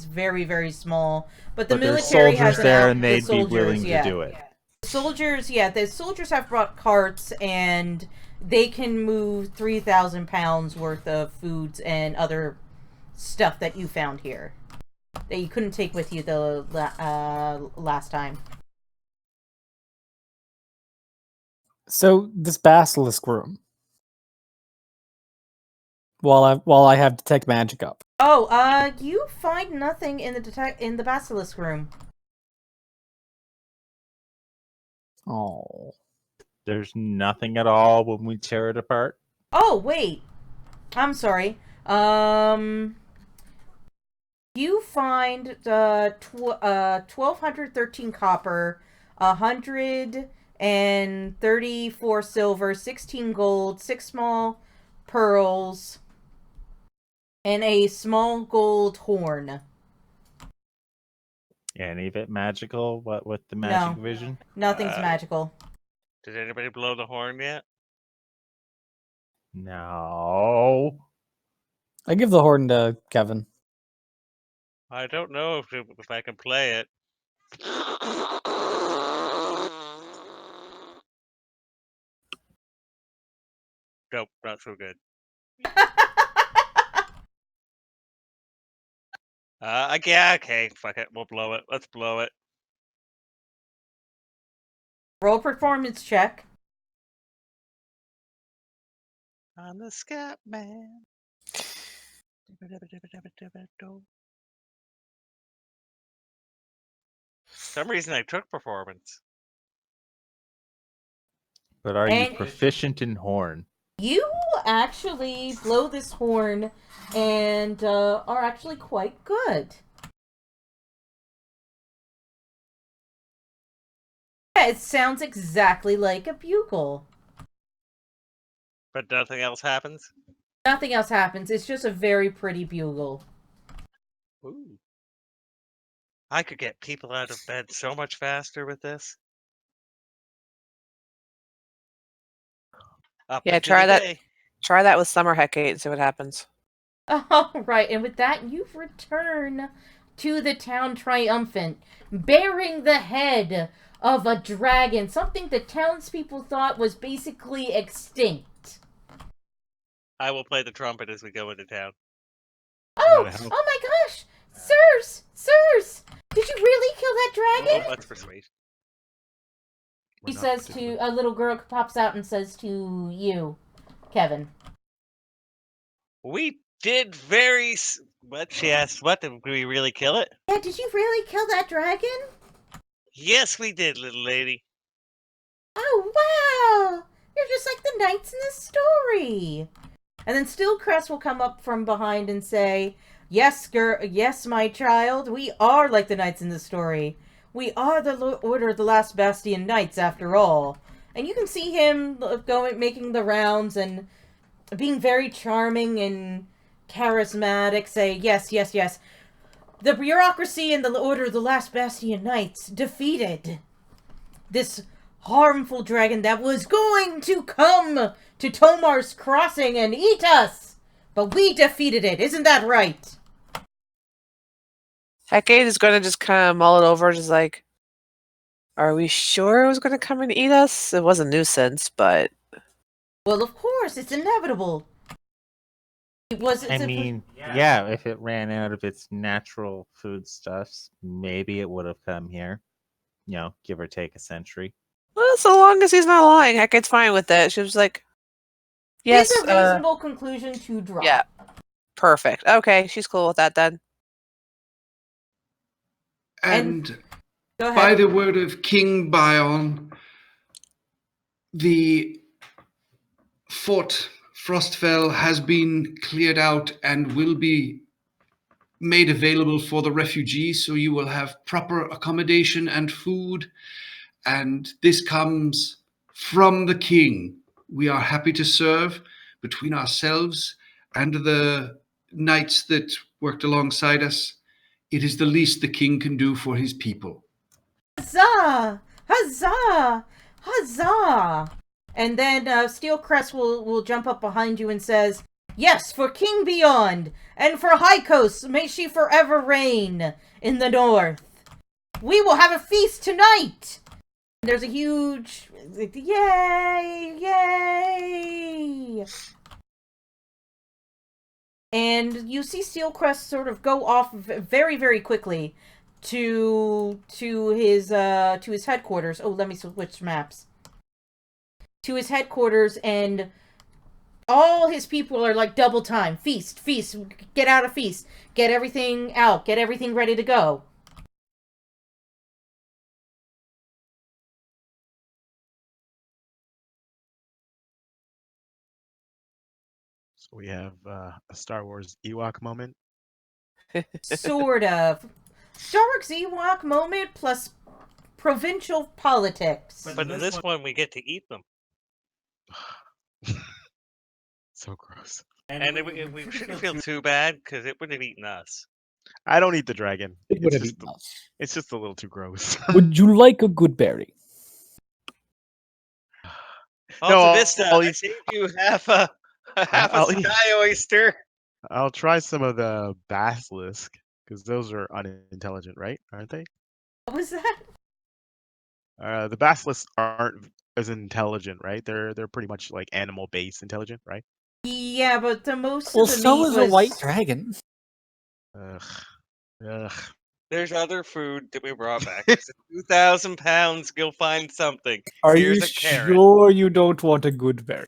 [SPEAKER 7] very, very small, but the
[SPEAKER 2] But there's
[SPEAKER 7] military has
[SPEAKER 2] soldiers
[SPEAKER 7] an
[SPEAKER 2] there,
[SPEAKER 7] out-
[SPEAKER 2] and
[SPEAKER 7] the
[SPEAKER 2] they'd be
[SPEAKER 7] soldiers,
[SPEAKER 2] willing
[SPEAKER 7] yeah.
[SPEAKER 2] to do it.
[SPEAKER 7] The soldiers have brought carts, and they can move 3,000 pounds worth of foods and other stuff that you found here that you couldn't take with you the last time.
[SPEAKER 6] So this basilisk room. While I have detect magic up.
[SPEAKER 7] Oh, you find nothing in the basilisk room.
[SPEAKER 6] Oh.
[SPEAKER 2] There's nothing at all when we tear it apart.
[SPEAKER 7] Oh, wait. I'm sorry. You find 1,213 copper, 134 silver, 16 gold, 6 small pearls, and a small gold horn.
[SPEAKER 2] Any of it magical? What with the magic
[SPEAKER 7] No.
[SPEAKER 2] vision?
[SPEAKER 7] Nothing's magical.
[SPEAKER 1] Did anybody blow the horn yet?
[SPEAKER 2] No.
[SPEAKER 6] I give the horn to Kevin.
[SPEAKER 1] I don't know if I can play it. Nope, not so good. Yeah, okay, fuck it, we'll blow it. Let's blow it.
[SPEAKER 7] Roll performance check.
[SPEAKER 1] I'm the scat man. some reason I took performance.
[SPEAKER 2] But are you
[SPEAKER 7] And-
[SPEAKER 2] proficient in horn?
[SPEAKER 7] You actually blow this horn and are actually quite good. Yeah, it sounds exactly like a bugle.
[SPEAKER 1] But nothing else happens?
[SPEAKER 7] Nothing else happens. It's just a very pretty bugle.
[SPEAKER 1] Ooh. I could get people out of bed so much faster with this. Up
[SPEAKER 4] Yeah,
[SPEAKER 1] into
[SPEAKER 4] try
[SPEAKER 1] the
[SPEAKER 4] that.
[SPEAKER 1] day.
[SPEAKER 4] Try that with Summer Hecate and see what happens.
[SPEAKER 7] All right, and with that, you return to the town triumphant, bearing the head of a dragon, something the townspeople thought was basically extinct.
[SPEAKER 1] I will play the trumpet as we go into town.
[SPEAKER 7] Oh,
[SPEAKER 8] That'll help.
[SPEAKER 7] oh my gosh! Sirs! Did you really kill that
[SPEAKER 1] Oh,
[SPEAKER 7] dragon?
[SPEAKER 1] let's persuade.
[SPEAKER 8] We're
[SPEAKER 7] He
[SPEAKER 8] not
[SPEAKER 7] says
[SPEAKER 8] particularly-
[SPEAKER 7] to, a little girl pops out and says to you, Kevin.
[SPEAKER 1] We did very. What? She asked, what? Did we really kill it?
[SPEAKER 7] Yeah, did you really kill that dragon?
[SPEAKER 1] Yes, we did, little lady.
[SPEAKER 7] Oh, wow! You're just like the knights in the story. And then Stillcrest will come up from behind and say, yes, yes, my child, we are like the knights in the story. We are the Order of the Last Bastion Knights, after all. And you can see him making the rounds and being very charming and charismatic, say, yes. The bureaucracy and the Order of the Last Bastion Knights defeated this harmful dragon that was going to come to Tomar's Crossing and eat us. But we defeated it. Isn't that right?
[SPEAKER 4] Hecate is going to just kind of mull it over, just like, are we sure it was going to come and eat us? It was a nuisance, but...
[SPEAKER 7] Well, of course, it's inevitable.
[SPEAKER 2] I mean, yeah, if it ran out of its natural foodstuffs, maybe it would have come here. You know, give or take a century.
[SPEAKER 4] Well, so long as he's not lying, Hecate's fine with that. She was like, yes,
[SPEAKER 7] It's a reasonable conclusion to draw.
[SPEAKER 4] yeah, perfect. Okay, she's cool with that then.
[SPEAKER 5] And
[SPEAKER 7] Go ahead.
[SPEAKER 5] by the word of King Bion, the Fort Frostfell has been cleared out and will be made available for the refugees, so you will have proper accommodation and food. And this comes from the king. We are happy to serve between ourselves and the knights that worked alongside us. It is the least the king can do for his people.
[SPEAKER 7] Huzzah! Huzzah! Huzzah! And then Steelcrest will jump up behind you and says, yes, for King Beyond, and for High Coast, may she forever reign in the north. We will have a feast tonight! And there's a huge, yay! And you see Steelcrest sort of go off very, very quickly to his headquarters. Oh, let me switch maps. To his headquarters, and all his people are like double time. Feast, get out of feast. Get everything out. Get everything ready to go.
[SPEAKER 8] So we have a Star Wars Ewok moment.
[SPEAKER 7] Sort of. Star Wars Ewok moment plus provincial politics.
[SPEAKER 1] But in this one, we get to eat them.
[SPEAKER 8] So gross.
[SPEAKER 1] And we shouldn't feel too bad, because it would have eaten us.
[SPEAKER 8] I don't eat the dragon.
[SPEAKER 6] It would
[SPEAKER 8] It's
[SPEAKER 6] have
[SPEAKER 8] just,
[SPEAKER 6] eaten us.
[SPEAKER 8] it's just a little too gross.
[SPEAKER 6] Would you like a good berry?
[SPEAKER 1] Alta
[SPEAKER 8] No,
[SPEAKER 1] Vista,
[SPEAKER 8] I'll
[SPEAKER 1] I
[SPEAKER 8] eat-
[SPEAKER 1] saved you half a
[SPEAKER 8] I'll eat-
[SPEAKER 1] sky oyster.
[SPEAKER 8] I'll try some of the basilisk because those are unintelligent, right? Aren't they?
[SPEAKER 7] What was that?
[SPEAKER 8] The basilisks aren't as intelligent, right? They're pretty much like animal based intelligent, right?
[SPEAKER 7] Yeah, but the most
[SPEAKER 6] Well,
[SPEAKER 7] of the
[SPEAKER 6] so
[SPEAKER 7] meat
[SPEAKER 6] is
[SPEAKER 7] was
[SPEAKER 6] a white dragon.
[SPEAKER 8] Ugh.
[SPEAKER 1] There's other food that we brought back. It's 2,000 pounds. You'll find something.
[SPEAKER 6] Are
[SPEAKER 1] Here's
[SPEAKER 6] you
[SPEAKER 1] a carrot.
[SPEAKER 6] sure you don't want a good berry?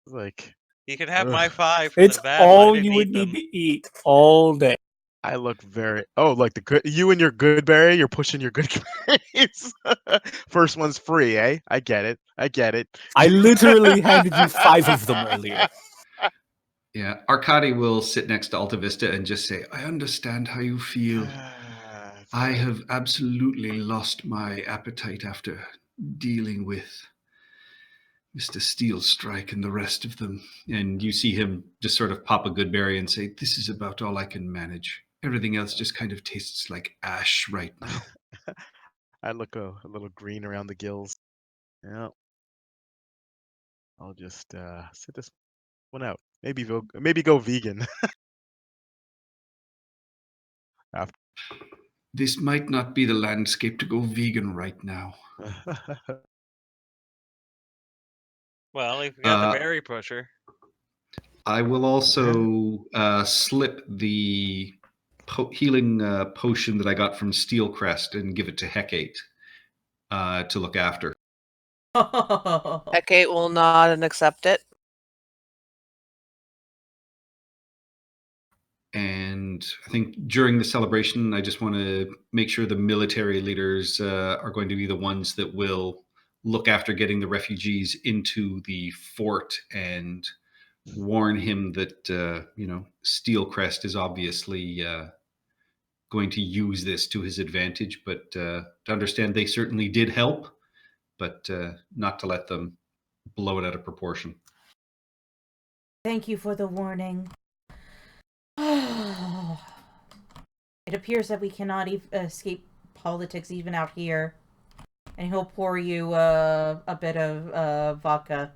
[SPEAKER 8] Like
[SPEAKER 1] You can have
[SPEAKER 8] Ugh.
[SPEAKER 1] my 5 from
[SPEAKER 6] It's
[SPEAKER 1] the bad one. I
[SPEAKER 6] all
[SPEAKER 1] didn't
[SPEAKER 6] you
[SPEAKER 1] eat
[SPEAKER 6] would
[SPEAKER 1] them.
[SPEAKER 6] need to eat all day.
[SPEAKER 8] I look very like the good you and your good berry. You're pushing your good berries. First one's free, eh? I get it. I get it.
[SPEAKER 6] I literally handed you 5 of them earlier.
[SPEAKER 5] Yeah, Arcadi will sit next to Alta Vista and just say, I understand how you feel. I have absolutely lost my appetite after dealing with Mr. Steel Strike and the rest of them. And you see him just sort of pop a good berry and say, this is about all I can manage. Everything else just kind of tastes like ash right now.
[SPEAKER 8] I look a little green around the gills. Yeah. I'll just sit this one out. Maybe go vegan.
[SPEAKER 5] This might not be the landscape to go vegan right now.
[SPEAKER 1] Well, if you got the berry pusher.
[SPEAKER 5] I will also slip the healing potion that I got from Steelcrest and give it to Hecate to look after.
[SPEAKER 4] Hecate will nod and accept it.
[SPEAKER 5] And I think during the celebration, I just want to make sure the military leaders are going to be the ones that will look after getting the refugees into the fort and warn him that, Steelcrest is obviously going to use this to his advantage, but to understand they certainly did help, but not to let them blow it out of proportion.
[SPEAKER 7] Thank you for the warning. It appears that we cannot escape politics even out here. And he'll pour you a bit of vodka.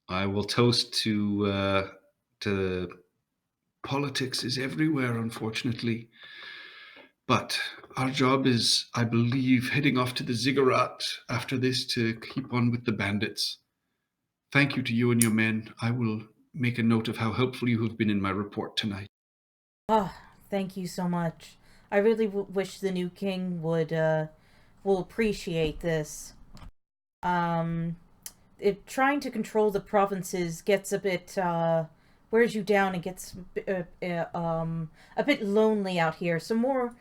[SPEAKER 5] I will toast to politics is everywhere, unfortunately. But our job is, I believe, heading off to the ziggurat after this to keep on with the bandits. Thank you to you and your men. I will make a note of how helpful you have been in my report tonight.
[SPEAKER 7] Ah, thank you so much. I really wish the new king will appreciate this. If trying to control the provinces gets a bit wears you down and gets a bit lonely out here. Some more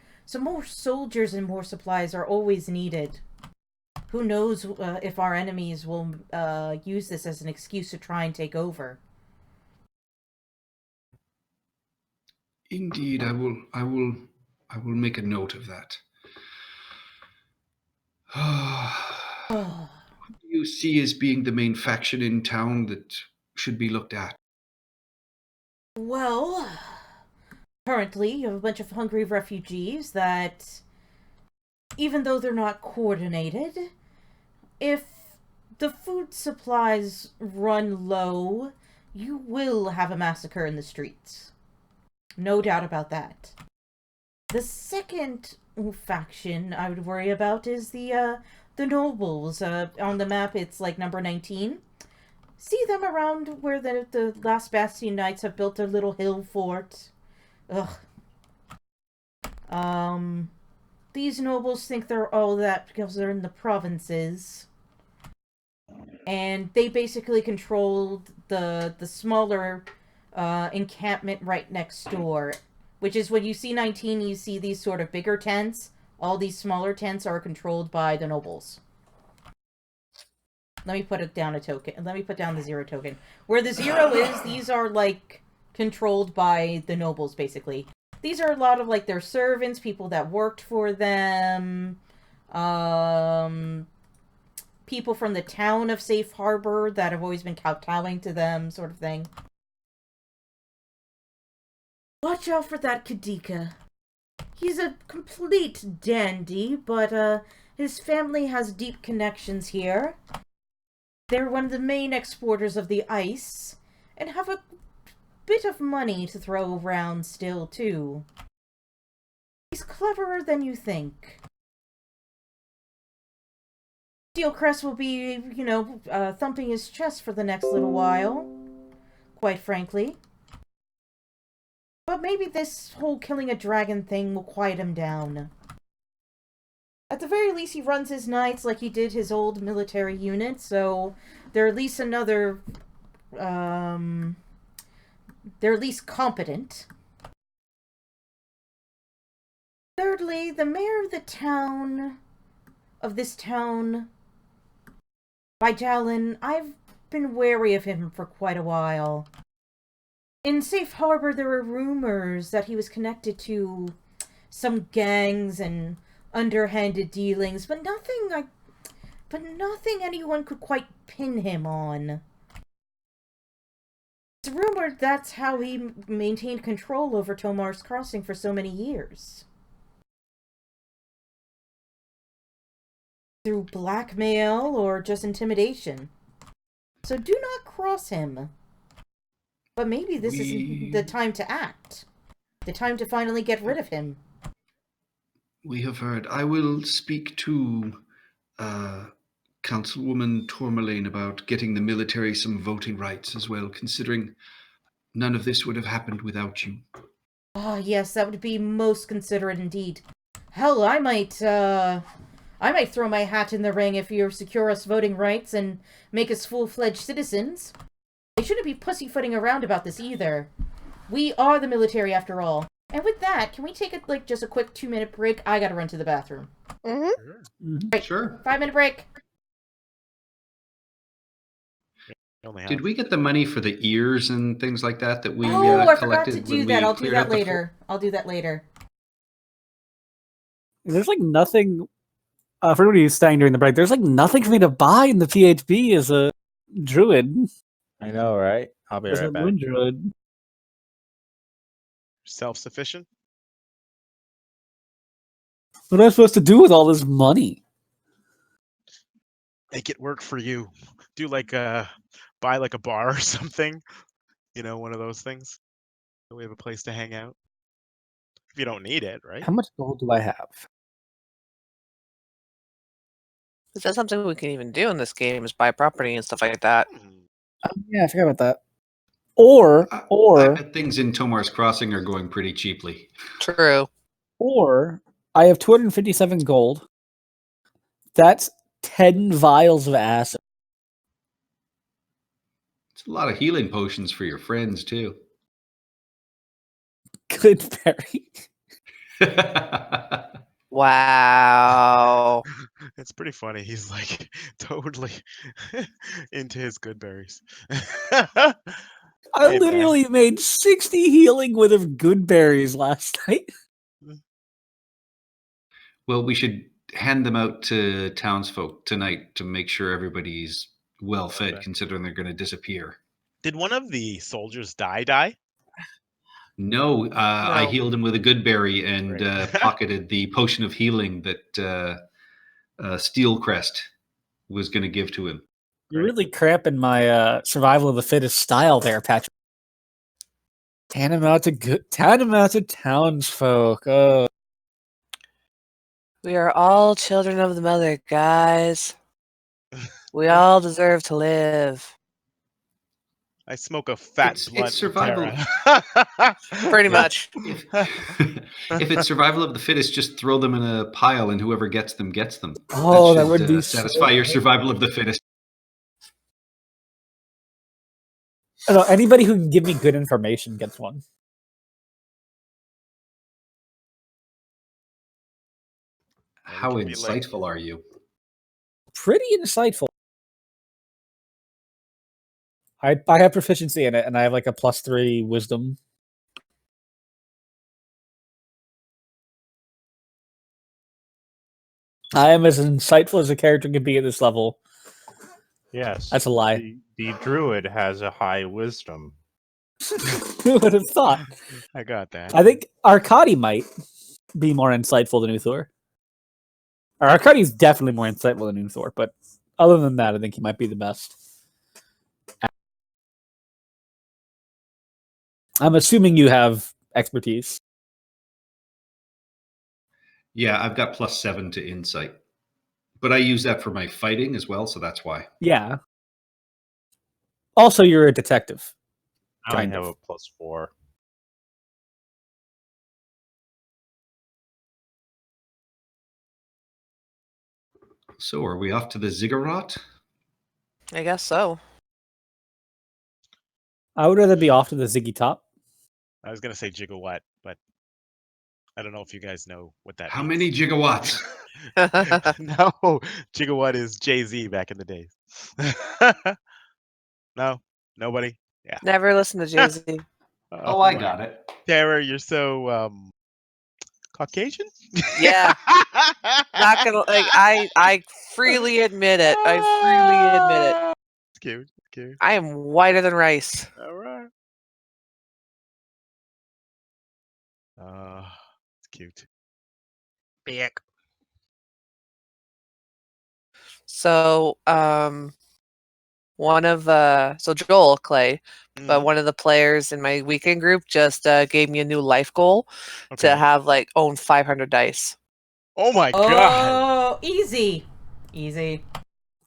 [SPEAKER 7] soldiers and more supplies are always needed. Who knows if our enemies will use this as an excuse to try and take over.
[SPEAKER 5] Indeed, I will make a note of that. What do you see as being the main faction in town that should be looked at?
[SPEAKER 7] Well, currently you have a bunch of hungry refugees that, even though they're not coordinated, if the food supplies run low, you will have a massacre in the streets. No doubt about that. The second faction I would worry about is the nobles. On the map, it's like number 19. See them around where the last Bastion Knights have built their little hill fort. Ugh. These nobles think they're all that because they're in the provinces. And they basically controlled the smaller encampment right next door. Which is when you see 19, you see these sort of bigger tents. All these smaller tents are controlled by the nobles. Let me put it down a token. Let me put down the 0 token. Where the 0 is, these are like controlled by the nobles, basically. These are a lot of like their servants, people that worked for them, people from the town of Safe Harbor that have always been kowtowing to them, sort of thing. Watch out for that Kadika. He's a complete dandy, but his family has deep connections here. They're one of the main exporters of the ice, and have a bit of money to throw around still, too. He's cleverer than you think. Steelcrest will be, thumping his chest for the next little while, quite frankly. But maybe this whole killing a dragon thing will quiet him down. At the very least, he runs his knights like he did his old military unit, so they're at least another. They're at least competent. Thirdly, the mayor of the town. Of this town. Vijalin, I've been wary of him for quite a while. In Safe Harbor, there were rumors that he was connected to some gangs and underhanded dealings, but nothing anyone could quite pin him on. It's rumored that's how he maintained control over Tomar's Crossing for so many years. Through blackmail or just intimidation. So do not cross him. But maybe this is the time to act. The time to finally get rid of him.
[SPEAKER 5] We have heard. I will speak to Councilwoman Tourmaline about getting the military some voting rights as well, considering none of this would have happened without you.
[SPEAKER 7] Ah, yes, that would be most considerate indeed. Hell, I might throw my hat in the ring if you secure us voting rights and make us full-fledged citizens. They shouldn't be pussyfooting around about this either. We are the military after all. And with that, can we take just a quick 2-minute break? I gotta run to the bathroom. Right.
[SPEAKER 5] Sure.
[SPEAKER 7] 5-minute break.
[SPEAKER 5] Did we get the money for the ears and things like that we
[SPEAKER 7] I forgot
[SPEAKER 5] collected
[SPEAKER 7] to do
[SPEAKER 5] when
[SPEAKER 7] that.
[SPEAKER 5] we
[SPEAKER 7] I'll do
[SPEAKER 5] cleared
[SPEAKER 7] that
[SPEAKER 5] out the
[SPEAKER 7] later. I'll do that later.
[SPEAKER 6] There's like nothing for anybody who's staying during the break. There's like nothing for me to buy in the PHB as a druid.
[SPEAKER 2] I know, right? I'll be
[SPEAKER 6] As a
[SPEAKER 2] right back.
[SPEAKER 6] moon druid.
[SPEAKER 8] Self-sufficient?
[SPEAKER 6] What am I supposed to do with all this money?
[SPEAKER 8] Make it work for you. Do buy like a bar or something. You know, one of those things. So we have a place to hang out. If you don't need it, right?
[SPEAKER 6] How much gold do I have?
[SPEAKER 4] Is that something we can even do in this game? Is buy property and stuff like that?
[SPEAKER 6] Yeah, I forgot about that. Or
[SPEAKER 5] I bet things in Tomar's Crossing are going pretty cheaply.
[SPEAKER 4] True.
[SPEAKER 6] Or I have 257 gold. That's 10 vials of acid.
[SPEAKER 5] It's a lot of healing potions for your friends too.
[SPEAKER 6] Good berry.
[SPEAKER 4] Wow.
[SPEAKER 8] It's pretty funny. He's like totally into his good berries.
[SPEAKER 6] I
[SPEAKER 8] Hey, man.
[SPEAKER 6] literally made 60 healing with good berries last night.
[SPEAKER 5] Well, we should hand them out to townsfolk tonight to make sure everybody's well fed,
[SPEAKER 8] Okay.
[SPEAKER 5] considering they're going to disappear.
[SPEAKER 8] Did one of the soldiers die?
[SPEAKER 5] No, I
[SPEAKER 4] No.
[SPEAKER 5] healed him with a good berry and
[SPEAKER 8] Great.
[SPEAKER 5] pocketed the potion of healing that Steelcrest was going to give to him.
[SPEAKER 6] You're really cramping my survival of the fittest style there, Patrick. Tantamount to townsfolk. Oh.
[SPEAKER 4] We are all children of the mother, guys. We all deserve to live.
[SPEAKER 8] I smoke a fat
[SPEAKER 5] It's
[SPEAKER 8] blunt.
[SPEAKER 5] survival.
[SPEAKER 4] Pretty much.
[SPEAKER 5] If it's survival of the fittest, just throw them in a pile, and whoever gets them gets them.
[SPEAKER 6] Oh, that
[SPEAKER 5] should,
[SPEAKER 6] would be
[SPEAKER 5] satisfy your survival of the fittest.
[SPEAKER 6] I don't know, anybody who can give me good information gets one.
[SPEAKER 5] How
[SPEAKER 8] can be like-
[SPEAKER 5] insightful are you?
[SPEAKER 6] Pretty insightful. I have proficiency in it, and I have like a +3 wisdom. I am as insightful as a character can be at this level.
[SPEAKER 2] Yes.
[SPEAKER 6] That's a lie.
[SPEAKER 2] The druid has a high wisdom.
[SPEAKER 6] Who would have thought?
[SPEAKER 8] I got that.
[SPEAKER 6] I think Arkady might be more insightful than Uthor. Or Arkady's definitely more insightful than Uthor, but other than that, I think he might be the best. I'm assuming you have expertise.
[SPEAKER 5] Yeah, I've got +7 to insight, but I use that for my fighting as well, so that's why.
[SPEAKER 6] Yeah. Also, you're a detective.
[SPEAKER 2] I only
[SPEAKER 6] Kind
[SPEAKER 2] have
[SPEAKER 6] of.
[SPEAKER 2] a +4.
[SPEAKER 5] So, are we off to the ziggurat?
[SPEAKER 4] I guess so.
[SPEAKER 6] I would rather be off to the Ziggy Top.
[SPEAKER 8] I was gonna say gigawatt, but I don't know if you guys know what that
[SPEAKER 5] How
[SPEAKER 8] means.
[SPEAKER 5] many gigawatts?
[SPEAKER 8] No, gigawatt is Jay-Z back in the days. No, nobody. Yeah.
[SPEAKER 4] Never listen to Jay-Z.
[SPEAKER 5] Oh, I
[SPEAKER 8] my-
[SPEAKER 5] got it.
[SPEAKER 8] Tara, you're so Caucasian.
[SPEAKER 4] Yeah. Not gonna like. I freely admit it. I freely admit it.
[SPEAKER 8] It's cute. It's cute.
[SPEAKER 4] I am whiter than rice.
[SPEAKER 8] All right. It's cute.
[SPEAKER 1] Back.
[SPEAKER 4] So, one of so Joel Clay, but
[SPEAKER 8] Mhm.
[SPEAKER 4] one of the players in my weekend group just gave me a new life goal
[SPEAKER 8] Okay.
[SPEAKER 4] to have like own 500 dice.
[SPEAKER 8] Oh my god.
[SPEAKER 7] Oh, easy. Easy.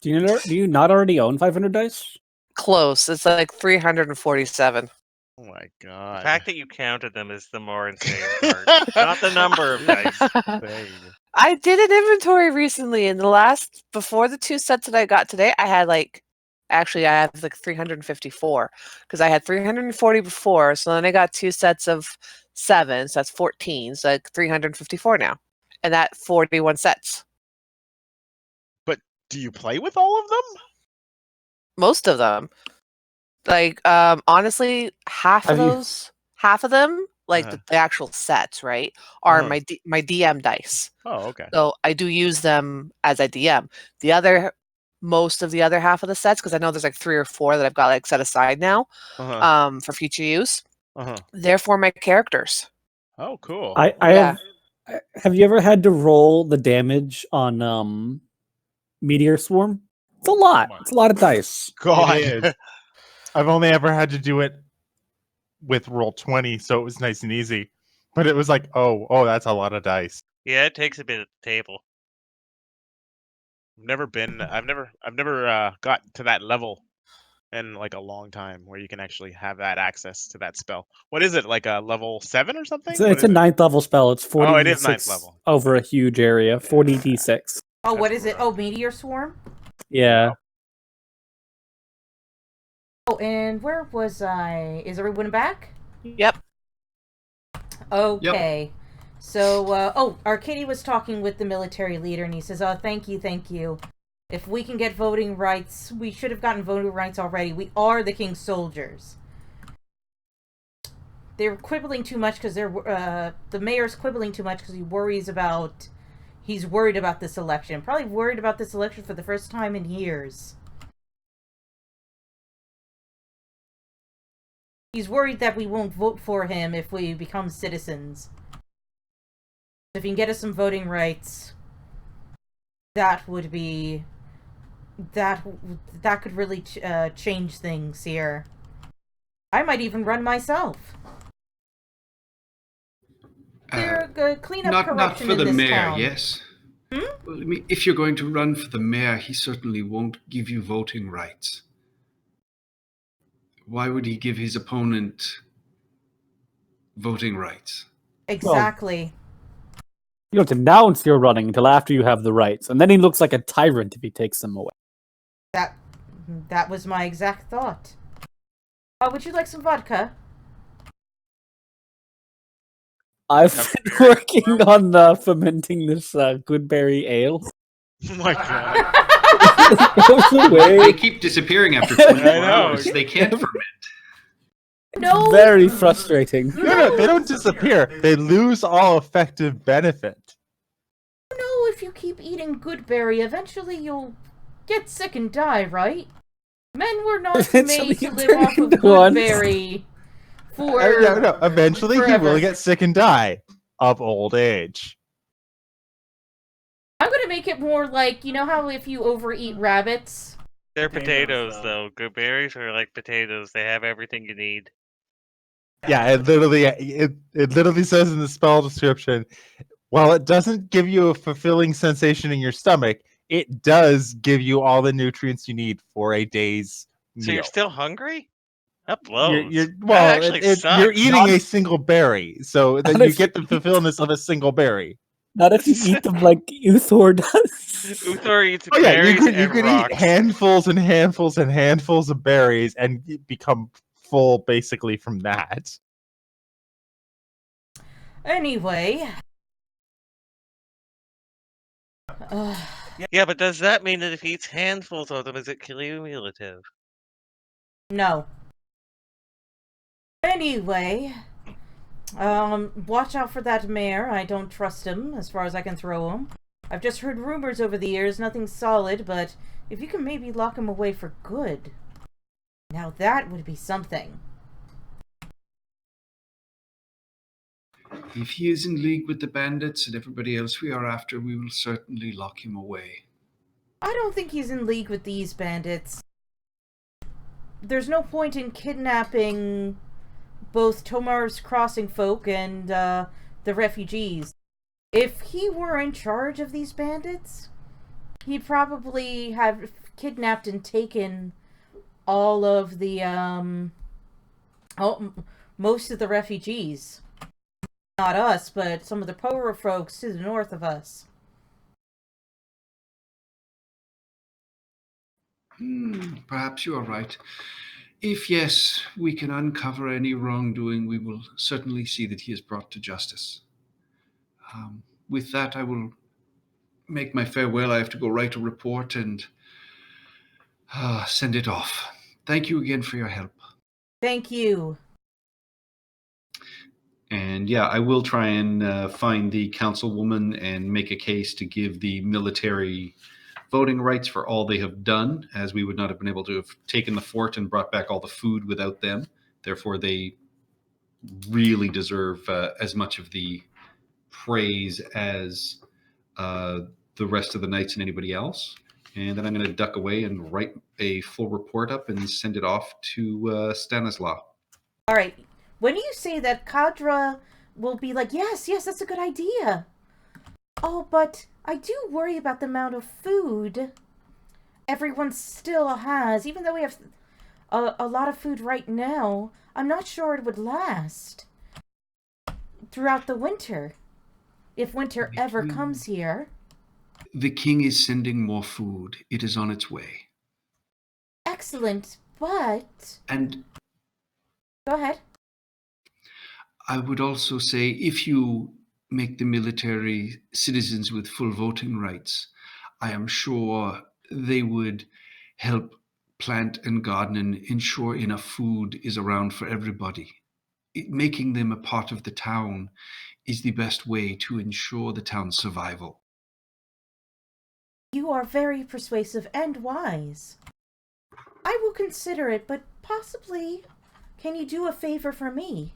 [SPEAKER 6] Do you not already own 500 dice?
[SPEAKER 4] Close. It's like 347.
[SPEAKER 8] Oh my
[SPEAKER 1] The
[SPEAKER 8] god.
[SPEAKER 1] fact that you counted them is the more insane part. Not the number of dice.
[SPEAKER 8] Insane.
[SPEAKER 4] I did an inventory recently, and before the 2 sets that I got today, I had actually I have like 354 because I had 340 before. So then I got 2 sets of 7, so that's 14. So like 354 now, and that 41 sets.
[SPEAKER 8] But do you play with all of them?
[SPEAKER 4] Most of them, like honestly, half of them, like
[SPEAKER 8] Uh-huh.
[SPEAKER 4] the actual sets, right, are
[SPEAKER 8] Uh-huh.
[SPEAKER 4] my DM dice.
[SPEAKER 8] Oh, okay.
[SPEAKER 4] So I do use them as I DM. Most of the other half of the sets, because I know there's like 3 or 4 that I've got like set aside now,
[SPEAKER 8] Uh-huh.
[SPEAKER 4] for future use.
[SPEAKER 8] Uh-huh.
[SPEAKER 4] They're for my characters.
[SPEAKER 8] Oh, cool.
[SPEAKER 6] I
[SPEAKER 4] Yeah.
[SPEAKER 6] have you ever had to roll the damage on Meteor Swarm? It's a lot.
[SPEAKER 8] my-
[SPEAKER 6] It's a lot of dice.
[SPEAKER 8] God.
[SPEAKER 2] It is. I've only ever had to do it with roll 20, so it was nice and easy. But it was like, oh, that's a lot of dice.
[SPEAKER 1] Yeah, it takes a bit at the table.
[SPEAKER 8] I've never gotten to that level in like a long time where you can actually have that access to that spell. What is it, like a level 7 or something?
[SPEAKER 6] It's,
[SPEAKER 8] What
[SPEAKER 6] it's
[SPEAKER 8] is
[SPEAKER 6] a
[SPEAKER 8] it?
[SPEAKER 6] 9th level spell. It's 40
[SPEAKER 8] Oh, it is 9th level.
[SPEAKER 6] over a huge area. 40 d6.
[SPEAKER 7] Oh, what
[SPEAKER 8] That's
[SPEAKER 7] is it?
[SPEAKER 8] rough.
[SPEAKER 7] Oh, Meteor Swarm?
[SPEAKER 6] Yeah.
[SPEAKER 7] Oh, and where was I? Is everyone back?
[SPEAKER 4] Yep.
[SPEAKER 7] Okay. So, Arcady was talking with the military leader, and he says, "Oh, thank you. If we can get voting rights, we should have gotten voting rights already. We are the king's soldiers." They're quibbling too much because the mayor's quibbling too much because he's worried about this election. Probably worried about this election for the first time in years. He's worried that we won't vote for him if we become citizens. If he can get us some voting rights, that would be... That could really change things here. I might even run myself. Clean up
[SPEAKER 5] Not
[SPEAKER 7] corruption
[SPEAKER 5] for
[SPEAKER 7] in
[SPEAKER 5] the
[SPEAKER 7] this
[SPEAKER 5] mayor,
[SPEAKER 7] town.
[SPEAKER 5] yes. Well, I mean, if you're going to run for the mayor, he certainly won't give you voting rights. Why would he give his opponent voting rights?
[SPEAKER 7] Exactly.
[SPEAKER 6] You don't announce you're running until after you have the rights, and then he looks like a tyrant if he takes them away.
[SPEAKER 7] That was my exact thought. Would you like some vodka?
[SPEAKER 6] I've been working on fermenting this goodberry ale.
[SPEAKER 8] Oh my god.
[SPEAKER 6] Goes away.
[SPEAKER 5] They keep disappearing after 24
[SPEAKER 8] I know.
[SPEAKER 5] hours. They can't ferment.
[SPEAKER 7] No.
[SPEAKER 6] Very frustrating.
[SPEAKER 2] No, they don't disappear. They lose all effective benefit.
[SPEAKER 7] No, if you keep eating goodberry, eventually you'll get sick and die, right? Men were not
[SPEAKER 6] Eventually
[SPEAKER 7] made to
[SPEAKER 6] you
[SPEAKER 7] live off of
[SPEAKER 6] turn into one.
[SPEAKER 7] goodberry for...
[SPEAKER 2] No. Eventually,
[SPEAKER 7] forever.
[SPEAKER 2] he will get sick and die of old age.
[SPEAKER 7] I'm gonna make it more like, you know how if you overeat rabbits?
[SPEAKER 1] They're
[SPEAKER 8] Potatoes,
[SPEAKER 1] potatoes, though. Good berries are like potatoes. They have everything you need.
[SPEAKER 2] Yeah, it literally says in the spell description, while it doesn't give you a fulfilling sensation in your stomach, it does give you all the nutrients you need for a day's
[SPEAKER 1] So
[SPEAKER 2] meal.
[SPEAKER 1] you're still hungry? That blows.
[SPEAKER 2] Well,
[SPEAKER 1] actually
[SPEAKER 2] you're
[SPEAKER 1] sucks.
[SPEAKER 2] eating a single berry, so that
[SPEAKER 6] Not
[SPEAKER 2] you
[SPEAKER 6] if
[SPEAKER 2] get the
[SPEAKER 6] you-
[SPEAKER 2] fulfillment of a single berry.
[SPEAKER 6] Not if you eat them like Uthor does.
[SPEAKER 1] Uthor eats
[SPEAKER 2] Oh yeah,
[SPEAKER 1] berries
[SPEAKER 2] you
[SPEAKER 1] and
[SPEAKER 2] could
[SPEAKER 1] rocks.
[SPEAKER 2] eat handfuls and handfuls and handfuls of berries and become full basically from that.
[SPEAKER 7] Anyway.
[SPEAKER 1] Yeah, but does that mean that if he eats handfuls of them, is it cumulative?
[SPEAKER 7] No. Anyway, watch out for that mayor. I don't trust him as far as I can throw him. I've just heard rumors over the years, nothing solid, but if you can maybe lock him away for good, now that would be something.
[SPEAKER 5] If he is in league with the bandits and everybody else we are after, we will certainly lock him away.
[SPEAKER 7] I don't think he's in league with these bandits. There's no point in kidnapping both Tomar's Crossing folk and the refugees. If he were in charge of these bandits, he'd probably have kidnapped and taken all of the most of the refugees. Not us, but some of the poorer folks to the north of us.
[SPEAKER 5] Perhaps you are right. If yes, we can uncover any wrongdoing, we will certainly see that he is brought to justice. With that, I will make my farewell. I have to go write a report and send it off. Thank you again for your help.
[SPEAKER 7] Thank you.
[SPEAKER 5] And yeah, I will try and find the councilwoman and make a case to give the military voting rights for all they have done, as we would not have been able to have taken the fort and brought back all the food without them. Therefore, they really deserve as much of the praise as the rest of the knights and anybody else. And then I'm going to duck away and write a full report up and send it off to Stanislaw.
[SPEAKER 7] All right. When you say that, Kadra will be like, yes, that's a good idea. Oh, but I do worry about the amount of food everyone still has. Even though we have a lot of food right now, I'm not sure it would last throughout the winter. If winter ever comes here.
[SPEAKER 5] The king is sending more food. It is on its way.
[SPEAKER 7] Excellent, but...
[SPEAKER 5] And
[SPEAKER 7] go ahead.
[SPEAKER 5] I would also say, if you make the military citizens with full voting rights, I am sure they would help plant and garden and ensure enough food is around for everybody. Making them a part of the town is the best way to ensure the town's survival.
[SPEAKER 7] You are very persuasive and wise. I will consider it, but possibly, can you do a favor for me?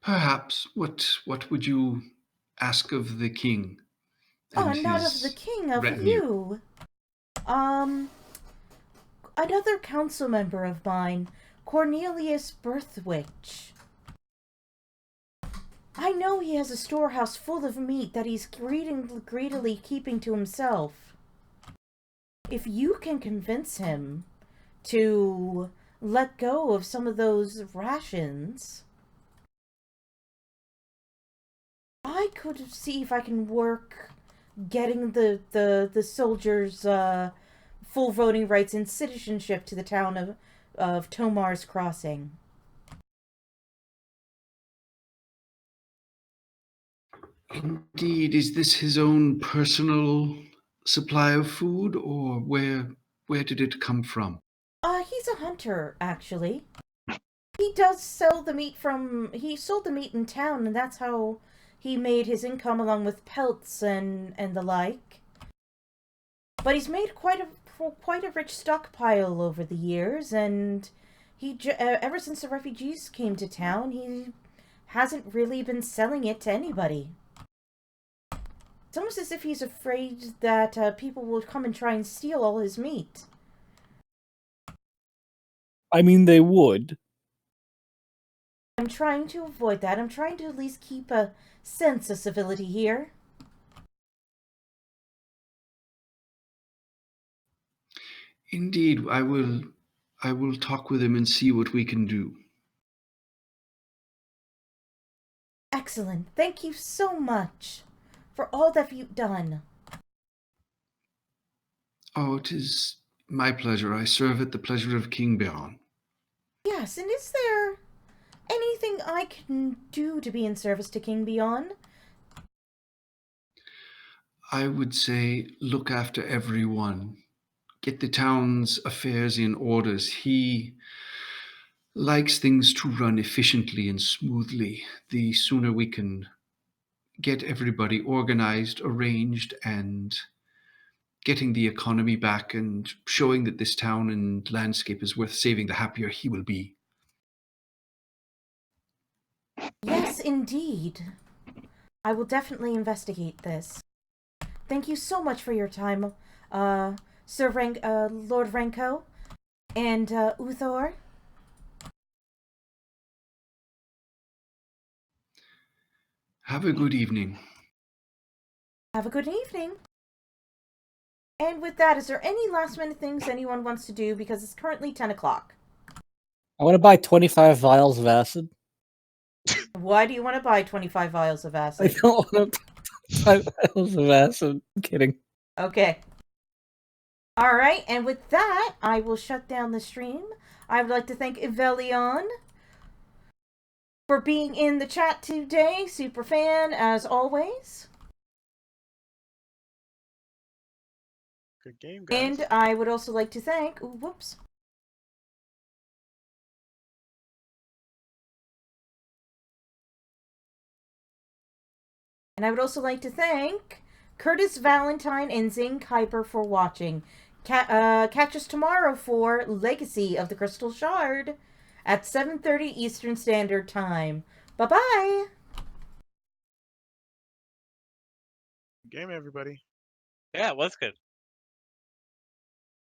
[SPEAKER 5] Perhaps. What would you ask of the king?
[SPEAKER 7] Oh, not of the king, of
[SPEAKER 5] retinue?
[SPEAKER 7] you. Another council member of mine, Cornelius Birthwitch. I know he has a storehouse full of meat that he's greedily keeping to himself. If you can convince him to let go of some of those rations, I could see if I can work getting the soldiers full voting rights and citizenship to the town of Tomar's Crossing.
[SPEAKER 5] Indeed. Is this his own personal supply of food, or where did it come from?
[SPEAKER 7] He's a hunter, actually. He does sell the meat he sold the meat in town, and that's how he made his income, along with pelts and the like. But he's made quite a rich stockpile over the years, and he ever since the refugees came to town, he hasn't really been selling it to anybody. It's almost as if he's afraid that people will come and try and steal all his meat.
[SPEAKER 6] I mean, they would.
[SPEAKER 7] I'm trying to avoid that. I'm trying to at least keep a sense of civility here.
[SPEAKER 5] Indeed, I will talk with him and see what we can do.
[SPEAKER 7] Excellent. Thank you so much. for all that you've done.
[SPEAKER 5] Oh, it is my pleasure. I serve at the pleasure of King Bion.
[SPEAKER 7] Yes, and is there anything I can do to be in service to King Bion?
[SPEAKER 5] I would say look after everyone. Get the town's affairs in orders. He likes things to run efficiently and smoothly. The sooner we can get everybody organized, arranged, and getting the economy back and showing that this town and landscape is worth saving, the happier he will be.
[SPEAKER 7] Yes, indeed. I will definitely investigate this. Thank you so much for your time, Lord Renko and Uthor.
[SPEAKER 5] Have a good evening.
[SPEAKER 7] Have a good evening. And with that, is there any last minute things anyone wants to do? Because it's currently 10 o'clock.
[SPEAKER 6] I want to buy 25 vials of acid.
[SPEAKER 7] Why do you want to buy 25 vials of
[SPEAKER 6] I
[SPEAKER 7] acid?
[SPEAKER 6] don't want to buy 5 vials of acid. I'm kidding.
[SPEAKER 7] Okay. Alright, and with that, I will shut down the stream. I would like to thank Evelion for being in the chat today. Super fan, as always.
[SPEAKER 8] Good game, guys.
[SPEAKER 7] And I would also like to thank... Ooh, whoops. And I would also like to thank Curtis Valentine and Zing Kuiper for watching. Catch us tomorrow for Legacy of the Crystal Shard at 7:30 Eastern Standard Time. Bye-bye!
[SPEAKER 8] Good game, everybody.
[SPEAKER 1] Yeah, it was good.